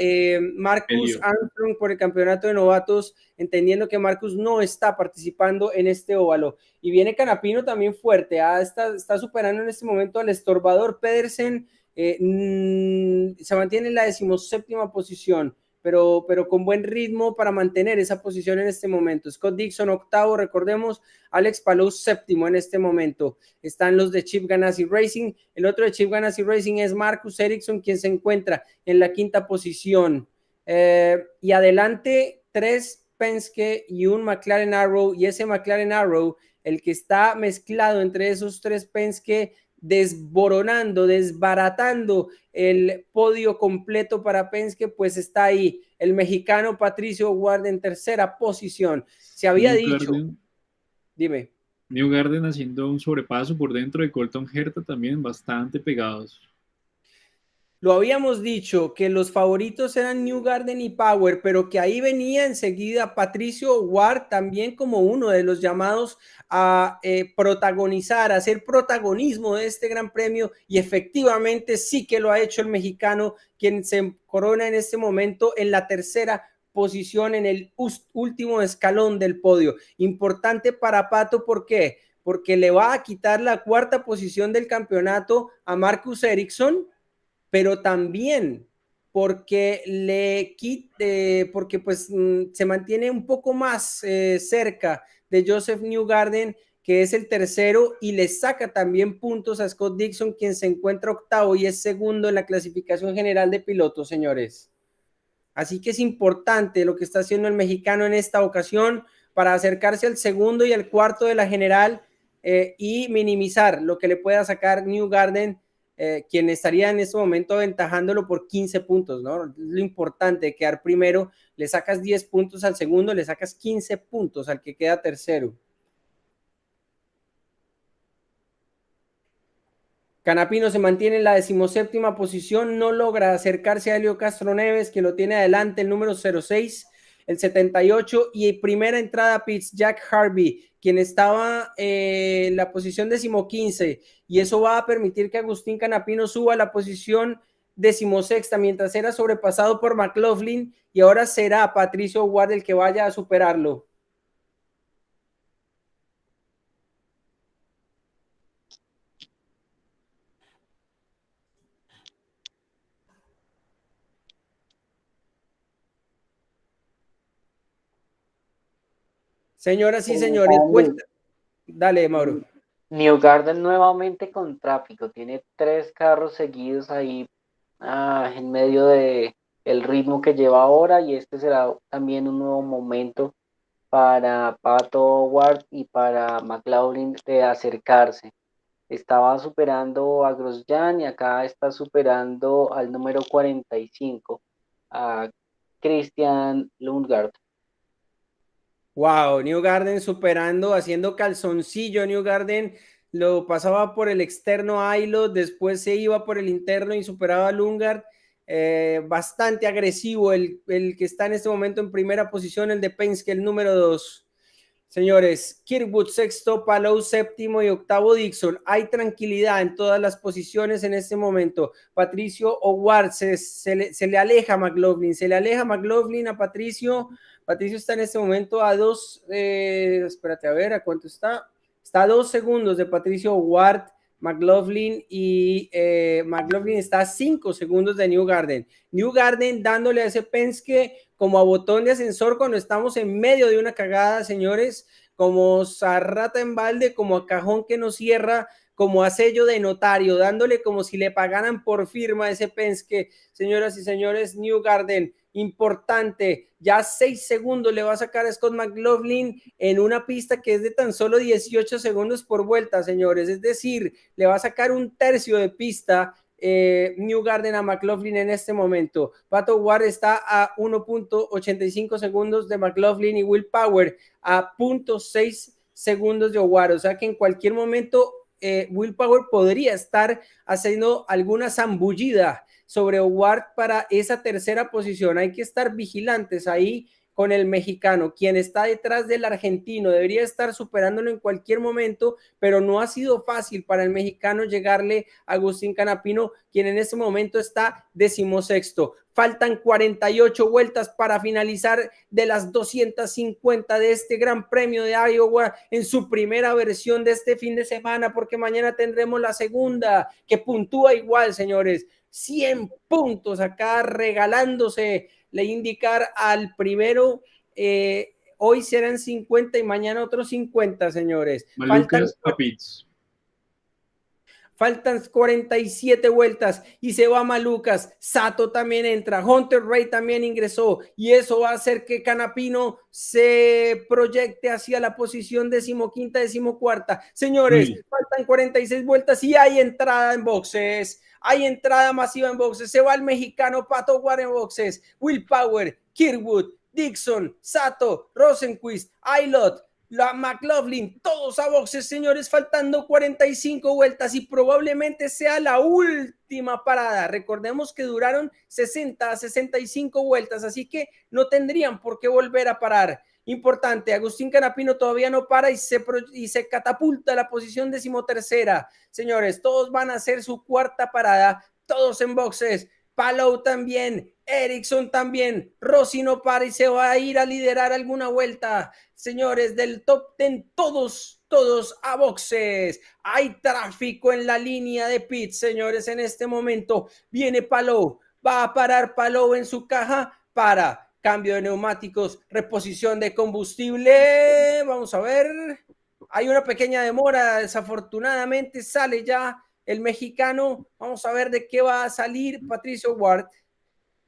Marcus Elio. Armstrong por el campeonato de novatos, entendiendo que Marcus no está participando en este óvalo. Y viene Canapino también fuerte, está superando en este momento al estorbador Pedersen, se mantiene en la 17ª posición, pero con buen ritmo para mantener esa posición en este momento. Scott Dixon 8º, recordemos, Alex Palou 7º en este momento. Están los de Chip Ganassi Racing. El otro de Chip Ganassi Racing es Marcus Ericsson, quien se encuentra en la 5ª posición. Y adelante 3 Penske y un McLaren Arrow, y ese McLaren Arrow, el que está mezclado entre esos 3 Penske, desboronando, desbaratando el podio completo para Penske, pues está ahí el mexicano Patricio Ward en 3ª posición. Se había dicho, dime. New Garden haciendo un sobrepaso por dentro de Colton Herta también, bastante pegados. Lo habíamos dicho, que los favoritos eran New Garden y Power, pero que ahí venía enseguida Patricio Ward también como uno de los llamados a protagonizar, a hacer protagonismo de este gran premio, y efectivamente sí que lo ha hecho el mexicano, quien se corona en este momento en la 3ª posición en el último escalón del podio. Importante para Pato, ¿por qué? Porque le va a quitar la 4ª posición del campeonato a Marcus Ericsson, pero también porque porque pues se mantiene un poco más cerca de Joseph Newgarden, que es el 3º, y le saca también puntos a Scott Dixon, quien se encuentra 8º y es 2º en la clasificación general de pilotos, señores. Así que es importante lo que está haciendo el mexicano en esta ocasión para acercarse al 2º y al 4º de la general, y minimizar lo que le pueda sacar Newgarden, quien estaría en este momento aventajándolo por 15 puntos, ¿no? Lo importante, quedar primero, le sacas 10 puntos al segundo, le sacas 15 puntos al que queda tercero. Canapino se mantiene en la 17ª posición, no logra acercarse a Helio Castro Neves, que lo tiene adelante, el número 06, el 78, y primera entrada a pits Jack Harvey, quien estaba en la posición 15ª, y eso va a permitir que Agustín Canapino suba a la posición 16ª, mientras era sobrepasado por McLaughlin, y ahora será Patricio Ward el que vaya a superarlo. Señoras y señores, vuelta. Dale, Mauro. Newgarden nuevamente con tráfico, tiene 3 carros seguidos ahí en medio de el ritmo que lleva ahora, y este será también un nuevo momento para Pato Ward y para McLaughlin de acercarse. Estaba superando a Grosjean y acá está superando al número 45, a Christian Lundgaard. Wow, Newgarden superando, haciendo calzoncillo. Newgarden lo pasaba por el externo Aylot, después se iba por el interno y superaba a Lundgaard. Bastante agresivo el que está en este momento en primera posición, el de Penske, el número 2. Señores, Kirkwood 6º, Palou 7º y 8º Dixon. Hay tranquilidad en todas las posiciones en este momento. Patricio O'Ward se le aleja a McLaughlin, a Patricio. Patricio está en este momento a 2, espérate a ver a cuánto está. Está a 2 segundos de Patricio O'Ward, McLaughlin, y McLaughlin está a 5 segundos de Newgarden. Newgarden dándole a ese Penske como a botón de ascensor cuando estamos en medio de una cagada, señores, como zarrata en balde, como a cajón que no cierra, como a sello de notario, dándole como si le pagaran por firma ese Penske. Señoras y señores, Newgarden importante, ya 6 segundos le va a sacar a Scott McLaughlin en una pista que es de tan solo 18 segundos por vuelta, señores, es decir, le va a sacar un tercio de pista Newgarden a McLaughlin en este momento. Pato Ward está a 1.85 segundos de McLaughlin y Will Power a 0.6 segundos de O'Ward, o sea que en cualquier momento Will Power podría estar haciendo alguna zambullida sobre O'Ward para esa tercera posición. Hay que estar vigilantes ahí con el mexicano, quien está detrás del argentino, debería estar superándolo en cualquier momento, pero no ha sido fácil para el mexicano llegarle a Agustín Canapino, quien en este momento está 16º. Faltan 48 vueltas para finalizar de las 250 de este Gran Premio de Iowa en su primera versión de este fin de semana, porque mañana tendremos la segunda, que puntúa igual, señores, 100 puntos acá regalándose, le indicar al primero, hoy serán 50 y mañana otros 50, señores. Malucas a pits. Faltan 47 vueltas y se va Malucas. Sato también entra. Hunter Ray también ingresó. Y eso va a hacer que Canapino se proyecte hacia la posición 15ª, 14ª. Señores, faltan 46 vueltas y hay entrada en boxes. Hay entrada masiva en boxes. Se va el mexicano Pato Ward en boxes. Will Power, Kirkwood, Dixon, Sato, Rosenquist, Aylot, la McLaughlin, todos a boxes, señores, faltando 45 vueltas y probablemente sea la última parada. Recordemos que duraron 60 a 65 vueltas, así que no tendrían por qué volver a parar. Importante, Agustín Canapino todavía no para y se catapulta a la posición 13ª. Señores, todos van a hacer su cuarta parada, todos en boxes. Palou también, Ericsson también, Rossi no para y se va a ir a liderar alguna vuelta. Señores, del top 10, todos a boxes. Hay tráfico en la línea de pits, señores, en este momento. Viene Palou, va a parar Palou en su caja para cambio de neumáticos, reposición de combustible. Vamos a ver, hay una pequeña demora, desafortunadamente sale ya el mexicano. Vamos a ver de qué va a salir Patricio Ward.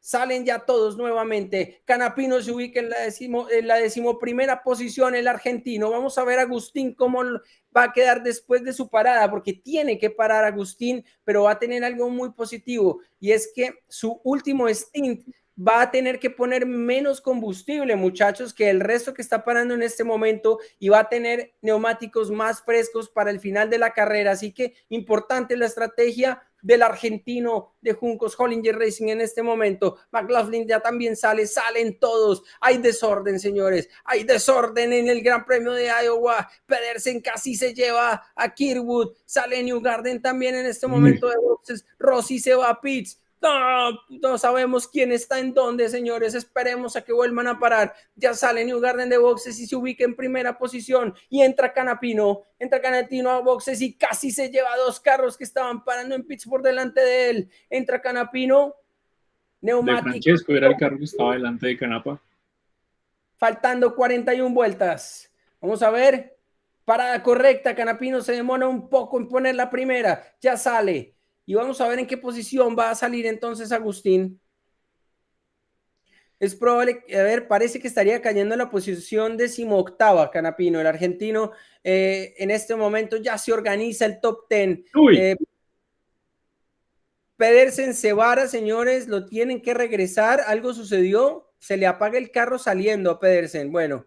Salen ya todos nuevamente. Canapino se ubica en la 11ª posición, el argentino. Vamos a ver Agustín cómo va a quedar después de su parada, porque tiene que parar Agustín, pero va a tener algo muy positivo, y es que su último stint va a tener que poner menos combustible, muchachos, que el resto que está parando en este momento, y va a tener neumáticos más frescos para el final de la carrera. Así que importante la estrategia del argentino de Juncos Hollinger Racing en este momento. McLaughlin ya también salen todos. Hay desorden, señores, hay desorden en el Gran Premio de Iowa. Pedersen casi se lleva a Kirkwood, sale Newgarden también en este momento de boxes. Rossi se va a pits. No sabemos quién está en dónde, señores. Esperemos a que vuelvan a parar. Ya sale Newgarden de boxes y se ubica en primera posición. Y entra Canapino a boxes y casi se lleva 2 carros que estaban parando en pits por delante de él. Entra Canapino. Neumático. De Francesco era el carro que estaba delante de Canapa. Faltando 41 vueltas. Vamos a ver. Parada correcta. Canapino se demora un poco en poner la primera. Ya sale. Y vamos a ver en qué posición va a salir entonces Agustín. Es probable, a ver, parece que estaría cayendo en la posición 18ª Canapino, el argentino. En este momento ya se organiza el top 10. Pedersen se vara, señores, lo tienen que regresar. Algo sucedió, se le apaga el carro saliendo a Pedersen. Bueno,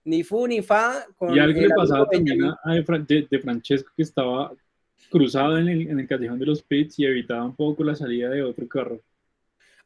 ni fu ni fa. Y algo le pasaba también a de Francesco, que estaba cruzado en el callejón de los pits y evitaba un poco la salida de otro carro.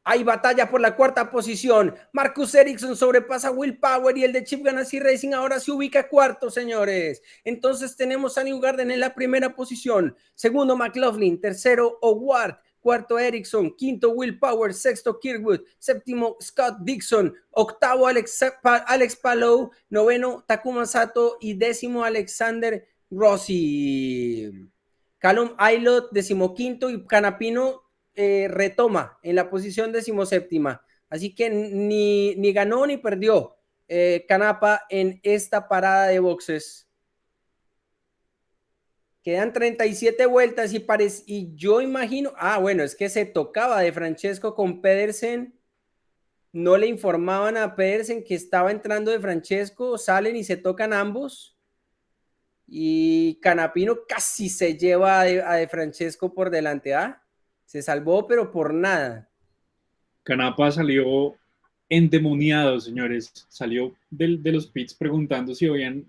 Hay batalla por la cuarta posición. Marcus Ericsson sobrepasa a Will Power y el de Chip Ganassi Racing ahora se ubica cuarto, señores. Entonces tenemos a Newgarden en la primera posición. Segundo, McLaughlin. Tercero, O'Ward. Cuarto, Ericsson. Quinto, Will Power. Sexto, Kirkwood. Séptimo, Scott Dixon. Octavo, Alex Palou. Noveno, Takuma Sato. Y décimo, Alexander Rossi. Callum Aylott, 15º, y Canapino retoma en la posición 17ª. Así que ni ganó ni perdió Canapa en esta parada de boxes. Quedan 37 vueltas y yo imagino, bueno, es que se tocaba de Francesco con Pedersen. no le informaban a Pedersen que estaba entrando de Francesco, salen y se tocan ambos, y Canapino casi se lleva a de Francesco por delante, se salvó, pero por nada. Canapa salió endemoniado, señores. Salió de los pits preguntando si habían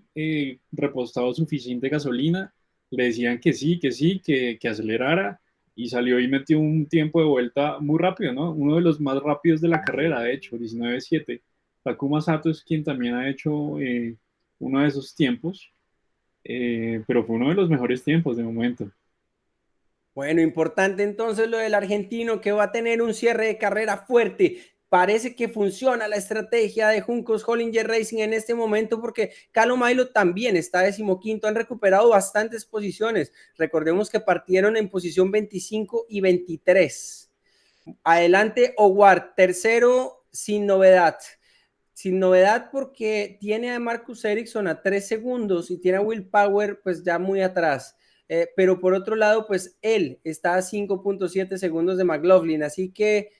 repostado suficiente gasolina. Le decían que sí, que acelerara. Y salió y metió un tiempo de vuelta muy rápido, ¿no? Uno de los más rápidos de la carrera, de hecho, 19.7. Takuma Sato es quien también ha hecho uno de esos tiempos. Pero fue uno de los mejores tiempos de momento. Bueno, importante entonces lo del argentino, que va a tener un cierre de carrera fuerte. Parece que funciona la estrategia de Juncos Hollinger Racing en este momento, porque Calo Mailo también está 15º, han recuperado bastantes posiciones. Recordemos que partieron en posición 25 y 23. Adelante Howard, tercero, sin novedad. Sin novedad porque tiene a Marcus Ericsson a 3 segundos y tiene a Will Power pues ya muy atrás. Pero por otro lado, pues él está a 5.7 segundos de McLaughlin, así que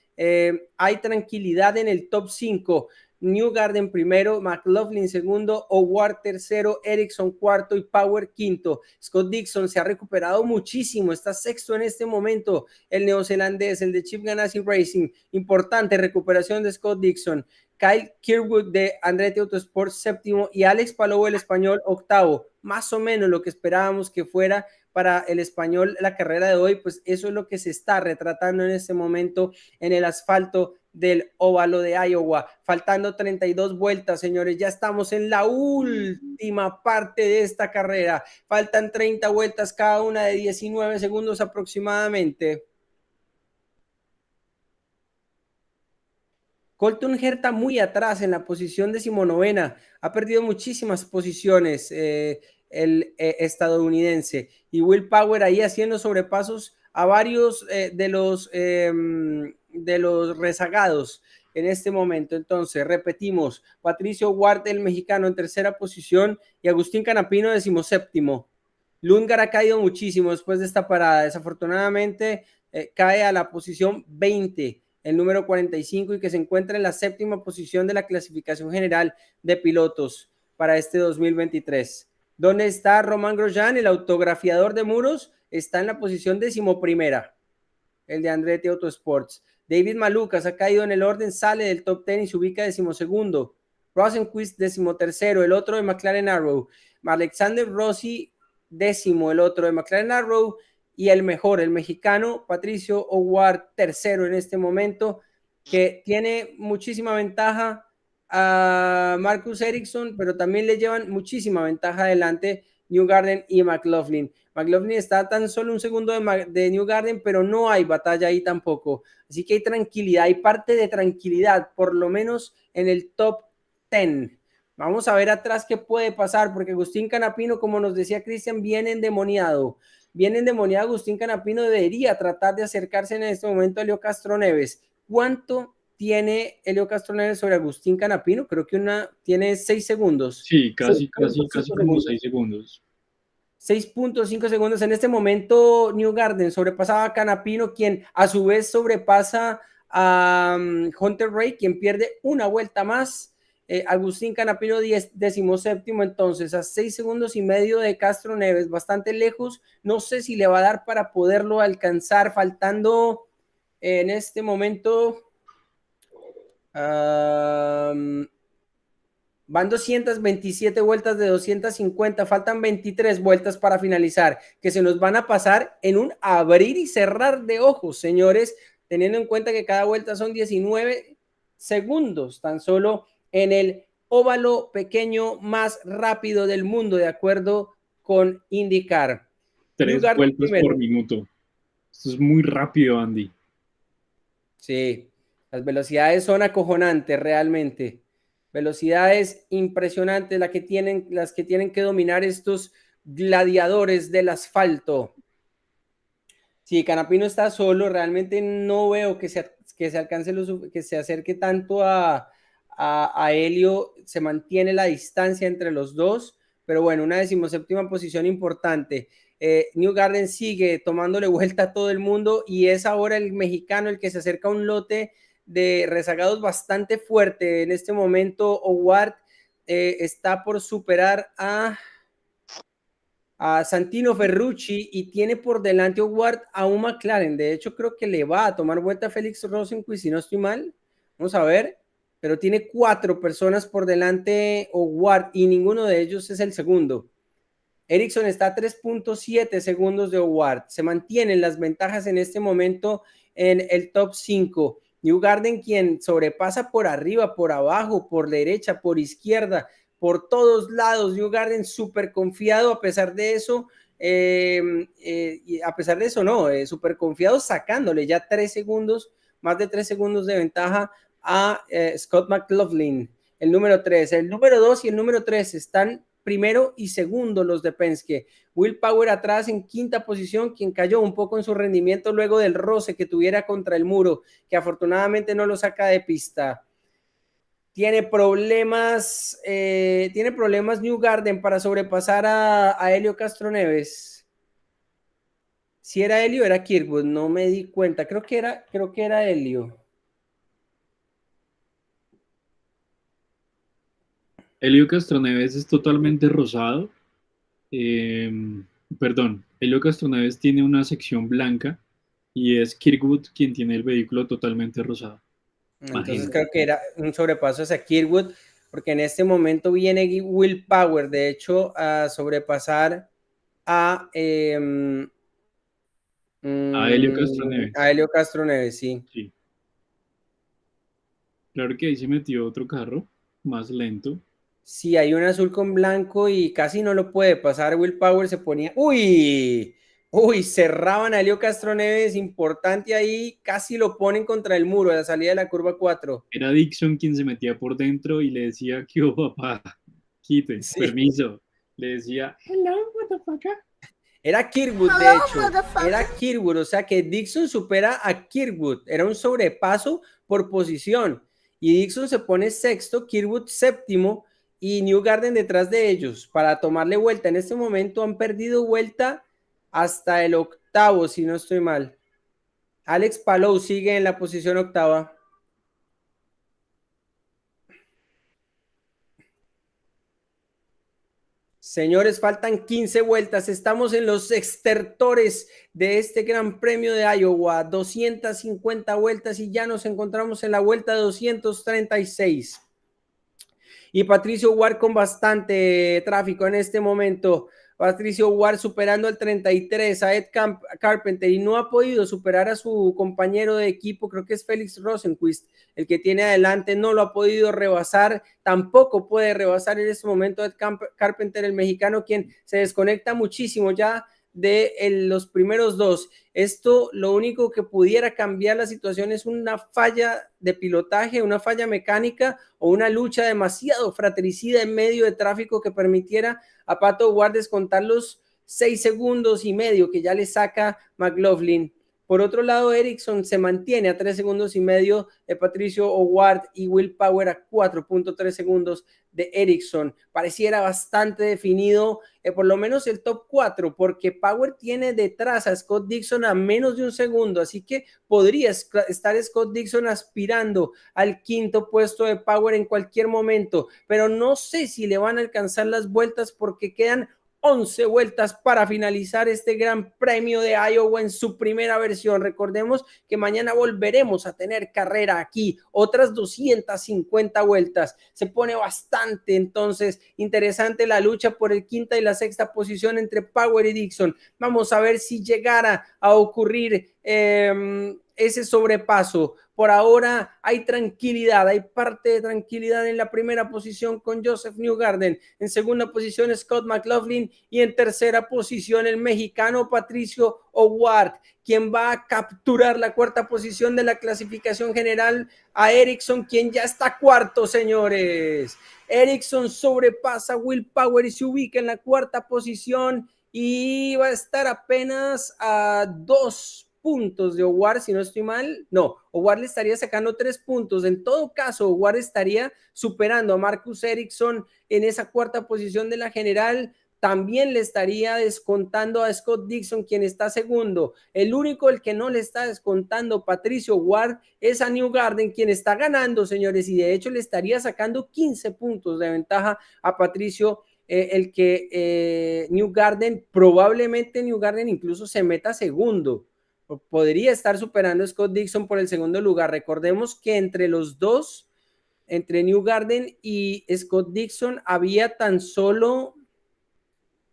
hay tranquilidad en el top 5. Newgarden primero, McLaughlin segundo, Howard tercero, Ericsson cuarto y Power quinto. Scott Dixon se ha recuperado muchísimo, está sexto en este momento, el neozelandés, el de Chip Ganassi Racing. Importante recuperación de Scott Dixon. Kyle Kirkwood de Andretti Autosport séptimo y Alex Palou, el español, octavo. Más o menos lo que esperábamos que fuera para el español la carrera de hoy, pues eso es lo que se está retratando en este momento en el asfalto del óvalo de Iowa. Faltando 32 vueltas, señores, ya estamos en la última parte de esta carrera. Faltan 30 vueltas, cada una de 19 segundos aproximadamente. Colton Herta muy atrás en la posición 19ª, ha perdido muchísimas posiciones el estadounidense, y Will Power ahí haciendo sobrepasos a varios de los rezagados en este momento. Entonces, repetimos, Patricio Ward, el mexicano, en tercera posición, y Agustín Canapino, 17º. Lundgaard ha caído muchísimo después de esta parada, desafortunadamente cae a la posición 20, el número 45, y que se encuentra en la séptima posición de la clasificación general de pilotos para este 2023. ¿Dónde está Romain Grosjean, el autografiador de muros? Está en la posición 11ª, el de Andretti Autosports. David Malucas ha caído en el orden, sale del top 10 y se ubica 12º. Rosenquist, 13º, el otro de McLaren Arrow. Alexander Rossi, 10º, el otro de McLaren Arrow. Y el mejor, el mexicano, Patricio Howard, tercero en este momento, que tiene muchísima ventaja a Marcus Ericsson, pero también le llevan muchísima ventaja adelante Newgarden y McLaughlin. McLaughlin está a tan solo un segundo de Newgarden, pero no hay batalla ahí tampoco. Así que hay tranquilidad, hay parte de tranquilidad, por lo menos en el top 10. Vamos a ver atrás qué puede pasar, porque Agustín Canapino, como nos decía Cristian, viene endemoniado. Agustín Canapino debería tratar de acercarse en este momento a Helio Castroneves. ¿Cuánto tiene Helio Castroneves sobre Agustín Canapino? Creo que tiene 6 segundos. Sí, casi como 6 segundos. 6.5 segundos. En este momento Newgarden sobrepasaba a Canapino, quien a su vez sobrepasa a Hunter Ray, quien pierde una vuelta más. Agustín Canapino 17º, entonces a 6 segundos y medio de Castroneves, bastante lejos. No sé si le va a dar para poderlo alcanzar, faltando en este momento van 227 vueltas de 250, faltan 23 vueltas para finalizar, que se nos van a pasar en un abrir y cerrar de ojos, señores, teniendo en cuenta que cada vuelta son 19 segundos, tan solo en el óvalo pequeño más rápido del mundo, de acuerdo con IndyCar. 3 vueltas por minuto. Esto es muy rápido, Andy. Sí, las velocidades son acojonantes realmente. Velocidades impresionantes las que tienen que dominar estos gladiadores del asfalto. Si Canapino está solo, realmente no veo que se alcance que se acerque tanto a Helio. Se mantiene la distancia entre los dos, pero bueno, una 17ª posición importante. Newgarden sigue tomándole vuelta a todo el mundo y es ahora el mexicano el que se acerca a un lote de rezagados bastante fuerte. En este momento Howard está por superar a Santino Ferrucci y tiene por delante Howard a un McLaren. De hecho, creo que le va a tomar vuelta a Félix Rosenqvist, si no estoy mal. Vamos a ver. Pero tiene 4 personas por delante Howard y ninguno de ellos es el segundo. Ericsson está a 3.7 segundos de Howard. Se mantienen las ventajas en este momento en el top 5. Newgarden, quien sobrepasa por arriba, por abajo, por derecha, por izquierda, por todos lados. Newgarden súper confiado, a pesar de eso, súper confiado, sacándole ya 3 segundos, más de 3 segundos de ventaja a Scott McLaughlin, el número 3. El número 2 y el número 3 están primero y segundo los de Penske. Will Power atrás en quinta posición, quien cayó un poco en su rendimiento luego del roce que tuviera contra el muro, que afortunadamente no lo saca de pista. Tiene problemas Newgarden para sobrepasar a Helio Castroneves. Si era Helio, era Kirkwood, no me di cuenta. Creo que era Helio. Helio Castroneves es totalmente rosado. Helio Castroneves tiene una sección blanca y es Kirkwood quien tiene el vehículo totalmente rosado. Entonces Imagínate. creo que era un sobrepaso hacia Kirkwood, porque en este momento viene Will Power, de hecho, a sobrepasar a Helio Castroneves. A Helio Castroneves, sí. Sí. Claro que ahí se metió otro carro más lento. Sí, hay un azul con blanco y casi no lo puede pasar. Will Power se ponía... ¡Uy! Cerraban a Helio Castroneves, importante ahí, casi lo ponen contra el muro a la salida de la curva 4. Era Dixon quien se metía por dentro y le decía, ¿qué hubo, papá? Quite, Sí. permiso. Le decía, hello, motherfucker. Era Kirkwood, de hecho. Era Kirkwood, o sea que Dixon supera a Kirkwood. Era un sobrepaso por posición. Y Dixon se pone sexto, Kirkwood séptimo y Newgarden detrás de ellos para tomarle vuelta. En este momento han perdido vuelta hasta el octavo, si no estoy mal. Alex Palou sigue en la posición octava. Señores, faltan 15 vueltas. Estamos en los extertores de este Gran Premio de Iowa. 250 vueltas y ya nos encontramos en la vuelta 236. Y Patricio Howard con bastante tráfico en este momento. Patricio Howard superando el 33 a Ed Carpenter y no ha podido superar a su compañero de equipo, creo que es Félix Rosenqvist, el que tiene adelante, no lo ha podido rebasar, tampoco puede rebasar en este momento Ed Carpenter, el mexicano, quien se desconecta muchísimo ya de los primeros dos. Esto lo único que pudiera cambiar la situación es una falla de pilotaje, una falla mecánica o una lucha demasiado fratricida en medio de tráfico que permitiera a Pato Howard descontar los 6 segundos y medio que ya le saca McLaughlin. Por otro lado, Ericsson se mantiene a 3 segundos y medio de Patricio Howard y Will Power a 4.3 segundos de Ericsson. Pareciera bastante definido, por lo menos el top 4, porque Power tiene detrás a Scott Dixon a menos de un segundo, así que podría estar Scott Dixon aspirando al quinto puesto de Power en cualquier momento, pero no sé si le van a alcanzar las vueltas porque quedan 11 vueltas para finalizar este Gran Premio de Iowa en su primera versión. Recordemos que mañana volveremos a tener carrera aquí, otras 250 vueltas. Se pone bastante entonces interesante la lucha por el quinta y la sexta posición entre Power y Dixon. Vamos a ver si llegara a ocurrir ese sobrepaso. Por ahora hay tranquilidad, hay parte de tranquilidad en la primera posición con Joseph Newgarden, en segunda posición Scott McLaughlin y en tercera posición el mexicano Patricio Howard, quien va a capturar la cuarta posición de la clasificación general a Ericsson, quien ya está cuarto, señores. Ericsson sobrepasa a Will Power y se ubica en la cuarta posición y va a estar apenas a 2 puntos de Howard, si no estoy mal. No, Howard le estaría sacando 3 puntos. En todo caso, Howard estaría superando a Marcus Ericsson en esa cuarta posición de la general también le estaría descontando a Scott Dixon, quien está segundo. El único el que no le está descontando Patricio Ward es a Newgarden, quien está ganando, señores, y de hecho le estaría sacando 15 puntos de ventaja a Patricio, Newgarden, probablemente Newgarden incluso se meta segundo. Podría estar superando a Scott Dixon por el segundo lugar. Recordemos que entre los dos, entre Newgarden y Scott Dixon, había tan solo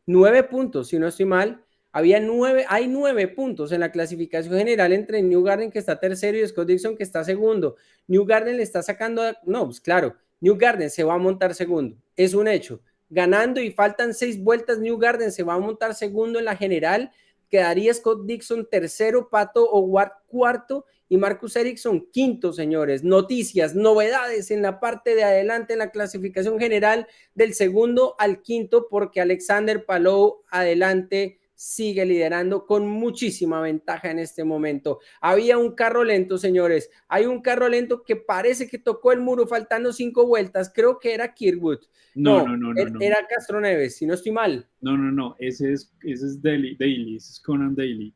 9 puntos, si no estoy mal. Hay 9 puntos en la clasificación general entre Newgarden, que está tercero, y Scott Dixon, que está segundo. Newgarden le está sacando, no, pues claro, Newgarden se va a montar segundo, es un hecho. Ganando y faltan 6 vueltas, Newgarden se va a montar segundo en la general. Quedaría Scott Dixon tercero, Pato O'Ward cuarto y Marcus Ericsson quinto, señores. Noticias, novedades en la parte de adelante en la clasificación general del segundo al quinto, porque Alexander Palou adelante sigue liderando con muchísima ventaja en este momento. Había un carro lento, señores. Hay un carro lento que parece que tocó el muro faltando 5 vueltas. Creo que era Kirkwood. No. Era Castroneves, si no estoy mal. No. Ese es Daly, ese es Connor Daly.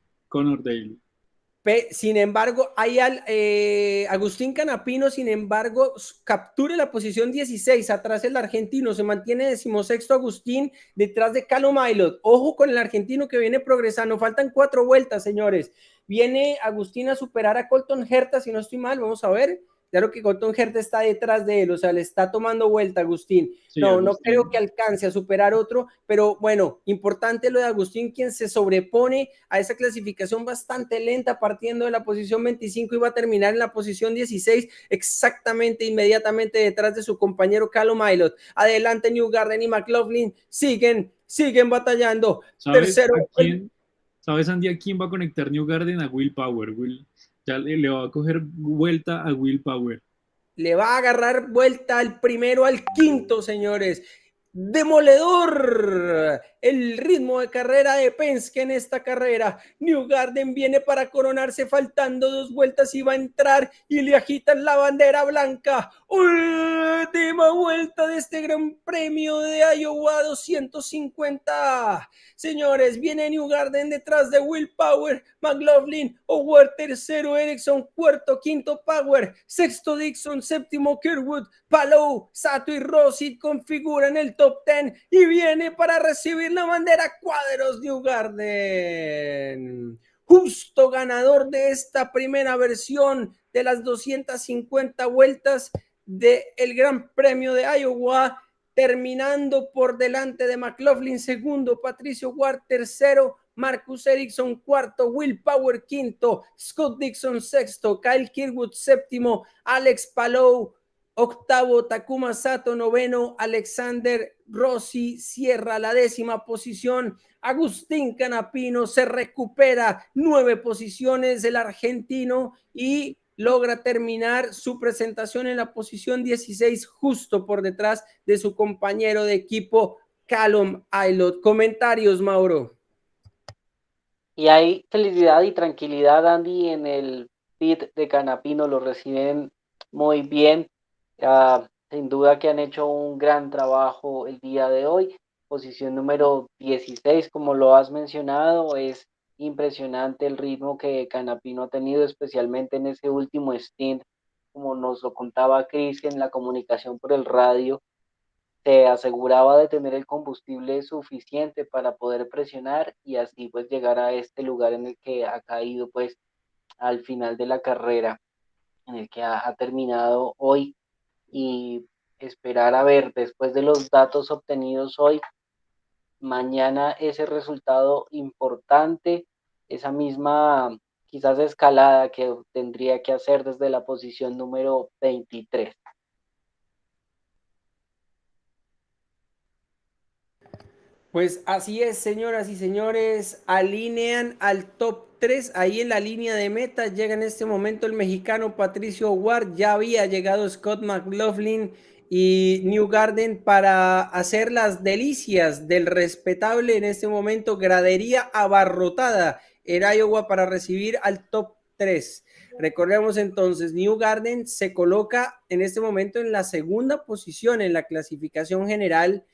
Sin embargo, Agustín Canapino, sin embargo, captura la posición 16, atrás el argentino, se mantiene 16º Agustín, detrás de Callum Ilott. Ojo con el argentino que viene progresando, faltan 4 vueltas, señores. Viene Agustín a superar a Colton Herta, si no estoy mal, vamos a ver. Claro que Colton Herta está detrás de él, o sea, le está tomando vuelta a Agustín. Sí, no, Agustín. No creo que alcance a superar otro, pero bueno, importante lo de Agustín, quien se sobrepone a esa clasificación bastante lenta, partiendo de la posición 25, y va a terminar en la posición 16, exactamente, inmediatamente detrás de su compañero Callum Ilott. Adelante Newgarden y McLaughlin siguen batallando. Tercero. ¿Sabes, Andy, a quién va a conectar Newgarden? A Will Power. Ya le va a coger vuelta a Will Power. Le va a agarrar vuelta al primero al quinto, señores. Demoledor el ritmo de carrera de Penske en esta carrera. Newgarden viene para coronarse faltando 2 vueltas y va a entrar y le agitan la bandera blanca. Última vuelta de este Gran Premio de Iowa 250. Señores, viene Newgarden detrás de Will Power, McLaughlin, O'Ward tercero, Ericsson cuarto, quinto Power, sexto Dixon, séptimo Kirkwood, Palou, Sato y Rossi configuran el top 10 y viene para recibir la bandera cuadros Newgarden. Justo ganador de esta primera versión de las 250 vueltas del Gran Premio de Iowa, terminando por delante de McLaughlin segundo, Patricio Ward tercero, Marcus Ericsson cuarto, Will Power quinto, Scott Dixon sexto, Kyle Kirkwood séptimo, Alex Palou octavo, Takuma Sato noveno, Alexander Rossi cierra la 10ª posición, Agustín Canapino se recupera 9 posiciones del argentino y logra terminar su presentación en la posición 16, justo por detrás de su compañero de equipo Callum Ilott. Comentarios, Mauro. Y hay felicidad y tranquilidad, Andy, en el pit de Canapino, lo reciben muy bien. Sin duda que han hecho un gran trabajo el día de hoy. Posición número 16, como lo has mencionado, es impresionante el ritmo que Canapino ha tenido, especialmente en ese último stint, como nos lo contaba Chris en la comunicación por el radio. Se aseguraba de tener el combustible suficiente para poder presionar y así pues llegar a este lugar en el que ha caído pues al final de la carrera, en el que ha terminado hoy, y esperar a ver después de los datos obtenidos hoy, mañana ese resultado importante, esa misma quizás escalada que tendría que hacer desde la posición número 23. Pues así es, señoras y señores, alinean al top 3, ahí en la línea de meta llega en este momento el mexicano Patricio Ward, ya había llegado Scott McLaughlin y Newgarden para hacer las delicias del respetable en este momento, gradería abarrotada en Iowa para recibir al top 3. Recordemos entonces, Newgarden se coloca en este momento en la segunda posición en la clasificación general,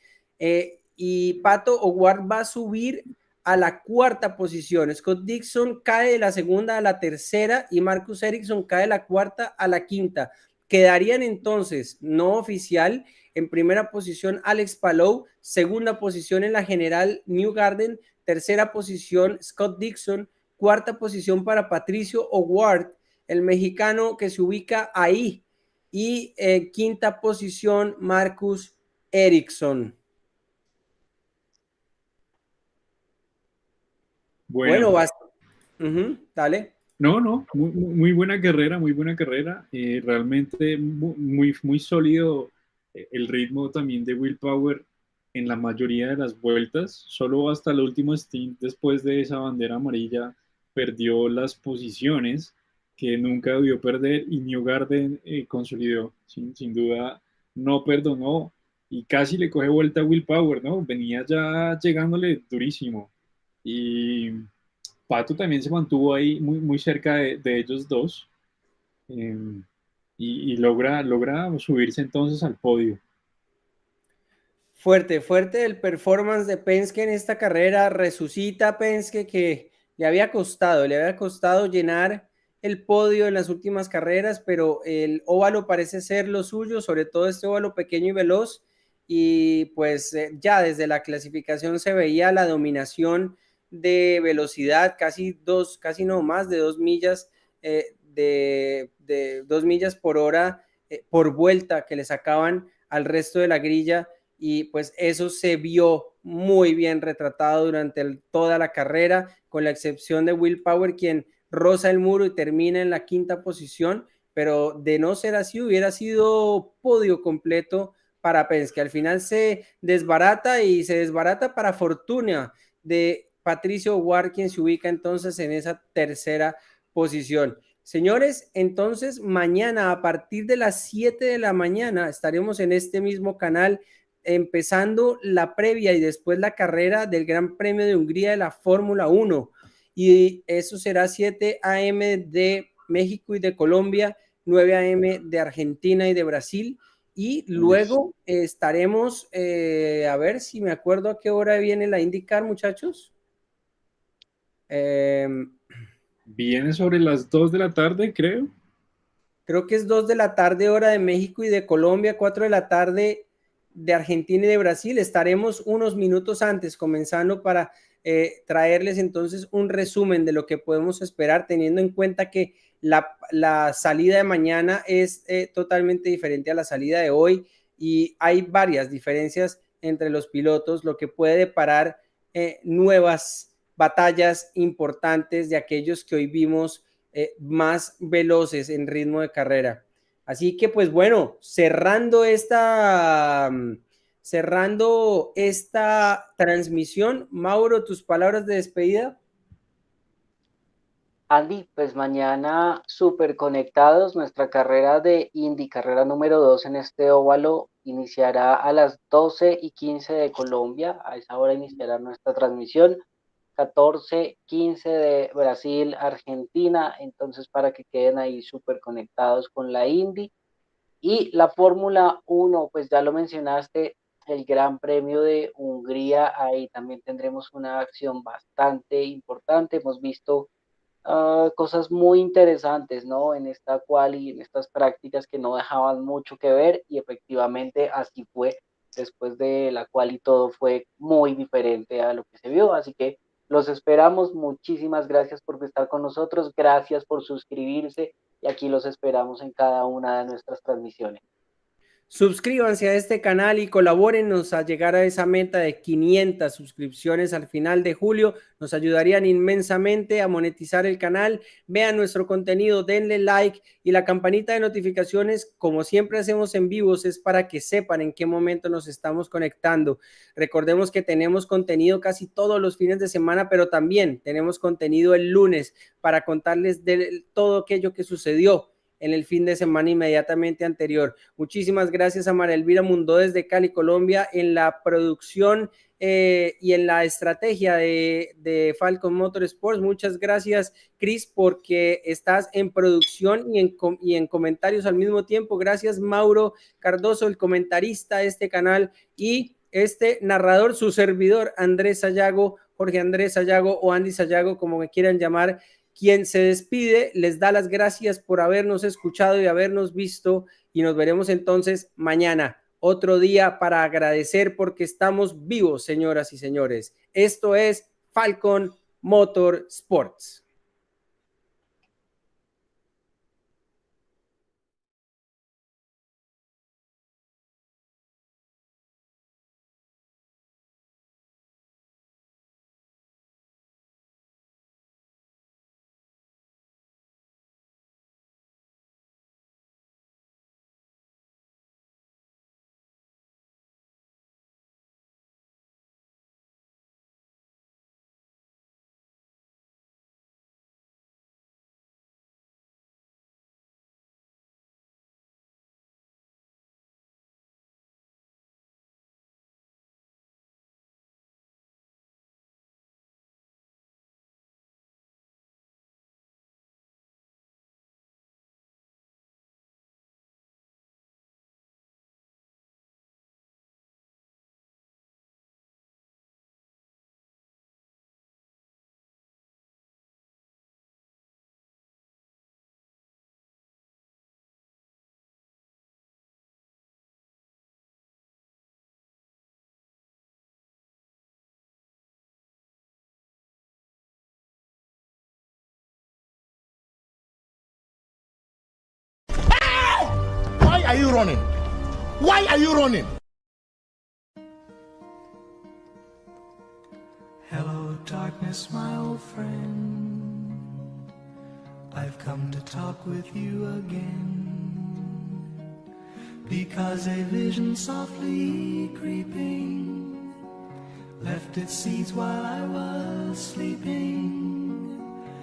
y Pato O'Ward va a subir a la cuarta posición. Scott Dixon cae de la segunda a la tercera y Marcus Ericsson cae de la cuarta a la quinta. Quedarían entonces, no oficial, en primera posición Alex Palou, segunda posición en la general Newgarden, tercera posición Scott Dixon, cuarta posición para Patricio O'Ward, el mexicano que se ubica ahí, y quinta posición Marcus Ericsson. Bueno, dale. No, muy buena carrera, muy buena carrera. Realmente muy sólido el ritmo también de Will Power en la mayoría de las vueltas. Solo hasta el último stint, después de esa bandera amarilla, perdió las posiciones que nunca debió perder y Newgarden consolidó. Sin duda, no perdonó y casi le coge vuelta a Will Power, ¿no? Venía ya llegándole durísimo. Y Pato también se mantuvo ahí muy cerca de ellos dos eh, y logra subirse entonces al podio. Fuerte el performance de Penske en esta carrera. Resucita Penske, que le había costado llenar el podio en las últimas carreras, pero el óvalo parece ser lo suyo, sobre todo este óvalo pequeño y veloz, y pues ya desde la clasificación se veía la dominación de velocidad, casi no más de 2 millas, de 2 millas por hora por vuelta que le sacaban al resto de la grilla, y pues eso se vio muy bien retratado durante toda la carrera, con la excepción de Will Power, quien roza el muro y termina en la quinta posición, pero de no ser así hubiera sido podio completo para Penske. Al final se desbarata para fortuna de Patricio O'Ward, quien se ubica entonces en esa tercera posición. Señores, entonces mañana a partir de las 7 de la mañana estaremos en este mismo canal empezando la previa y después la carrera del Gran Premio de Hungría de la Fórmula 1, y eso será 7 a.m. de México y de Colombia, 9 a.m. de Argentina y de Brasil, y luego estaremos, a ver si me acuerdo a qué hora viene la IndyCar, muchachos. Viene sobre las 2 de la tarde, creo. Creo que es 2 de la tarde hora de México y de Colombia, 4 de la tarde de Argentina y de Brasil. Estaremos unos minutos antes comenzando para traerles entonces un resumen de lo que podemos esperar, teniendo en cuenta que la salida de mañana es totalmente diferente a la salida de hoy, y hay varias diferencias entre los pilotos, lo que puede deparar nuevas batallas importantes de aquellos que hoy vimos más veloces en ritmo de carrera. Así que pues bueno, cerrando esta transmisión, Mauro, tus palabras de despedida. Andy, pues mañana súper conectados, nuestra carrera de Indy, carrera número 2 en este óvalo, iniciará a las 12:15 de Colombia, a esa hora iniciará nuestra transmisión, 14:15 de Brasil, Argentina, entonces para que queden ahí súper conectados con la Indy. Y la Fórmula 1, pues ya lo mencionaste, el Gran Premio de Hungría, ahí también tendremos una acción bastante importante, hemos visto cosas muy interesantes, ¿no? En esta quali, en estas prácticas que no dejaban mucho que ver, y efectivamente así fue. Después de la quali todo fue muy diferente a lo que se vio, así que los esperamos. Muchísimas gracias por estar con nosotros, gracias por suscribirse, y aquí los esperamos en cada una de nuestras transmisiones. Suscríbanse a este canal y colabórennos a llegar a esa meta de 500 suscripciones al final de julio. Nos ayudarían inmensamente a monetizar el canal. Vean nuestro contenido, denle like, y la campanita de notificaciones, como siempre hacemos en vivos, es para que sepan en qué momento nos estamos conectando. Recordemos que tenemos contenido casi todos los fines de semana, pero también tenemos contenido el lunes para contarles de todo aquello que sucedió en el fin de semana inmediatamente anterior. Muchísimas gracias a María Elvira Mundó desde Cali, Colombia, en la producción y en la estrategia de Falcon Motorsports. Muchas gracias, Chris, porque estás en producción y en comentarios al mismo tiempo. Gracias, Mauro Cardoso, el comentarista de este canal, y este narrador, su servidor, Andrés Sayago, Jorge Andrés Sayago o Andy Sayago, como me quieran llamar, quien se despide, les da las gracias por habernos escuchado y habernos visto, y nos veremos entonces mañana. Otro día para agradecer porque estamos vivos, señoras y señores. Esto es Falcon Motorsports. Why are you running? Why are you running? Hello, darkness, my old friend. I've come to talk with you again, because a vision softly creeping left its seeds while I was sleeping.